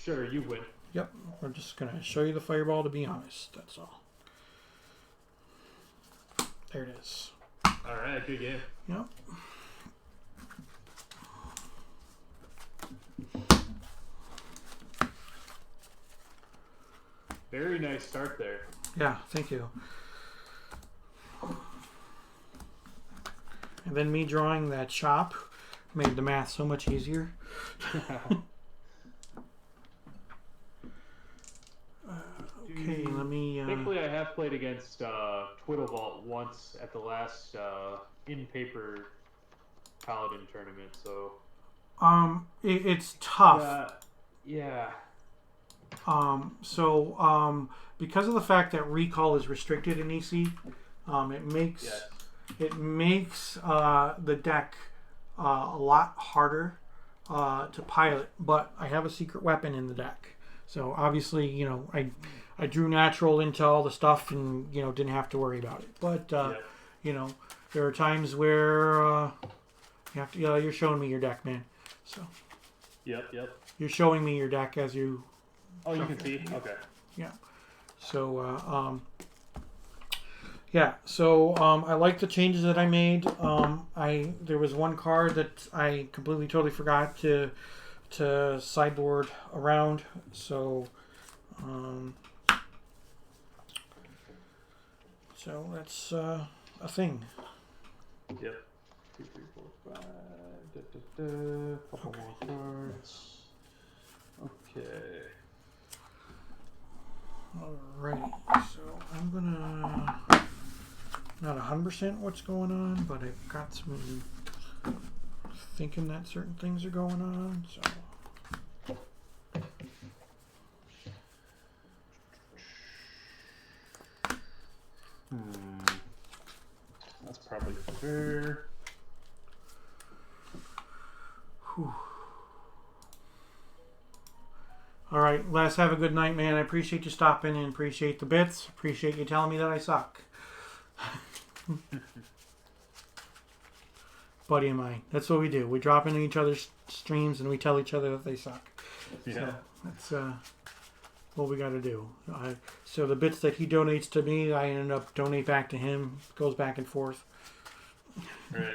Sure, you win. Yep, we're just going to show you the fireball to be honest. That's all. There it is. Alright, good game. Yep. Very nice start there. Yeah, thank you. And then me drawing that chop made the math so much easier. Okay, let me... Thankfully, I have played against Twiddlevault once at the last in-paper Paladin tournament, so... it's tough. Yeah. Because of the fact that recall is restricted in EC, it makes the deck a lot harder to pilot. But I have a secret weapon in the deck, so obviously, you know, I drew natural into all the stuff and, you know, didn't have to worry about it. But you know, there are times where you have to. You're showing me your deck, man. So. Yep. You're showing me your deck as you. Oh, you can see? Okay. Yeah. So, yeah. So, I like the changes that I made. There was one card that I completely, totally forgot to sideboard around. So, that's a thing. Yep. 2, 3, 4, 5. Couple more cards. Okay. Alright, so I'm gonna not 100% what's going on, but I've got some thinking that certain things are going on, so That's probably fair. whew. All right, Les, have a good night, man. I appreciate you stopping and appreciate the bits. Appreciate you telling me that I suck. Buddy of mine. That's what we do. We drop into each other's streams and we tell each other that they suck. Yeah. So that's what we got to do. So the bits that he donates to me, I end up donate back to him. It goes back and forth. Right.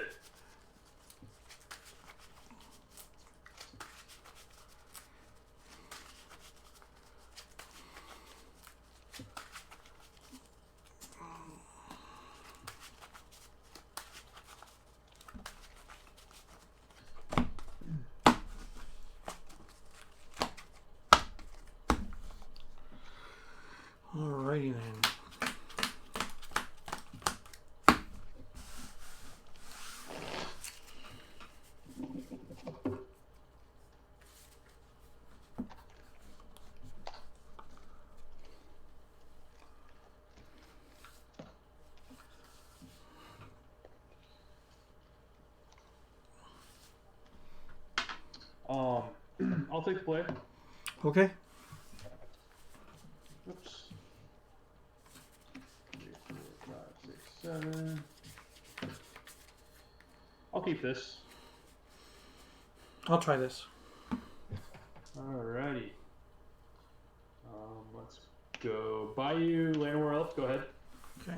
Alrighty then. I'll take the play. Okay. Oops. 3, 4, 5, 6, 7. I'll keep this. I'll try this. Alrighty. Let's go. Bayou, Llanowar Elf, go ahead. Okay.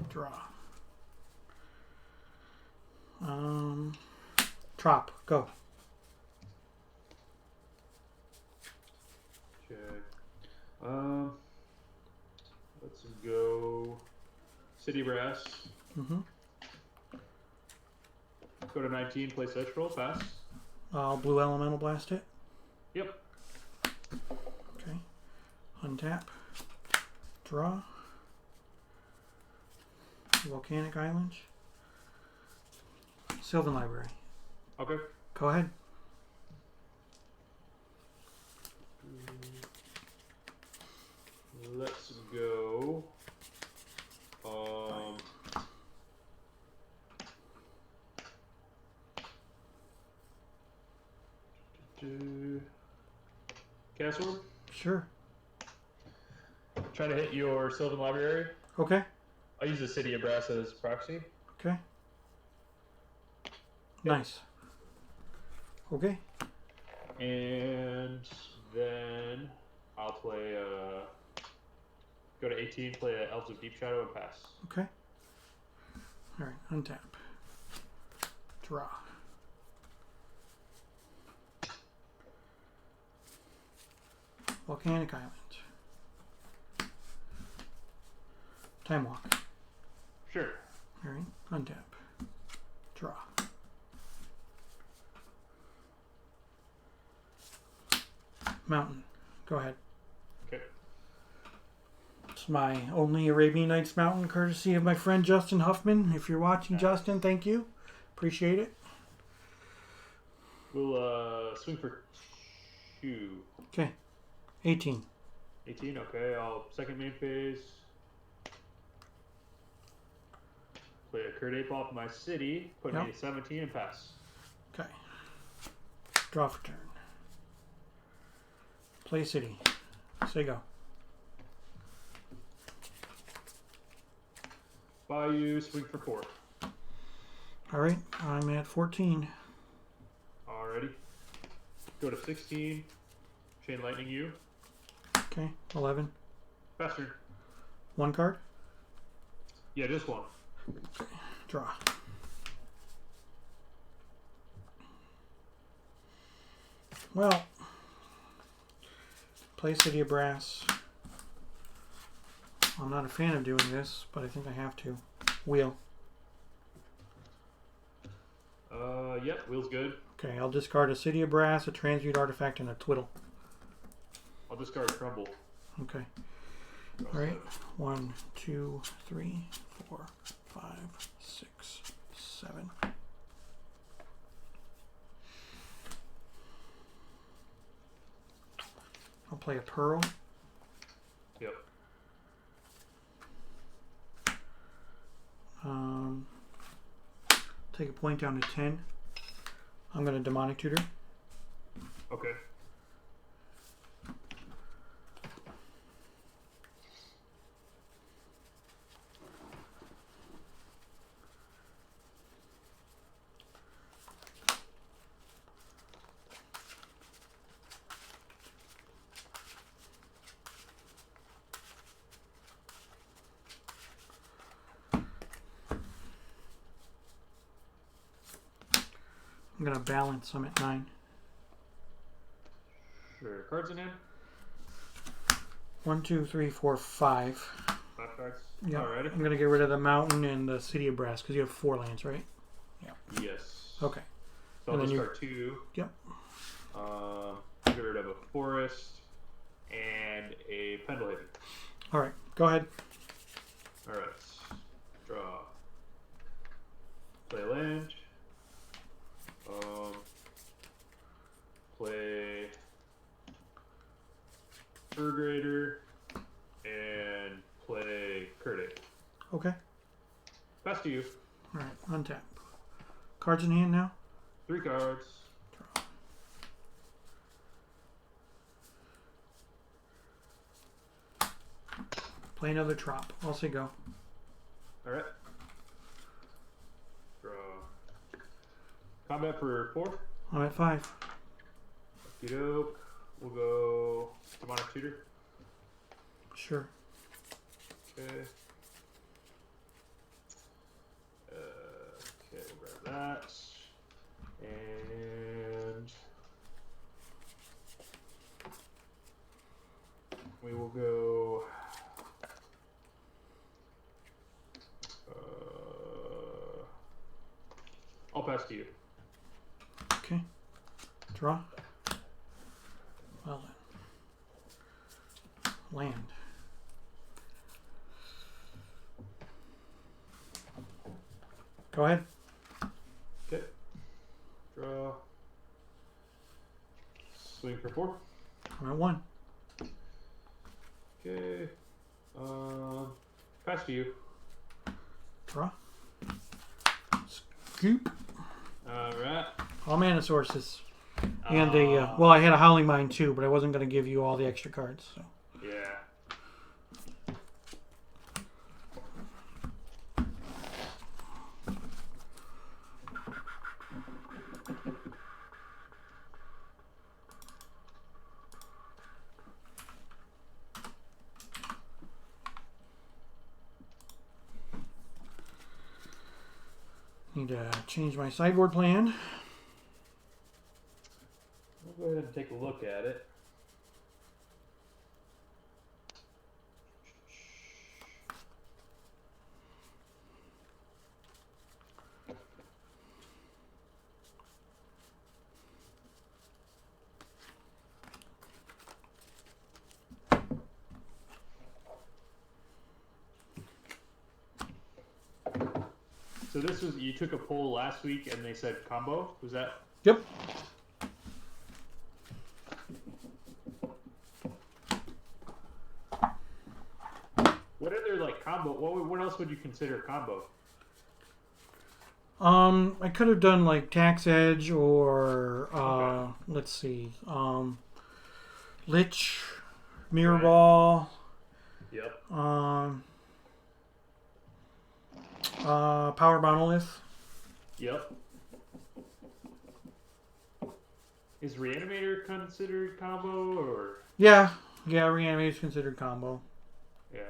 Draw. Trop. Go. Check. Let's go. City Brass. Mm-hmm. Go to 19, play Search Roll, pass. I'll blue elemental blast it. Yep. Okay. Untap. Draw. Volcanic Island. Sylvan Library. Okay. Go ahead. Let's go. Castle. Sure. Try to hit your Sylvan Library. Okay. I'll use the City of Brass as proxy. Okay. Nice. Okay. And then I'll play, go to 18, play Elves of Deep Shadow, and pass. Okay. All right. Untap. Draw. Volcanic Island. Time Walk. Sure. All right. Untap. Draw. Mountain. Go ahead. Okay. It's my only Arabian Nights Mountain, courtesy of my friend Justin Huffman. If you're watching, Justin, thank you. Appreciate it. We'll swing for 2. Okay. 18. 18, okay. I'll second main phase. Play a Kurt Ape off my city, put me at 17 and pass. Okay. Draw for turn. Play city. Say go. Bayou, swing for 4. Alright, I'm at 14. Alrighty. Go to 16. Chain Lightning you. Okay, 11. Pass turn. One card. Yeah, just one. Draw. Well, play City of Brass. I'm not a fan of doing this, but I think I have to. Wheel. Yep, wheel's good. Okay, I'll discard a City of Brass, a Transmute Artifact, and a Twiddle. I'll discard Crumble. Okay. Alright. 1, 2, 3, 4, 5, 6, 7. I'll play a Pearl. Yep. Take a point down to 10. I'm going to Demonic Tutor. Okay. I'm gonna balance. I'm at 9. Sure. Cards in hand. 1, 2, 3, 4, 5. 5 cards. Yeah. Alrighty. I'm gonna get rid of the mountain and the city of brass because you have 4 lands, right? Yes. Okay. So And I'll then discard 2. Yep. Get rid of a forest and a Pendlehaven. All right. Go ahead. Alright. Draw. Play land. Play Fur Grader and play Kurdic. Okay. Pass to you. All right. Untap. Cards in hand now. 3 cards. Play another trop. I'll say go. Alright. Draw. Combat for 4. I'm at 5. Dope. We'll go Demonic Tutor. Sure. Okay. Okay, we'll grab that. And we will go I'll pass to you. Okay. Draw. Well then. Land. Go ahead. Okay. Draw. Swing for 4. I'm at 1. Okay. Pass to you. Draw. Scoop. Alright. All mana sources. And a, well, I had a Howling Mine too, but I wasn't going to give you all the extra cards. So. Yeah. Need to change my sideboard plan. We'll go ahead and take a look at it. So this was, you took a poll last week and they said combo, was that? Yep. What other like combo, what else would you consider combo? I could have done like Tax Edge or, Okay. let's see, Lich, Mirror Ball, Yep. Power Monolith. Yep. Is Reanimator considered combo or? Yeah, Reanimate is considered combo. Yeah.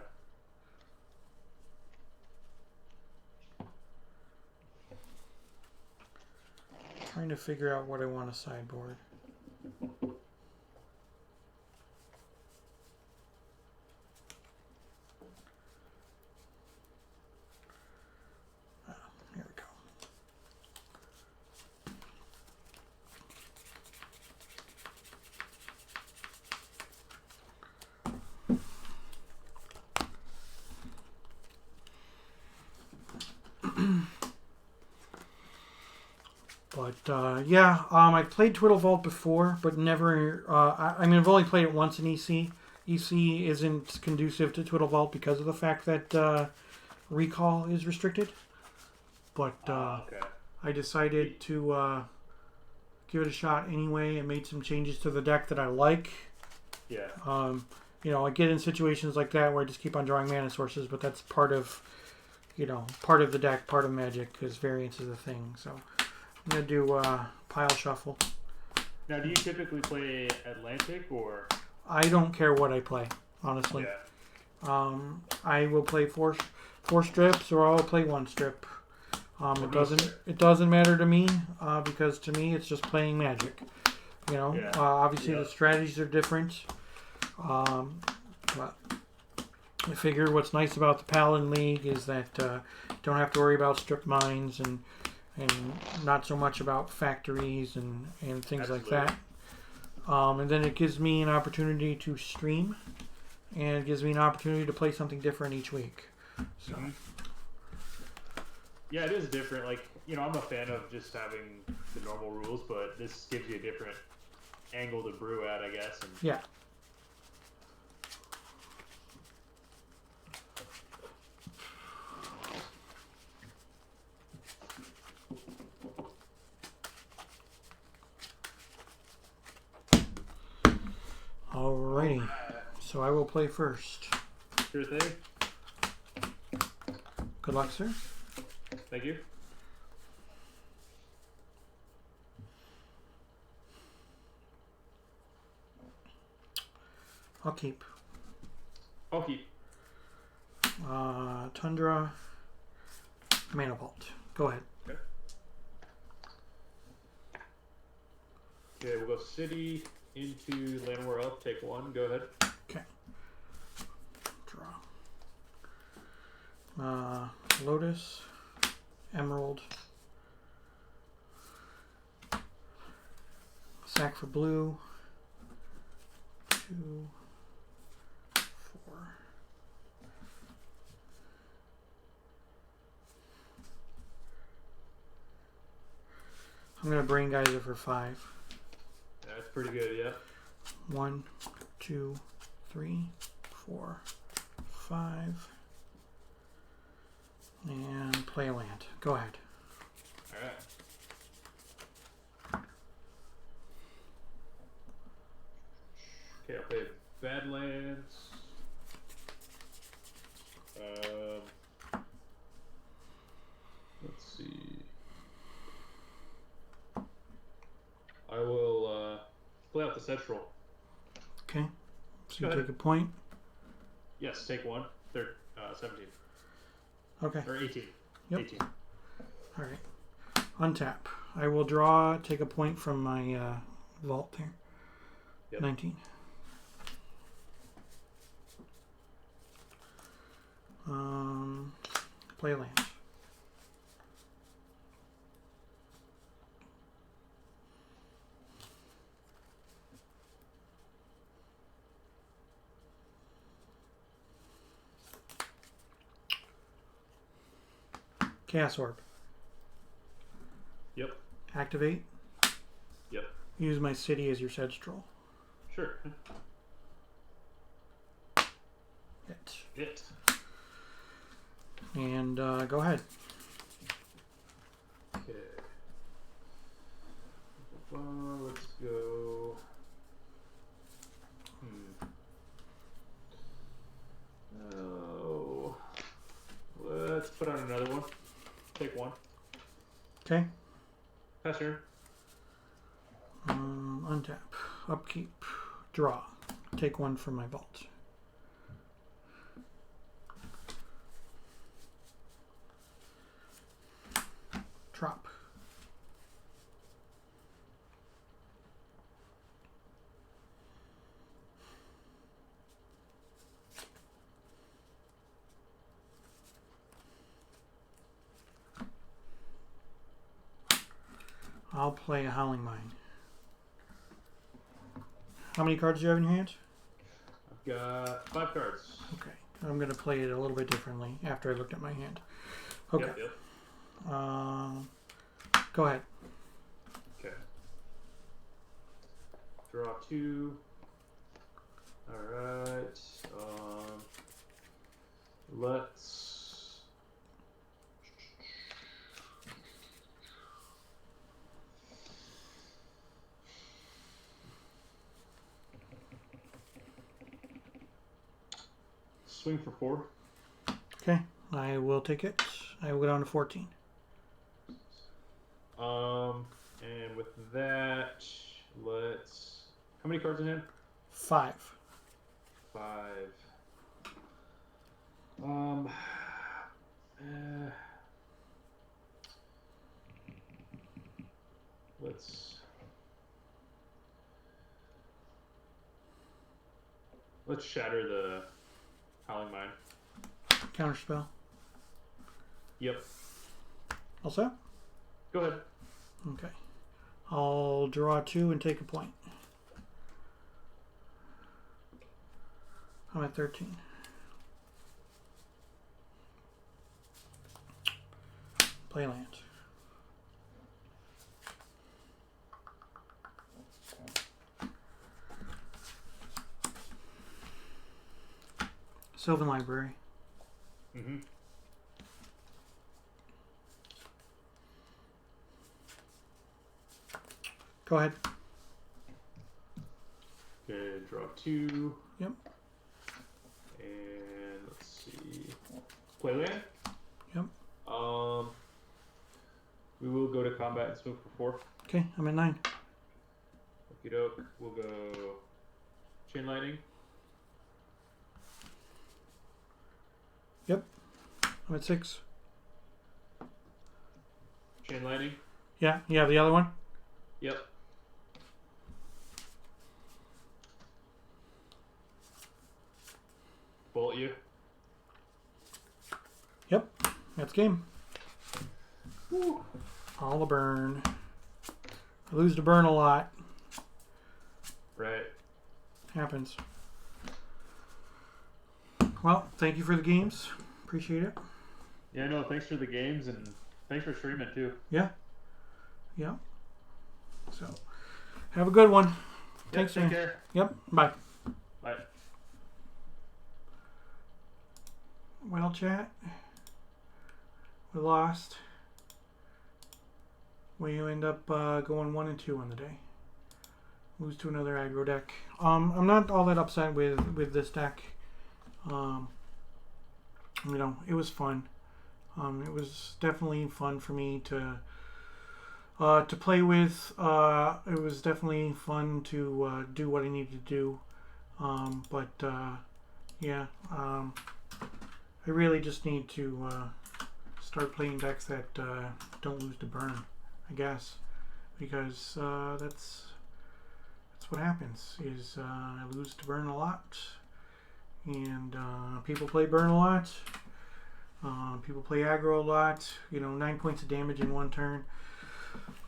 Trying to figure out what I want to sideboard. Here we go. But yeah, I played Twiddle Vault before, but never. I mean, I've only played it once in EC. EC isn't conducive to Twiddle Vault because of the fact that recall is restricted. But Okay. I decided to give it a shot anyway and made some changes to the deck that I like. Yeah. You know, I get in situations like that where I just keep on drawing mana sources, but that's part of, you know, part of the deck, part of Magic, because variance is a thing. So I'm going to do Pile Shuffle. Now, do you typically play Atlantic or? I don't care what I play, honestly. Yeah. I will play four strips or I'll play 1 strip. It doesn't matter to me because to me it's just playing Magic. You know, Yeah. obviously the strategies are different. But I figure what's nice about the Paladin League is that you don't have to worry about strip mines and not so much about factories and things like that. And then it gives me an opportunity to stream, and it gives me an opportunity to play something different each week. So. Mm-hmm. Yeah, it is different. Like, you know, I'm a fan of just having the normal rules, but this gives you a different angle to brew at, I guess. And yeah. Alrighty. So I will play first. Sure thing. Good luck, sir. Thank you. I'll keep. I'll keep. Tundra, Mana Vault. Go ahead. Okay, we'll go City into Llanowar Elf. Take one. Go ahead. Okay. Draw. Lotus, Emerald. Sack for blue. 2, 4. I'm gonna Brain Geyser for 5. That's pretty good, yeah. 1, 2, 3, 4, 5. And play a land. Go ahead. Alright. Okay, I'll play Badlands. Let's see. I will play out the Central. Okay. So Go you ahead. take a point. Yes, take one. 17. Okay. Or 18. Yep. 18. All right. Untap. I will draw. Take a point from my vault there. Yep. 19. Play land. Chaos Orb. Yep. Activate. Yep. Use my city as your sedge troll. Sure. Hit. Hit. And go ahead. Okay. Let's go. Oh. Let's put on another one. Take one. Okay. Pass turn. Untap. Upkeep. Draw. Take one from my vault. Drop. I'll play a Howling Mine. How many cards do you have in your hand? I've got 5 cards. Okay. I'm going to play it a little bit differently after I looked at my hand. Okay. Yep. Go ahead. Okay. Draw 2. Alright. Let's... swing for 4. Okay. I will take it. I will go down to 14. And with that, let's... How many cards in hand? 5. 5. let's shatter the Howling Mine. Counterspell. Yep. All set? Go ahead. Okay. I'll draw 2 and take a point. I'm at 13. Play land. Sylvan Library. Mm-hmm. Go ahead. Okay, draw 2. Yep. And let's see. Play land? Yep. We will go to combat and smoke for 4. Okay, I'm at 9. Okie doke. We'll go Chain Lightning. Yep. I'm at 6. Chain Lightning. Yeah, you have the other one? Yep. Bolt you. Yep. That's game. Woo. All the burn. I lose to burn a lot. Right. Happens. Well, thank you for the games. Appreciate it. Yeah, no, thanks for the games and thanks for streaming too. Yeah. Yeah. So, have a good one. Thanks, Take man. care. Yep. Bye. Bye. Well, chat. We lost. We end up going 1 and 2 on the day. Lose to another aggro deck. I'm not all that upset with this deck. You know, it was fun. It was definitely fun for me to play with. It was definitely fun to do what I needed to do. Yeah, I really just need to start playing decks that don't lose to burn, I guess, because that's what happens. Is I lose to burn a lot, and people play burn a lot. People play aggro a lot. You know, 9 points of damage in 1 turn.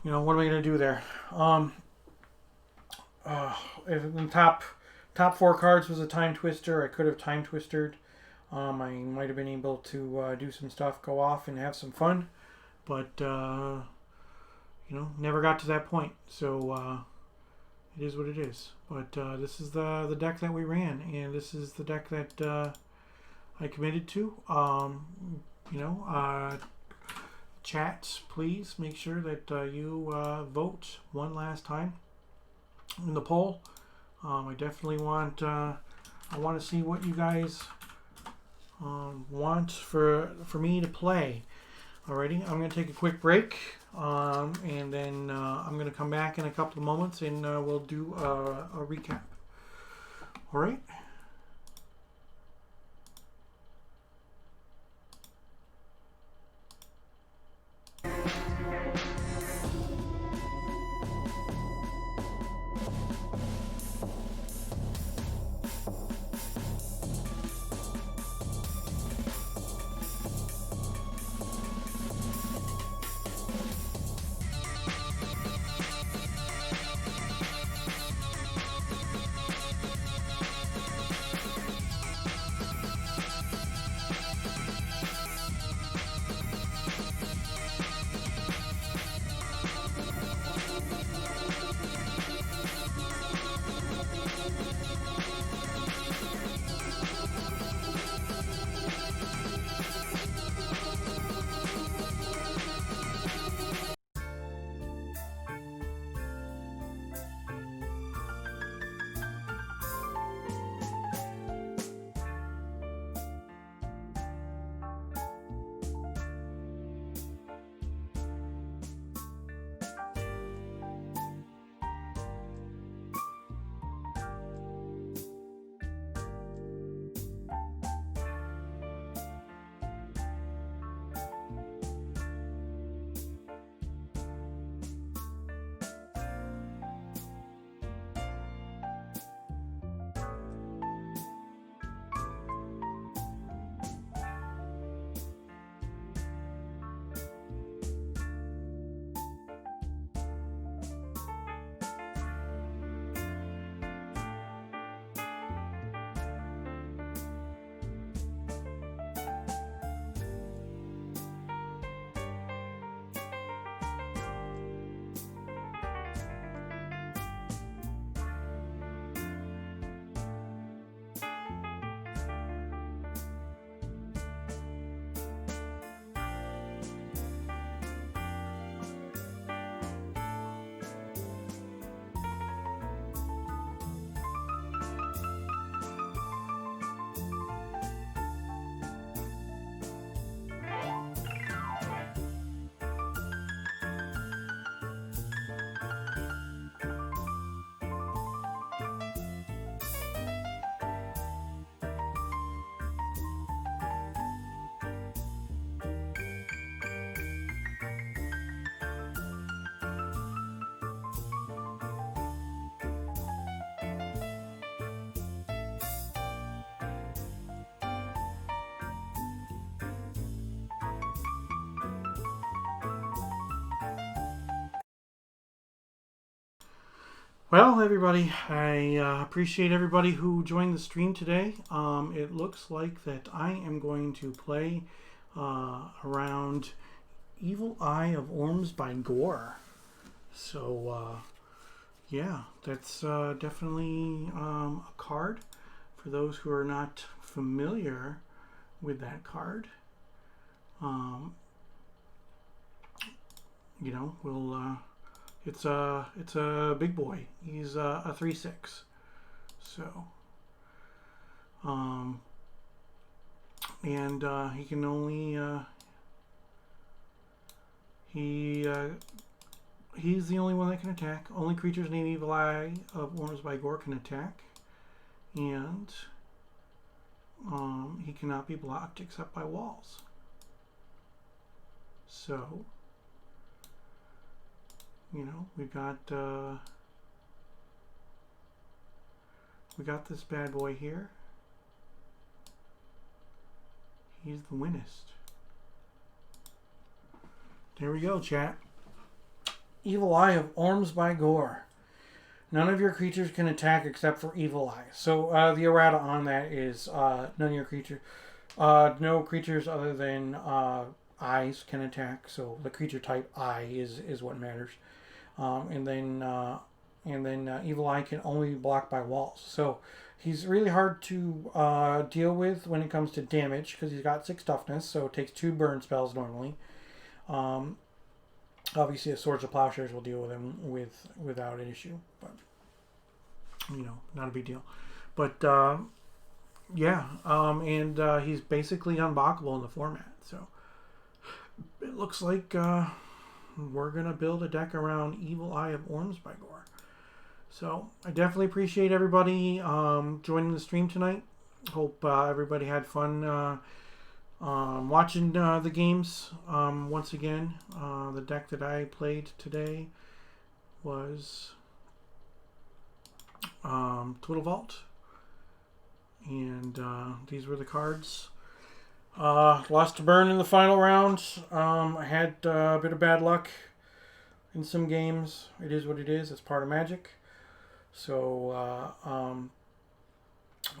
You know, what am I going to do there? If the top 4 cards was a Time Twister, I could have Time Twistered. I might have been able to do some stuff, go off and have some fun, but you know, never got to that point. So it is what it is. But this is the deck that we ran, and this is the deck that I committed to. You know, chat, please make sure that you vote one last time in the poll. I definitely want I want to see what you guys want for me to play. Alrighty, I'm going to take a quick break, and then I'm going to come back in a couple of moments, and we'll do a recap. Alright. Well, everybody, I appreciate everybody who joined the stream today. It looks like that I am going to play around Evil Eye of Orms by Gore. So, yeah, that's definitely a card for those who are not familiar with that card. You know, we'll it's a big boy. He's a 3/6. So and he can only he's the only one that can attack. Only creatures named Evil Eye of Orms by Gore can attack, and he cannot be blocked except by walls. So, you know, we got this bad boy here. He's the winnest. There we go, chat. Evil Eye of Orms by Gore. None of your creatures can attack except for Evil Eye. So the errata on that is none of your creatures, no creatures other than eyes can attack. So the creature type eye is what matters. And then Evil Eye can only be blocked by walls. So he's really hard to deal with when it comes to damage because he's got 6 toughness. So it takes 2 burn spells normally. Obviously, the Swords of Plowshares will deal with him without an issue, but you know, not a big deal. But yeah, and he's basically unblockable in the format. So it looks like we're gonna build a deck around Evil Eye of Orms by Gore. So I definitely appreciate everybody joining the stream tonight. Hope everybody had fun. Watching the games once again. The deck that I played today was Twiddle Vault, and these were the cards. Lost to Burn in the final round. I had a bit of bad luck in some games. It is what it is. It's part of Magic. So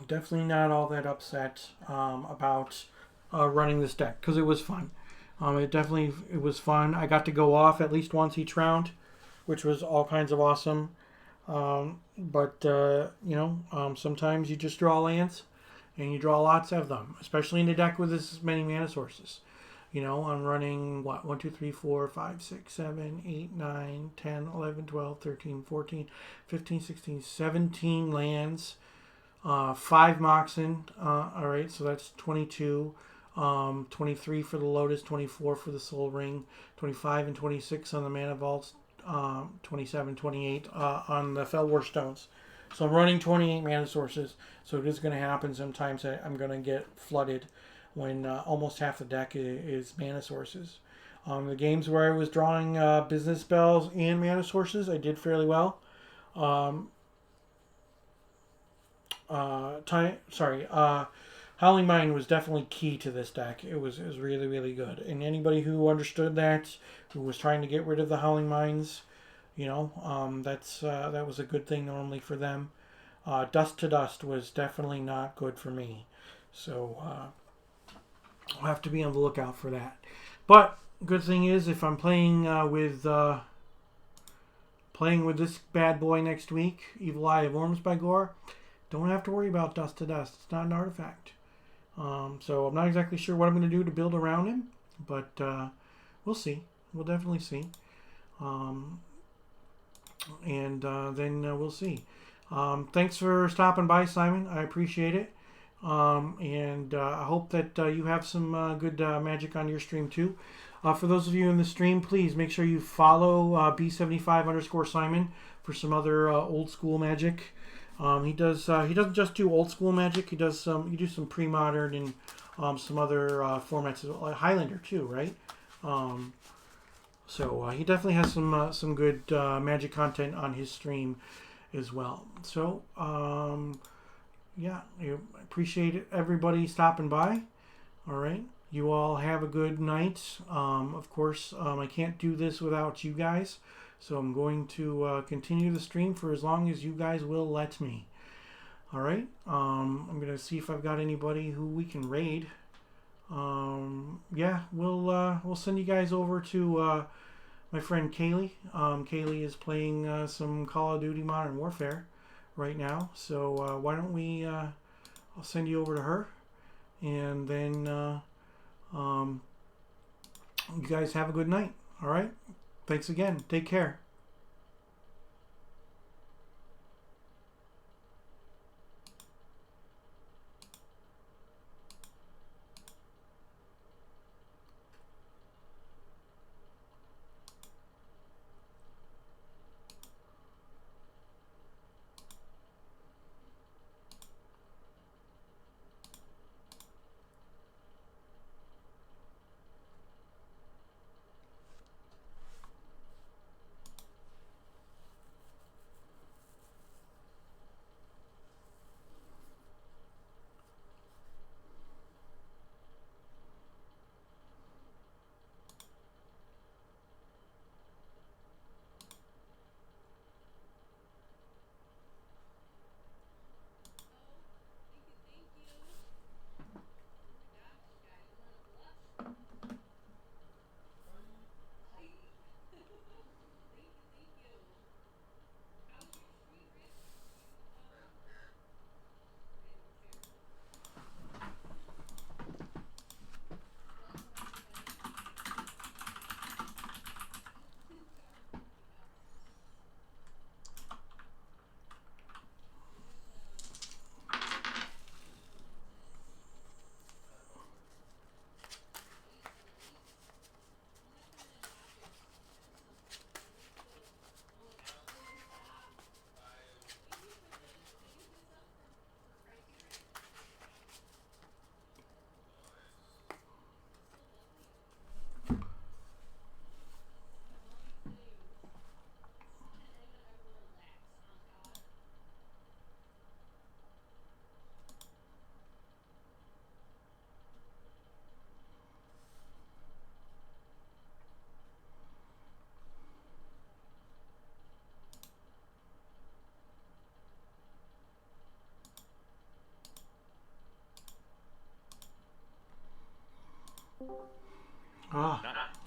definitely not all that upset about running this deck because it was fun. It was fun. I got to go off at least once each round, which was all kinds of awesome. But you know, sometimes you just draw lands, and you draw lots of them, especially in a deck with this many mana sources. You know, I'm running what 1, 2, 3, 4, 5, 6, 7, 8, 9, 10, 11, 12, 13, 14, 15, 16, 17 lands, 5 Moxen. All right, so that's 22. 23 for the Lotus, 24 for the Soul Ring, 25 and 26 on the Mana Vaults, 27, 28 on the Felwar Stones. So I'm running 28 mana sources. So it is going to happen sometimes that I'm going to get flooded when almost half the deck is mana sources. The games where I was drawing business spells and mana sources, I did fairly well. Howling Mine was definitely key to this deck. It was really, really good. And anybody who understood that, who was trying to get rid of the Howling Mines, you know, that was a good thing normally for them. Dust to Dust was definitely not good for me. So I'll have to be on the lookout for that. But good thing is, if I'm playing with this bad boy next week, Evil Eye of Orms by Gore, don't have to worry about Dust to Dust. It's not an artifact. So I'm not exactly sure what I'm going to do to build around him, but we'll see. We'll definitely see. And then we'll see. Thanks for stopping by, Simon. I appreciate it. And I hope that you have some good magic on your stream too. For those of you in the stream, please make sure you follow B75_Simon for some other old school magic. He doesn't just do old school magic. He do some pre-modern and some other formats, like Highlander too, right? So he definitely has some good magic content on his stream as well. So yeah, I appreciate everybody stopping by. All right, you all have a good night. Of course, I can't do this without you guys. So I'm going to continue the stream for as long as you guys will let me. All right. I'm going to see if I've got anybody who we can raid. Yeah, we'll send you guys over to my friend Kaylee. Kaylee is playing some Call of Duty Modern Warfare right now. So why don't we... I'll send you over to her. And then you guys have a good night. All right? Thanks again. Take care.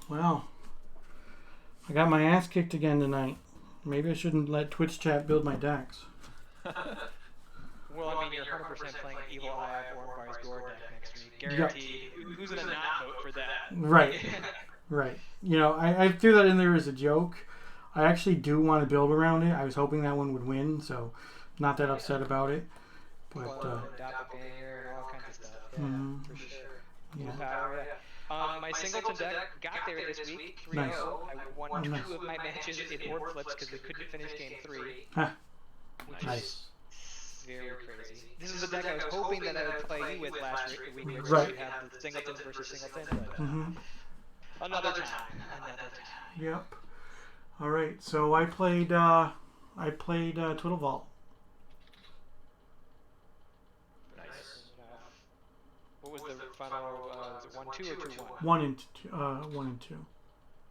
Well, I got my ass kicked again tonight. Maybe I shouldn't let Twitch chat build my decks. Well, I mean, you're 100% playing Evil Eye or Bar's Gore deck next week. Guaranteed. Who's going to not vote for that? Right. Right. You know, I threw that in there as a joke. I actually do want to build around it. I was hoping that one would win, so not that upset about it. But Doppelganger and all kinds of stuff. Yeah, for sure. Yeah. Power, yeah. My Singleton deck got there this week, 3-0. Nice. I won Nice. 2 of my matches in board flips because they couldn't finish game 3. Huh. Which Nice. is very crazy. This is the deck I was hoping that I would play you with last week. Right. We'd have the Singletons versus Singleton, but Mm-hmm. another time. Another time. Yep. All right. So I played Twiddle Vault. Nice. What was the final? Was it 1-2 or 2-1? 1 and 2.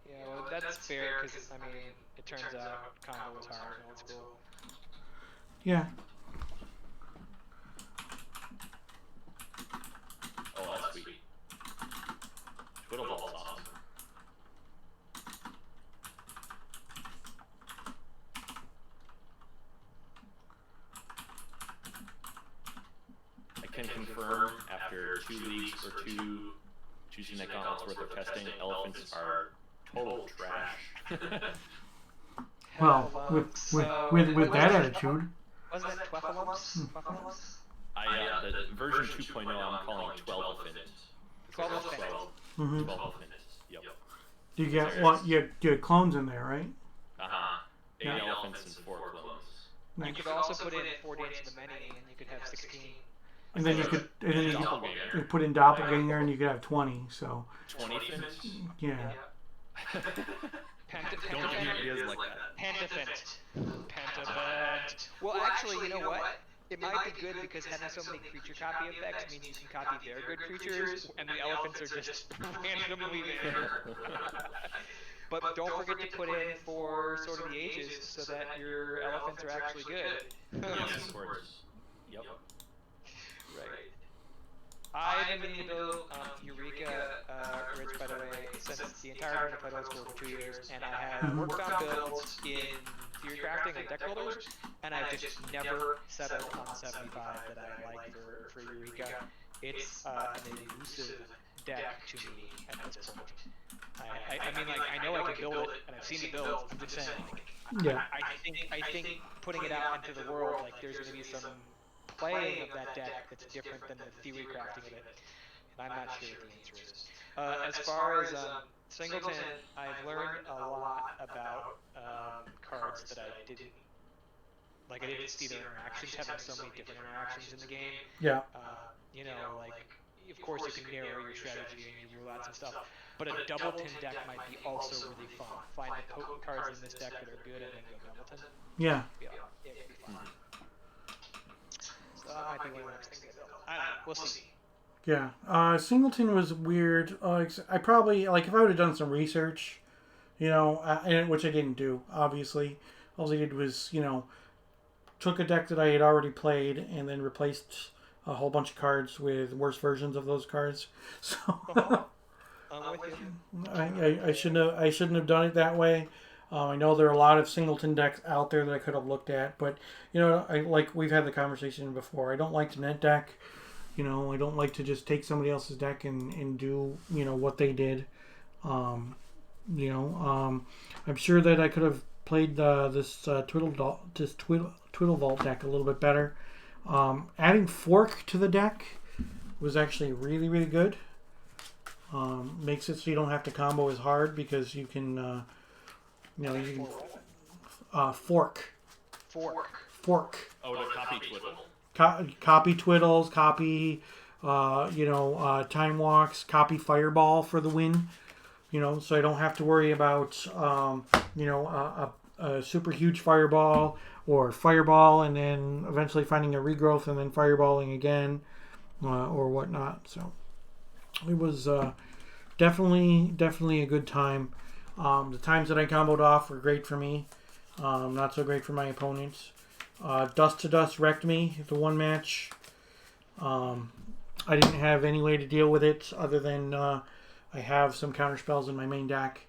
Yeah, well, that's fair because I mean, it turns out combo was hard in old school. Yeah. Oh, that's sweet. Twiddle Vault's awesome. I can confirm after 2 leagues or 2 Tuesday Night Gauntlets worth of testing, elephants are total trash. Well, with that attitude. Wasn't it Tweffelumps? The version 2.0 I'm calling 12 Elephant. 12 Elephant. 12 Elephant. Yep. Do you get what? You had clones in there, right? Uh-huh. 8 Yeah. elephants and 4 clones. You Nice. could also put in 4 Dance of the Many, and you could have 16. And then you could Doppelganger. you put in Doppelganger and you could have 20. So 20 fins? yeah. Don't give me ideas like that. Pentafint. Pentafint. Well, actually, you know what? It might be good because having so many creature copy effects means you can copy their good creatures, and the elephants are just randomly there. but don't forget to put in for sort of the ages so that your elephants are actually good. Yes, of course. Yep. Right. I've been meaning to build Eureka Ridge, by the way, since the entire time I played old school for 2 years, and I have worked on builds in theory crafting and deck builders, and I've just never settled on 75 that I like for Eureka. It's an elusive deck to me at this point. I mean, like, I know I can build it, and I've seen the build. I'm just saying, like, Yeah. I think putting it out into the world, like, there's going to be some playing of that deck that's different than the theory crafting of it, and I'm not sure what the answer is. As far as Singleton, I've learned a lot about cards that I didn't like. I didn't see their interactions, having so many different interactions in the game. Yeah. You know, like, of course you can narrow your strategy and your roulettes and stuff, but a Doubleton deck might be also really fun. Find the potent cards in this deck that are good and then go Doubleton. Yeah. Yeah, it would be fun. So that might be one of the next things I build. I don't know, we'll see. Yeah. Singleton was weird. I probably, like, if I would have done some research, you know, which I didn't do, obviously. All I did was, you know, took a deck that I had already played and then replaced a whole bunch of cards with worse versions of those cards. So I'm with you. I shouldn't have done it that way. I know there are a lot of Singleton decks out there that I could have looked at, but, you know, we've had the conversation before. I don't like to net deck. You know, I don't like to just take somebody else's deck and do, you know, what they did. I'm sure that I could have played this Twiddle Vault deck a little bit better. Adding Fork to the deck was actually really, really good. Makes it so you don't have to combo as hard because you can, Fork. Oh, the copy twiddle. Copy Twiddles, copy, Time Walks, copy Fireball for the win. You know, so I don't have to worry about, a super huge Fireball or Fireball and then eventually finding a regrowth and then Fireballing again or whatnot. So it was definitely a good time. The times that I comboed off were great for me. Not so great for my opponents. Dust to Dust wrecked me, the one match. I didn't have any way to deal with it other than I have some counter spells in my main deck.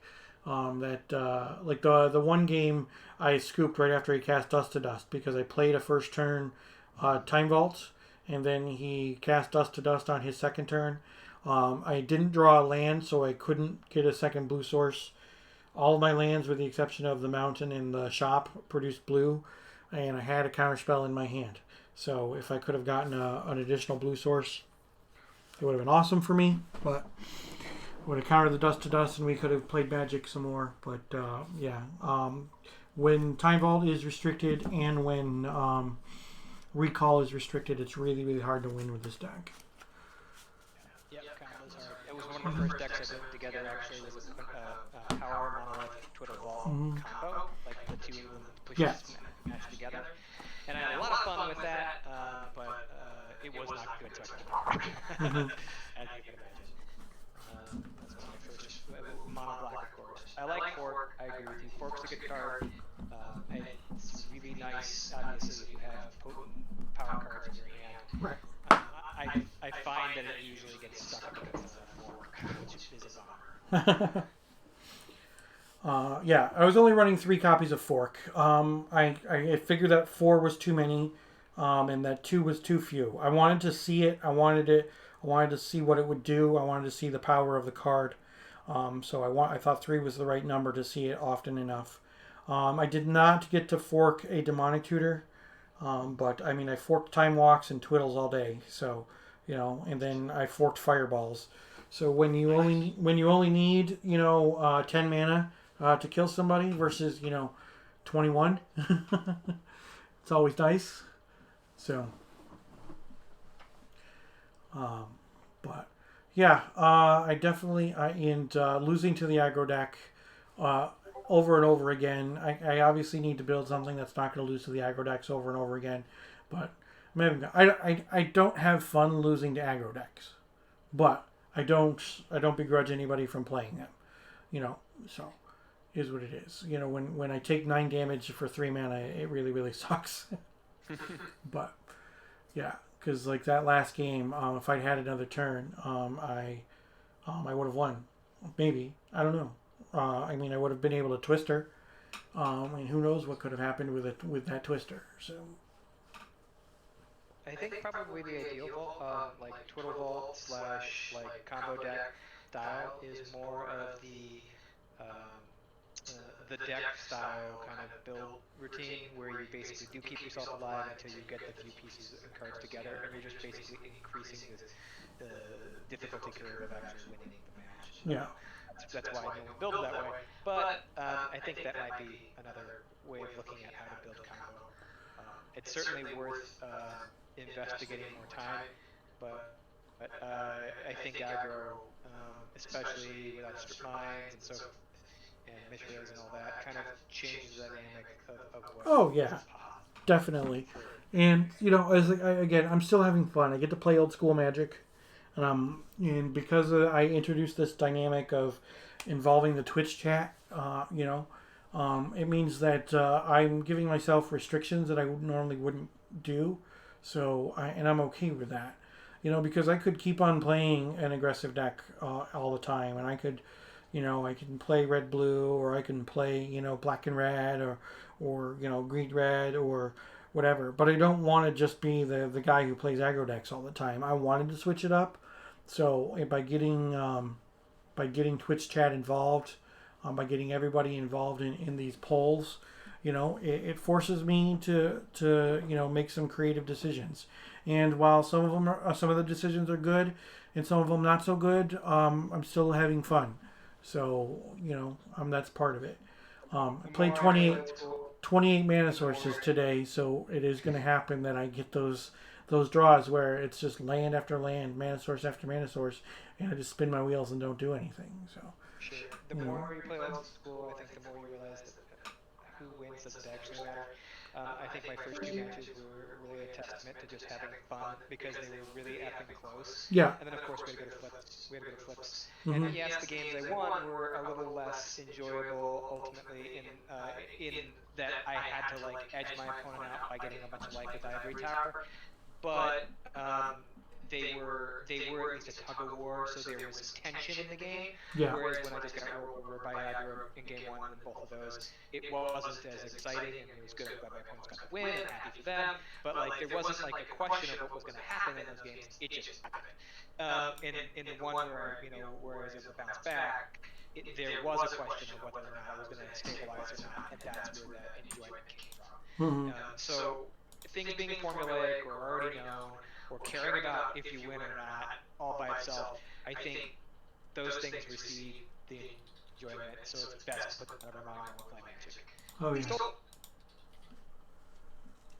The one game I scooped right after he cast Dust to Dust because I played a first turn Time Vault and then he cast Dust to Dust on his second turn. I didn't draw a land, so I couldn't get a second blue source. All of my lands, with the exception of the mountain and the shop, produced blue, and I had a counterspell in my hand. So if I could have gotten an additional blue source, it would have been awesome for me. But would have countered the Dust to Dust, and we could have played Magic some more. But when Time Vault is restricted and when Recall is restricted, it's really, really hard to win with this deck. Yep, combo's hard. It was one of the first decks I put together, actually, was a Power Monolith Twiddle Vault combo, like the two of them pushes match together. And I had a lot of fun with that, but it was not good, so I couldn't. As you can imagine. That's one of my first mono black, of course. I like Fork, I agree with you. Fork's a good card. It's really nice, obviously, if you have potent power cards in your hand. Right. I find that it usually gets stuck because of the Fork, which is a bummer. I was only running 3 copies of Fork. I figured that 4 was too many, and that 2 was too few. I wanted to see it. I wanted to see what it would do. I wanted to see the power of the card. I thought 3 was the right number to see it often enough. I did not get to fork a Demonic Tutor, but I mean I forked Time Walks and Twiddles all day. So, and then I forked Fireballs. So when you only need 10 mana to kill somebody versus 21, it's always nice. So, but yeah, I definitely losing to the aggro deck over and over again. I obviously need to build something that's not going to lose to the aggro decks over and over again. But I don't have fun losing to aggro decks, but I don't begrudge anybody from playing them. So is what it is. You know, when I take 9 damage for 3 mana, it really, really sucks. But yeah, because like that last game, if I'd had another turn, I would have won. Maybe, I don't know. I mean, I would have been able to Twister. And who knows what could have happened with that Twister. So I think probably the ideal vault, like Twiddle Vault / like combo deck style is more of the deck style kind of build routine where you basically do keep yourself alive until you get the few pieces and cards together, and you're just basically increasing the difficulty curve of actually winning the match. yeah. That's why you build it that way. But I think that might be another way of looking at how to build combo. It's certainly worth investigating more time, but I think aggro, especially without strip mines and so and Mithras and all that, kind of changes the dynamic of what. Oh yeah, definitely. And you know, as again, I'm still having fun. I get to play old school Magic, and because I introduced this dynamic of involving the Twitch chat, you know, it means that I'm giving myself restrictions that I normally wouldn't do. So, and I'm okay with that, you know, because I could keep on playing an aggressive deck all the time, and I could, you know, I can play red blue, or I can play, you know, black and red, or you know, green red, or whatever. But I don't want to just be the guy who plays aggro decks all the time. I wanted to switch it up. So by getting Twitch chat involved, by getting everybody involved in these polls, you know, it forces me to you know, make some creative decisions. And while some of the decisions are good, and some of them not so good, I'm still having fun. So you know, that's part of it. I played 28 mana sources today, so it is going to happen that I get those draws where it's just land after land, mana source after mana source, and I just spin my wheels and don't do anything. So sure. The more you play old school, I think the more you realize that who wins doesn't actually matter. I think my first 2 matches were really a testament to just having fun because they were really effing close. Yeah. And then of course we had to go to flips. Mm-hmm. And yes, the games I won were a little less enjoyable ultimately in that I had to like edge my opponent out by getting a bunch of life with Ivory Tower. But they were at least a tug of war, so there was tension in the game. Yeah. Whereas when I just got rolled over by aggro in game 1 in both of those, it wasn't as exciting, and it was good that my opponents got the win, and happy for them. But like there wasn't like a question of what was going to happen in those games. It just happened. In the one where where I was able to bounce back, there was a question of whether or not I was going to stabilize or not, and that's where that enjoyment came from. So things being formulaic or already known, or caring about if you win or not, all by itself, I think those things receive the enjoyment, so it's best to put them out of our mind when we're playing Magic. Oh yeah.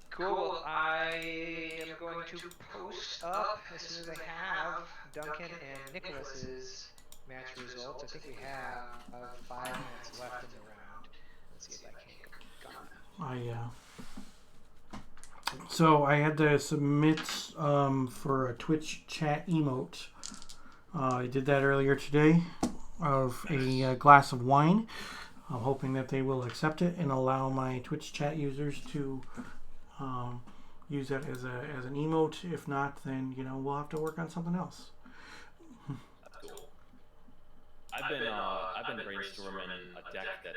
Cool, well, I am going to post up as soon as I have Duncan and Nicholas's match results. I think we have 5 minutes left in the round. Let's see if that can go. So I had to submit for a Twitch chat emote. I did that earlier today of a glass of wine. I'm hoping that they will accept it and allow my Twitch chat users to use that as an emote. If not, then we'll have to work on something else. That's cool. I've been brainstorming a deck that